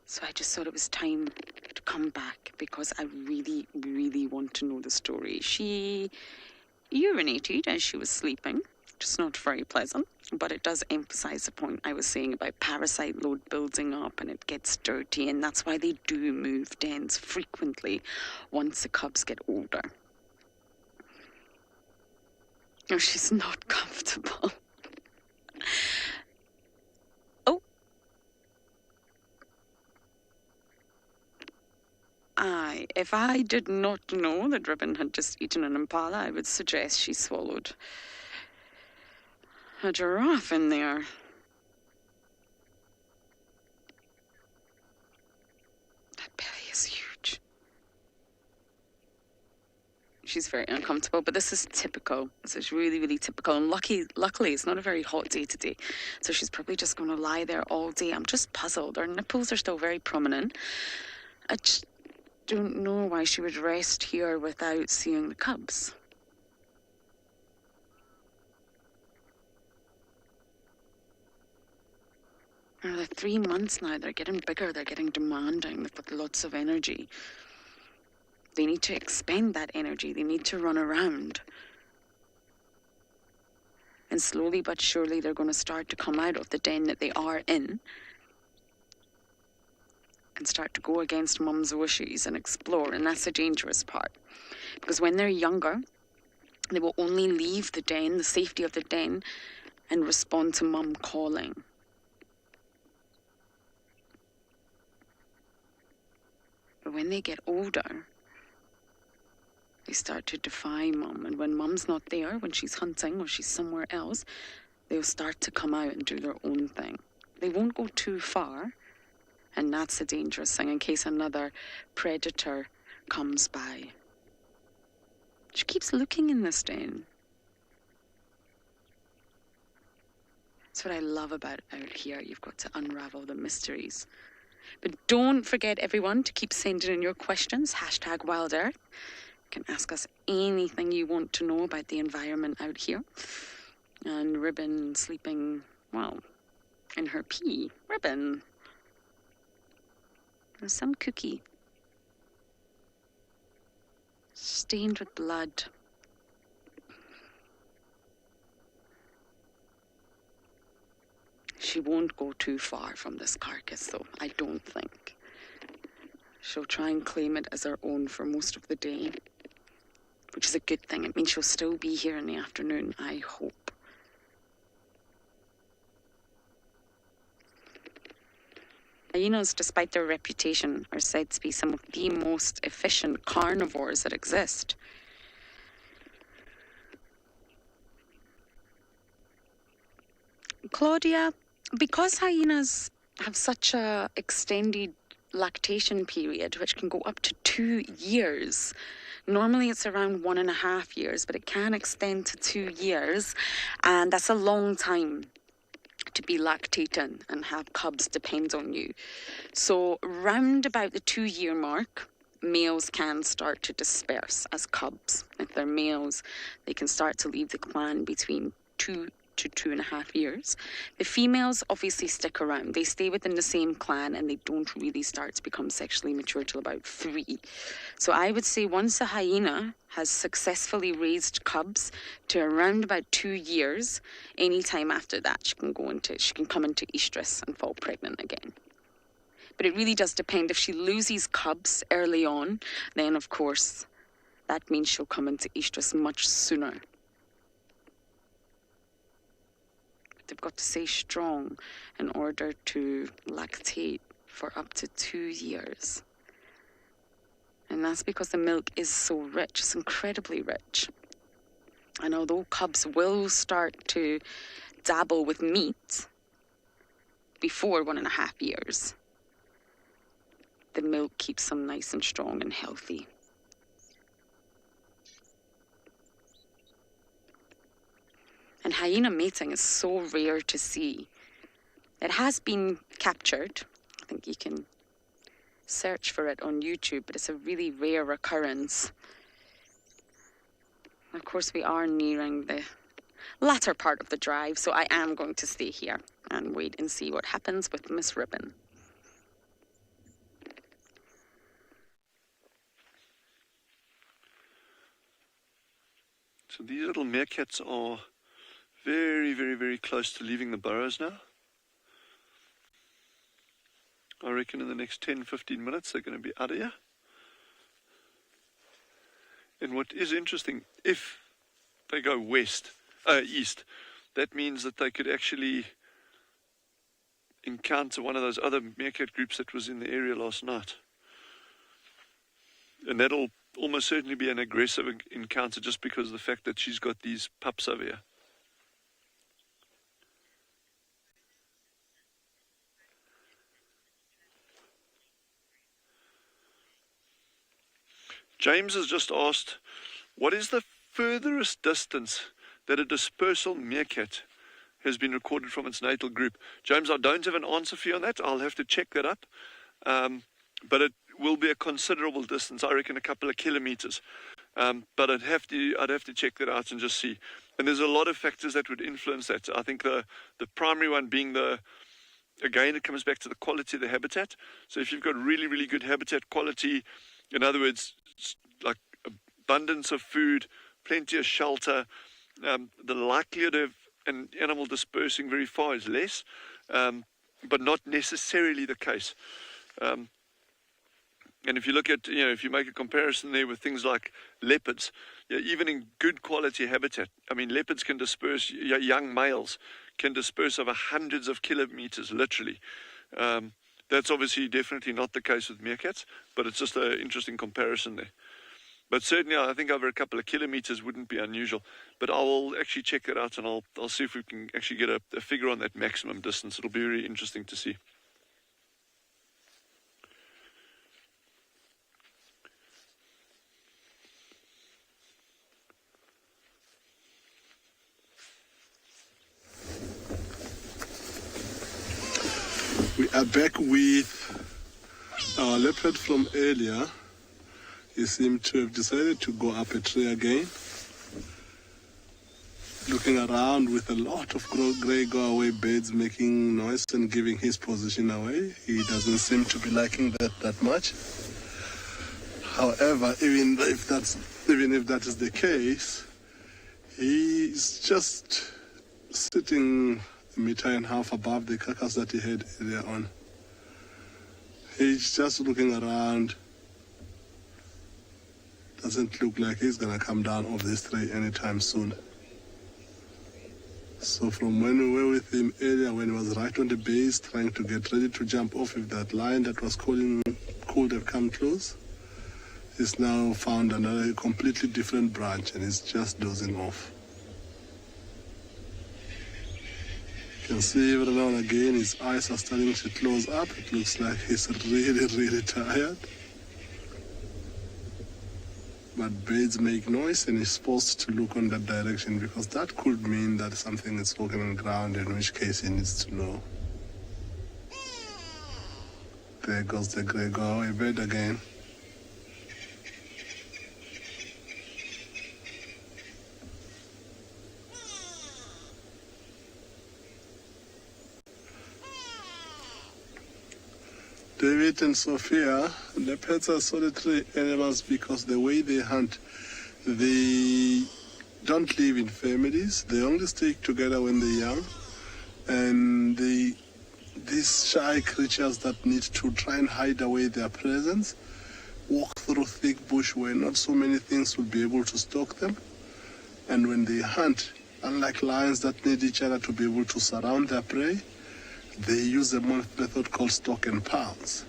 So I just thought it was time to come back because I really, really want to know the story. She urinated as she was sleeping. Just not very pleasant, but it does emphasize the point I was saying about parasite load building up and it gets dirty, and that's why they do move dens frequently once the cubs get older. Oh, she's not comfortable. Oh. If I did not know that Ribbon had just eaten an impala, I would suggest she swallowed a giraffe in there. That belly is huge. She's very uncomfortable, but this is typical. This is really, really typical. And luckily, it's not a very hot day today. So she's probably just going to lie there all day. I'm just puzzled. Her nipples are still very prominent. I just don't know why she would rest here without seeing the cubs. They're 3 months now. They're getting bigger. They're getting demanding. They've got lots of energy. They need to expend that energy. They need to run around. And slowly but surely, they're going to start to come out of the den that they are in and start to go against mum's wishes and explore. And that's the dangerous part. Because when they're younger, they will only leave the den, the safety of the den, and respond to mum calling. But when they get older, they start to defy mum. And when mum's not there, when she's hunting or she's somewhere else, they'll start to come out and do their own thing. They won't go too far. And that's the dangerous thing in case another predator comes by. She keeps looking in this den. That's what I love about out here. You've got to unravel the mysteries. But don't forget, everyone, to keep sending in your questions. #WildEarth. You can ask us anything you want to know about the environment out here. And Ribbon sleeping, well, in her pee. Ribbon. There's some cookie. Stained with blood. She won't go too far from this carcass, though, I don't think. She'll try and claim it as her own for most of the day, which is a good thing. It means she'll still be here in the afternoon, I hope. Hyenas, despite their reputation, are said to be some of the most efficient carnivores that exist. Claudia, because hyenas have such a extended lactation period, which can go up to 2 years. Normally it's around 1.5 years, but it can extend to 2 years, and that's a long time to be lactating and have cubs depend on you. So round about the 2-year mark, males can start to disperse as cubs. If they're males, they can start to leave the clan between 2 to 2.5 years. The females obviously stick around. They stay within the same clan and they don't really start to become sexually mature till about 3. So I would say once a hyena has successfully raised cubs to around about 2 years, anytime after that she can come into estrus and fall pregnant again. But it really does depend. If she loses cubs early on, then of course that means she'll come into estrus much sooner. They've got to stay strong in order to lactate for up to 2 years. And that's because the milk is so rich. It's incredibly rich. And although cubs will start to dabble with meat before 1.5 years, the milk keeps them nice and strong and healthy. And hyena mating is so rare to see. It has been captured. I think you can search for it on YouTube, but it's a really rare occurrence. Of course, we are nearing the latter part of the drive, so I am going to stay here and wait and see what happens with Miss Ribbon. So these little meerkats are very, very, very close to leaving the burrows now. I reckon in the next 10-15 minutes they're going to be out of here. And what is interesting, if they go east, that means that they could actually encounter one of those other meerkat groups that was in the area last night. And that'll almost certainly be an aggressive encounter just because of the fact that she's got these pups over here. James has just asked, what is the furthest distance that a dispersal meerkat has been recorded from its natal group? James, I don't have an answer for you on that. I'll have to check that up. But it will be a considerable distance, I reckon a couple of kilometers. But I'd have to check that out and just see. And there's a lot of factors that would influence that. I think the primary one being again, it comes back to the quality of the habitat. So if you've got really, really good habitat quality, in other words, like abundance of food, plenty of shelter, the likelihood of an animal dispersing very far is less, but not necessarily the case. And if you look at, if you make a comparison there with things like leopards, even in good quality habitat, I mean, leopards can disperse, young males can disperse over hundreds of kilometers, literally. That's obviously definitely not the case with meerkats, but it's just an interesting comparison there. But certainly, I think over a couple of kilometers wouldn't be unusual. But I will actually check that out, and I'll see if we can actually get a figure on that maximum distance. It'll be very interesting to see. We are back with our leopard from earlier. He seemed to have decided to go up a tree again. Looking around with a lot of grey go-away birds making noise and giving his position away. He doesn't seem to be liking that much. However, even if that is the case, he's just sitting 1.5 meters above the carcass that he had earlier on. He's just looking around. Doesn't look like he's gonna come down off this tree anytime soon. So from when we were with him earlier, when he was right on the base trying to get ready to jump off, if that lion that was calling could have come close, he's now found another completely different branch and he's just dozing off. You can see every now and again his eyes are starting to close up. It looks like he's really, really tired. But birds make noise and he's supposed to look on that direction because that could mean that something is walking on the ground, in which case he needs to know. There goes the grey go-away bird again. David and Sophia, leopards are solitary animals because the way they hunt, they don't live in families. They only stick together when they're young. And these shy creatures that need to try and hide away their presence, walk through thick bush where not so many things will be able to stalk them. And when they hunt, unlike lions that need each other to be able to surround their prey, they use a method called stalk and pounce.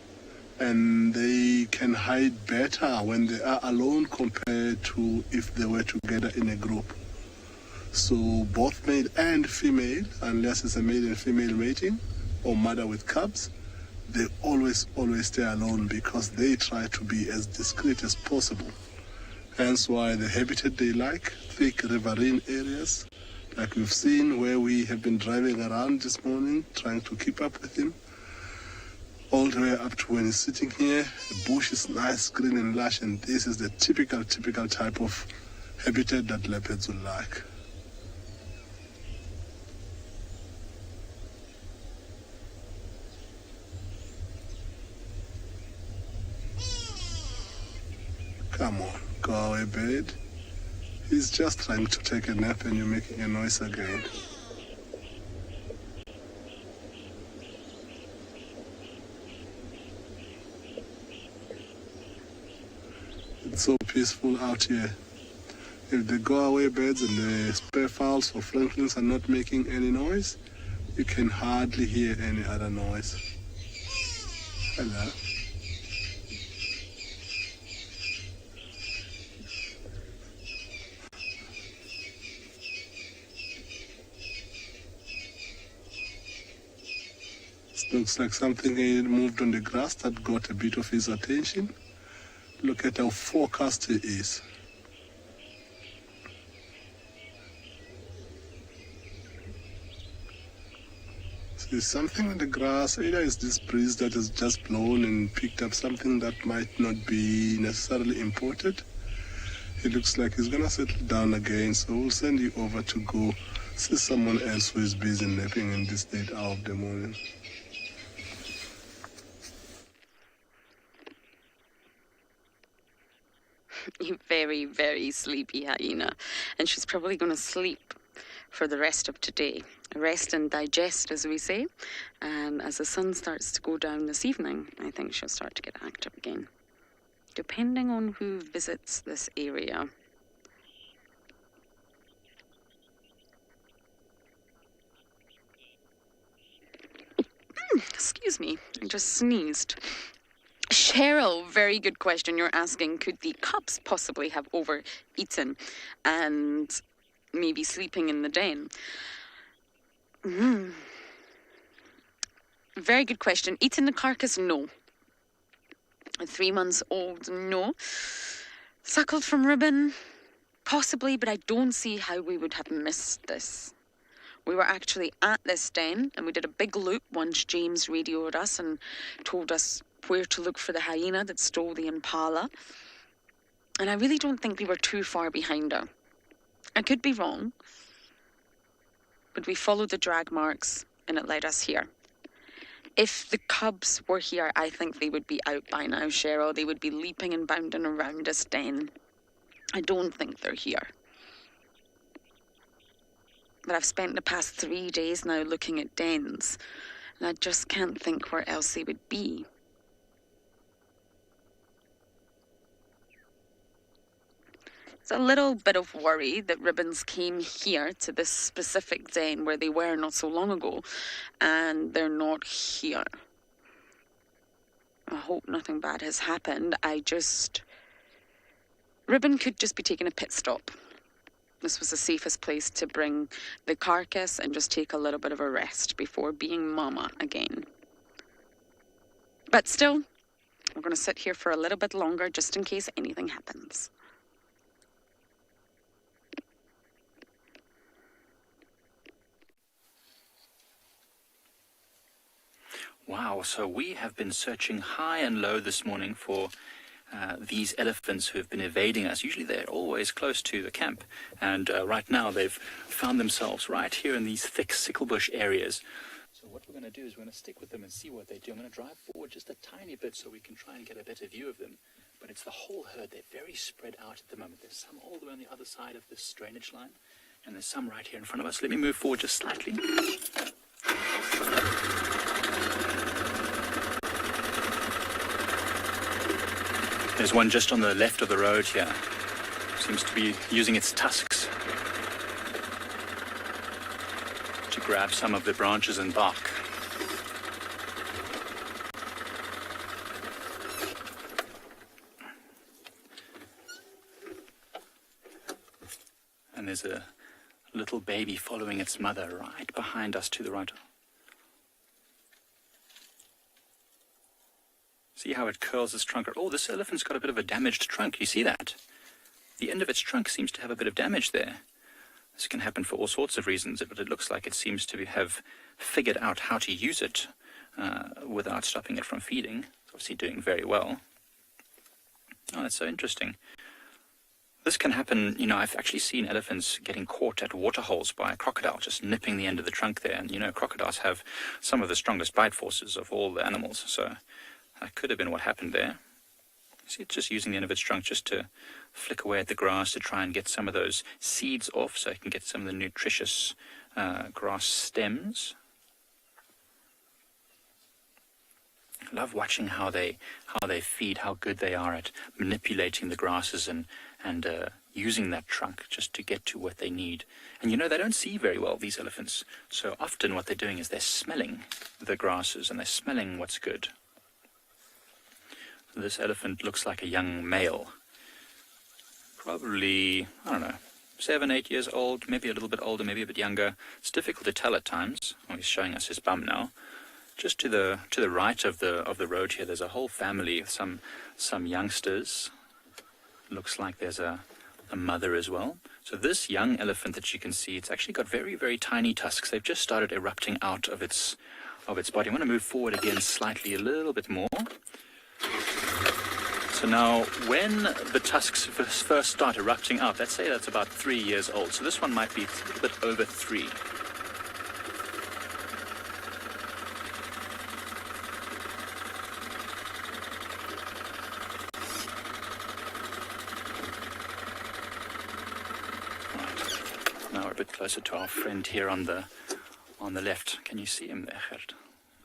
And they can hide better when they are alone compared to if they were together in a group. So both male and female, unless it's a male and female mating or mother with cubs, they always stay alone because they try to be as discreet as possible. Hence why the habitat they like, thick riverine areas, like we've seen where we have been driving around this morning, trying to keep up with him, all the way up to when he's sitting here. The bush is nice, green and lush, and this is the typical type of habitat that leopards will like. Come on, go away, bird. He's just trying to take a nap and you're making a noise again. It's so peaceful out here. If the go-away birds and the spare fowls or franklins are not making any noise, you can hardly hear any other noise. Hello. Looks like something moved on the grass that got a bit of his attention. Look at how focused he is. See something on the grass. Either it's this breeze that has just blown and picked up something that might not be necessarily imported. It looks like he's gonna settle down again, so we'll send you over to go see someone else who is busy napping in this late hour of the morning. You very, very sleepy hyena. And she's probably going to sleep for the rest of today. Rest and digest, as we say. And as the sun starts to go down this evening, I think she'll start to get active again. Depending on who visits this area. Excuse me, I just sneezed. Cheryl, very good question. You're asking, could the cubs possibly have overeaten and maybe sleeping in the den? Very good question. Eating the carcass? No. 3 months old? No. Suckled from ribbon? Possibly, but I don't see how we would have missed this. We were actually at this den and we did a big loop once James radioed us and told us where to look for the hyena that stole the Impala. And I really don't think we were too far behind her. I could be wrong, but we followed the drag marks and it led us here. If the cubs were here, I think they would be out by now, Cheryl. They would be leaping and bounding around this den. I don't think they're here. But I've spent the past 3 days now looking at dens, and I just can't think where else they would be. It's a little bit of worry that Ribbons came here to this specific den where they were not so long ago, and they're not here. I hope nothing bad has happened. Ribbon could just be taking a pit stop. This was the safest place to bring the carcass and just take a little bit of a rest before being mama again. But still, we're going to sit here for a little bit longer just in case anything happens. Wow, so we have been searching high and low this morning for these elephants who have been evading us. Usually they're always close to the camp, and right now they've found themselves right here in these thick sicklebush areas. So what we're going to do is we're going to stick with them and see what they do. I'm going to drive forward just a tiny bit so we can try and get a better view of them. But it's the whole herd. They're very spread out at the moment. There's some all the way on the other side of this drainage line, and there's some right here in front of us. Let me move forward just slightly. There's one just on the left of the road here. Seems to be using its tusks to grab some of the branches and bark. And there's a little baby following its mother right behind us to the right. See how it curls its trunk? Oh, this elephant's got a bit of a damaged trunk. You see that? The end of its trunk seems to have a bit of damage there. This can happen for all sorts of reasons, but it looks like it seems to have figured out how to use it without stopping it from feeding. It's obviously doing very well. Oh, that's so interesting. This can happen, I've actually seen elephants getting caught at waterholes by a crocodile, just nipping the end of the trunk there. And, crocodiles have some of the strongest bite forces of all the animals, so that could have been what happened there. See, it's just using the end of its trunk just to flick away at the grass to try and get some of those seeds off so it can get some of the nutritious grass stems. I love watching how they feed, how good they are at manipulating the grasses and using that trunk just to get to what they need. And they don't see very well, these elephants. So often what they're doing is they're smelling the grasses and they're smelling what's good. This elephant looks like a young male. Probably, 7, 8 years old, maybe a little bit older, maybe a bit younger. It's difficult to tell at times. Oh, he's showing us his bum now. Just to the right of the road here, there's a whole family of some youngsters. Looks like there's a mother as well. So this young elephant that you can see, it's actually got very, very tiny tusks. They've just started erupting out of its body. I want to move forward again slightly, a little bit more. So now, when the tusks first start erupting out, let's say that's about 3 years old. So this one might be a little bit over 3. Right. Now we're a bit closer to our friend here on the left. Can you see him there, Gert?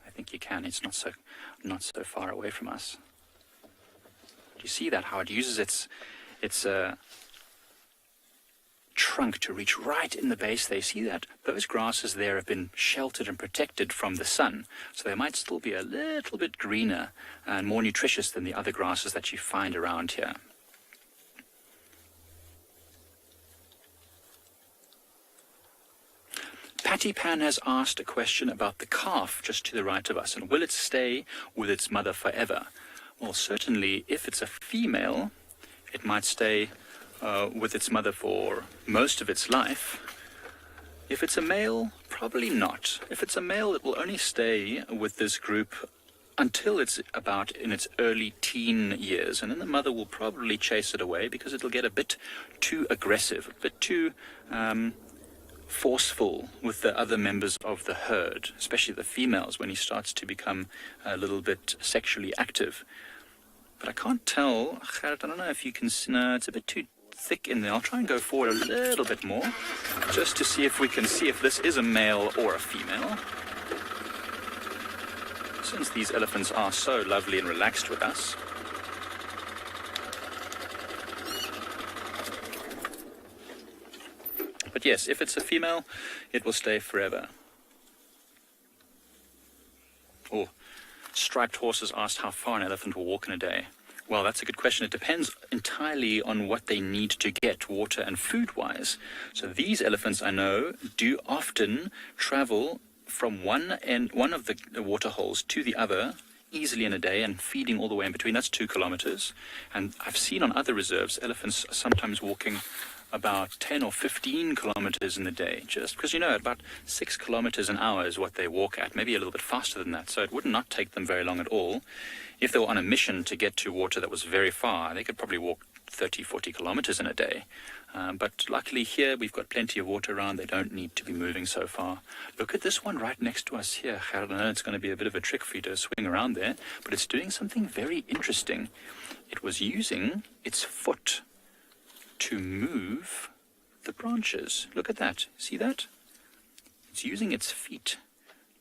I think you can. It's not so far away from us. Do you see that, how it uses its trunk to reach right in the base there? You see that? Those grasses there have been sheltered and protected from the sun, so they might still be a little bit greener and more nutritious than the other grasses that you find around here. Patty Pan has asked a question about the calf just to the right of us, and will it stay with its mother forever? Well, certainly, if it's a female, it might stay with its mother for most of its life. If it's a male, probably not. If it's a male, it will only stay with this group until it's about in its early teen years, and then the mother will probably chase it away because it'll get a bit too aggressive, a bit too forceful with the other members of the herd, especially the females, when he starts to become a little bit sexually active. But I can't tell, Gerrit, I don't know if you can, no, it's a bit too thick in there. I'll try and go forward a little bit more, just to see if we can see if this is a male or a female. Since these elephants are so lovely and relaxed with us. But yes, if it's a female, it will stay forever. Oh, Striped Horses asked how far an elephant will walk in a day. Well, that's a good question. It depends entirely on what they need to get, water and food-wise. So these elephants, I know, do often travel from one of the water holes to the other easily in a day, and feeding all the way in between. That's 2 kilometers. And I've seen on other reserves, elephants are sometimes walking about 10 or 15 kilometers in the day, just because, about 6 kilometers an hour is what they walk at, maybe a little bit faster than that. So it would not take them very long at all. If they were on a mission to get to water that was very far, they could probably walk 30, 40 kilometers in a day. But luckily here, we've got plenty of water around. They don't need to be moving so far. Look at this one right next to us here. I don't know, it's going to be a bit of a trick for you to swing around there, but it's doing something very interesting. It was using its foot to move the branches. Look at that. See that? It's using its feet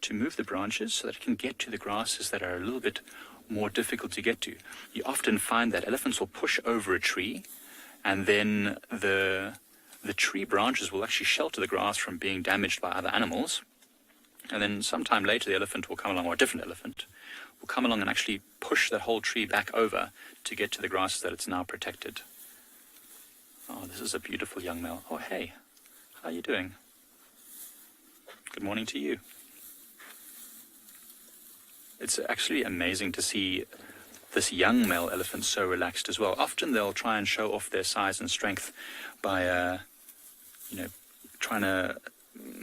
to move the branches so that it can get to the grasses that are a little bit more difficult to get to. You often find that elephants will push over a tree, and then the tree branches will actually shelter the grass from being damaged by other animals. And then sometime later the elephant will come along, or a different elephant will come along and actually push that whole tree back over to get to the grasses that it's now protected. Oh, this is a beautiful young male. Oh, hey. how are you doing? Good morning to you. It's actually amazing to see this young male elephant so relaxed as well. Often they'll try and show off their size and strength by, trying to,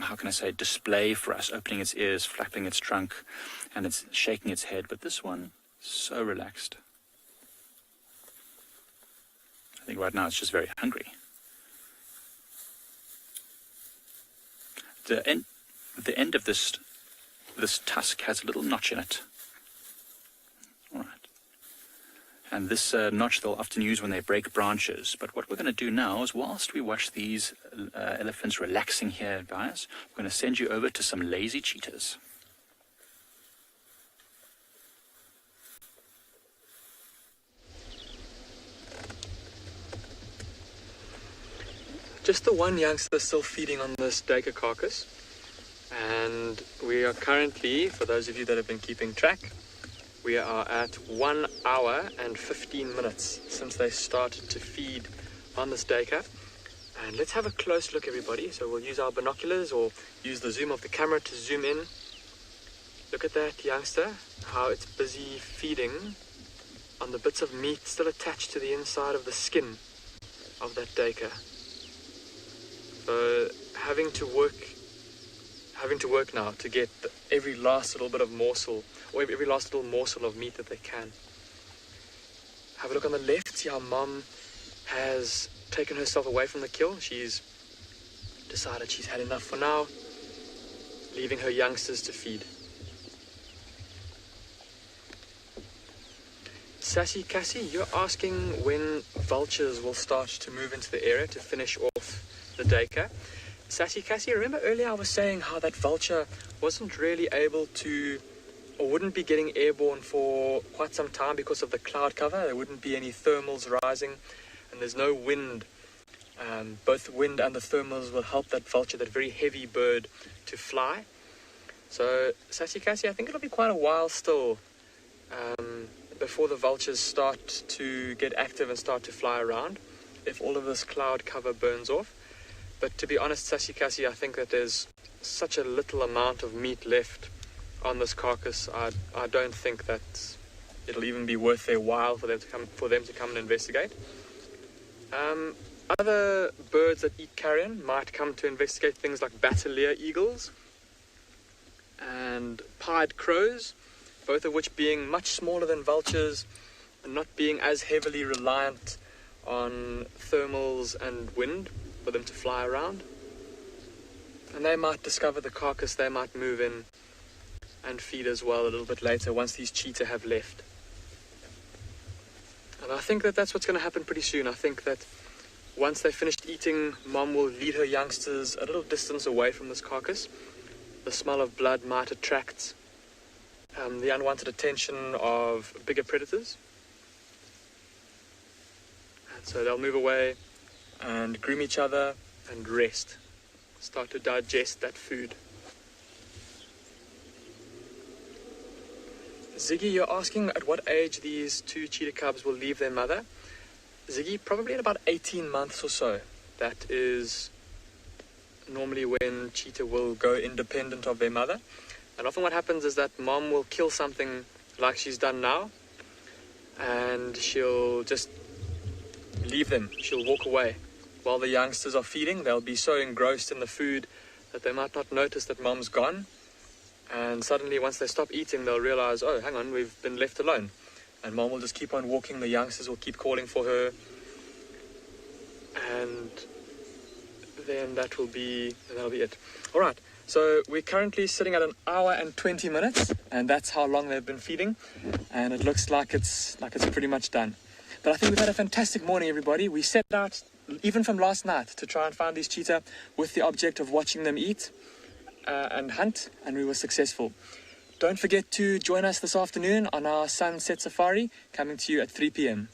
how can I say, display for us, opening its ears, flapping its trunk, and it's shaking its head. But this one, so relaxed. I think right now it's just very hungry. The end of this tusk has a little notch in it. All right. And this notch they'll often use when they break branches. But what we're going to do now is, whilst we watch these elephants relaxing here, guys, we're going to send you over to some lazy cheetahs. Just the one youngster still feeding on this duiker carcass. And we are currently, for those of you that have been keeping track, we are at 1 hour and 15 minutes since they started to feed on this duiker. And let's have a close look, everybody. So we'll use our binoculars or use the zoom of the camera to zoom in. Look at that youngster, how it's busy feeding on the bits of meat still attached to the inside of the skin of that duiker. So having to work now to get every last little bit of morsel, or every last little morsel of meat that they can. Have a look on the left, see how Mom has taken herself away from the kill. She's decided she's had enough for now, leaving her youngsters to feed. Sassy Cassie, you're asking when vultures will start to move into the area to finish off the duiker. Sassy Cassie, remember earlier I was saying how that vulture wasn't really able to, or wouldn't be getting airborne for quite some time because of the cloud cover. There wouldn't be any thermals rising, and there's no wind. Both the wind and the thermals will help that vulture, that very heavy bird, to fly. So, Sassy Cassie, I think it'll be quite a while still before the vultures start to get active and start to fly around, if all of this cloud cover burns off. But to be honest, Sassy Cassie, I think that there's such a little amount of meat left on this carcass. I don't think that it'll even be worth their while for them to come and investigate. Other birds that eat carrion might come to investigate things like battalier eagles and pied crows, both of which being much smaller than vultures and not being as heavily reliant on thermals and wind for them to fly around. And they might discover the carcass, they might move in and feed as well a little bit later once these cheetah have left. And I think that that's what's going to happen pretty soon. I think that once they've finished eating, Mom will lead her youngsters a little distance away from this carcass. The smell of blood might attract the unwanted attention of bigger predators. And so they'll move away and groom each other and rest. Start to digest that food. Ziggy, you're asking at what age these two cheetah cubs will leave their mother. Ziggy, probably in about 18 months or so. That is normally when cheetah will go independent of their mother. And often what happens is that Mom will kill something like she's done now, and she'll just leave them. She'll walk away. While the youngsters are feeding, they'll be so engrossed in the food that they might not notice that Mom's gone. And suddenly, once they stop eating, they'll realize, oh, hang on, we've been left alone. And Mom will just keep on walking. The youngsters will keep calling for her. And then that'll be it. All right. So we're currently sitting at 1 hour and 20 minutes, and that's how long they've been feeding. And it looks like it's pretty much done. But I think we've had a fantastic morning, everybody. We set out, even from last night, to try and find these cheetah with the object of watching them eat and hunt, and we were successful. Don't forget to join us this afternoon on our sunset safari, coming to you at 3 p.m.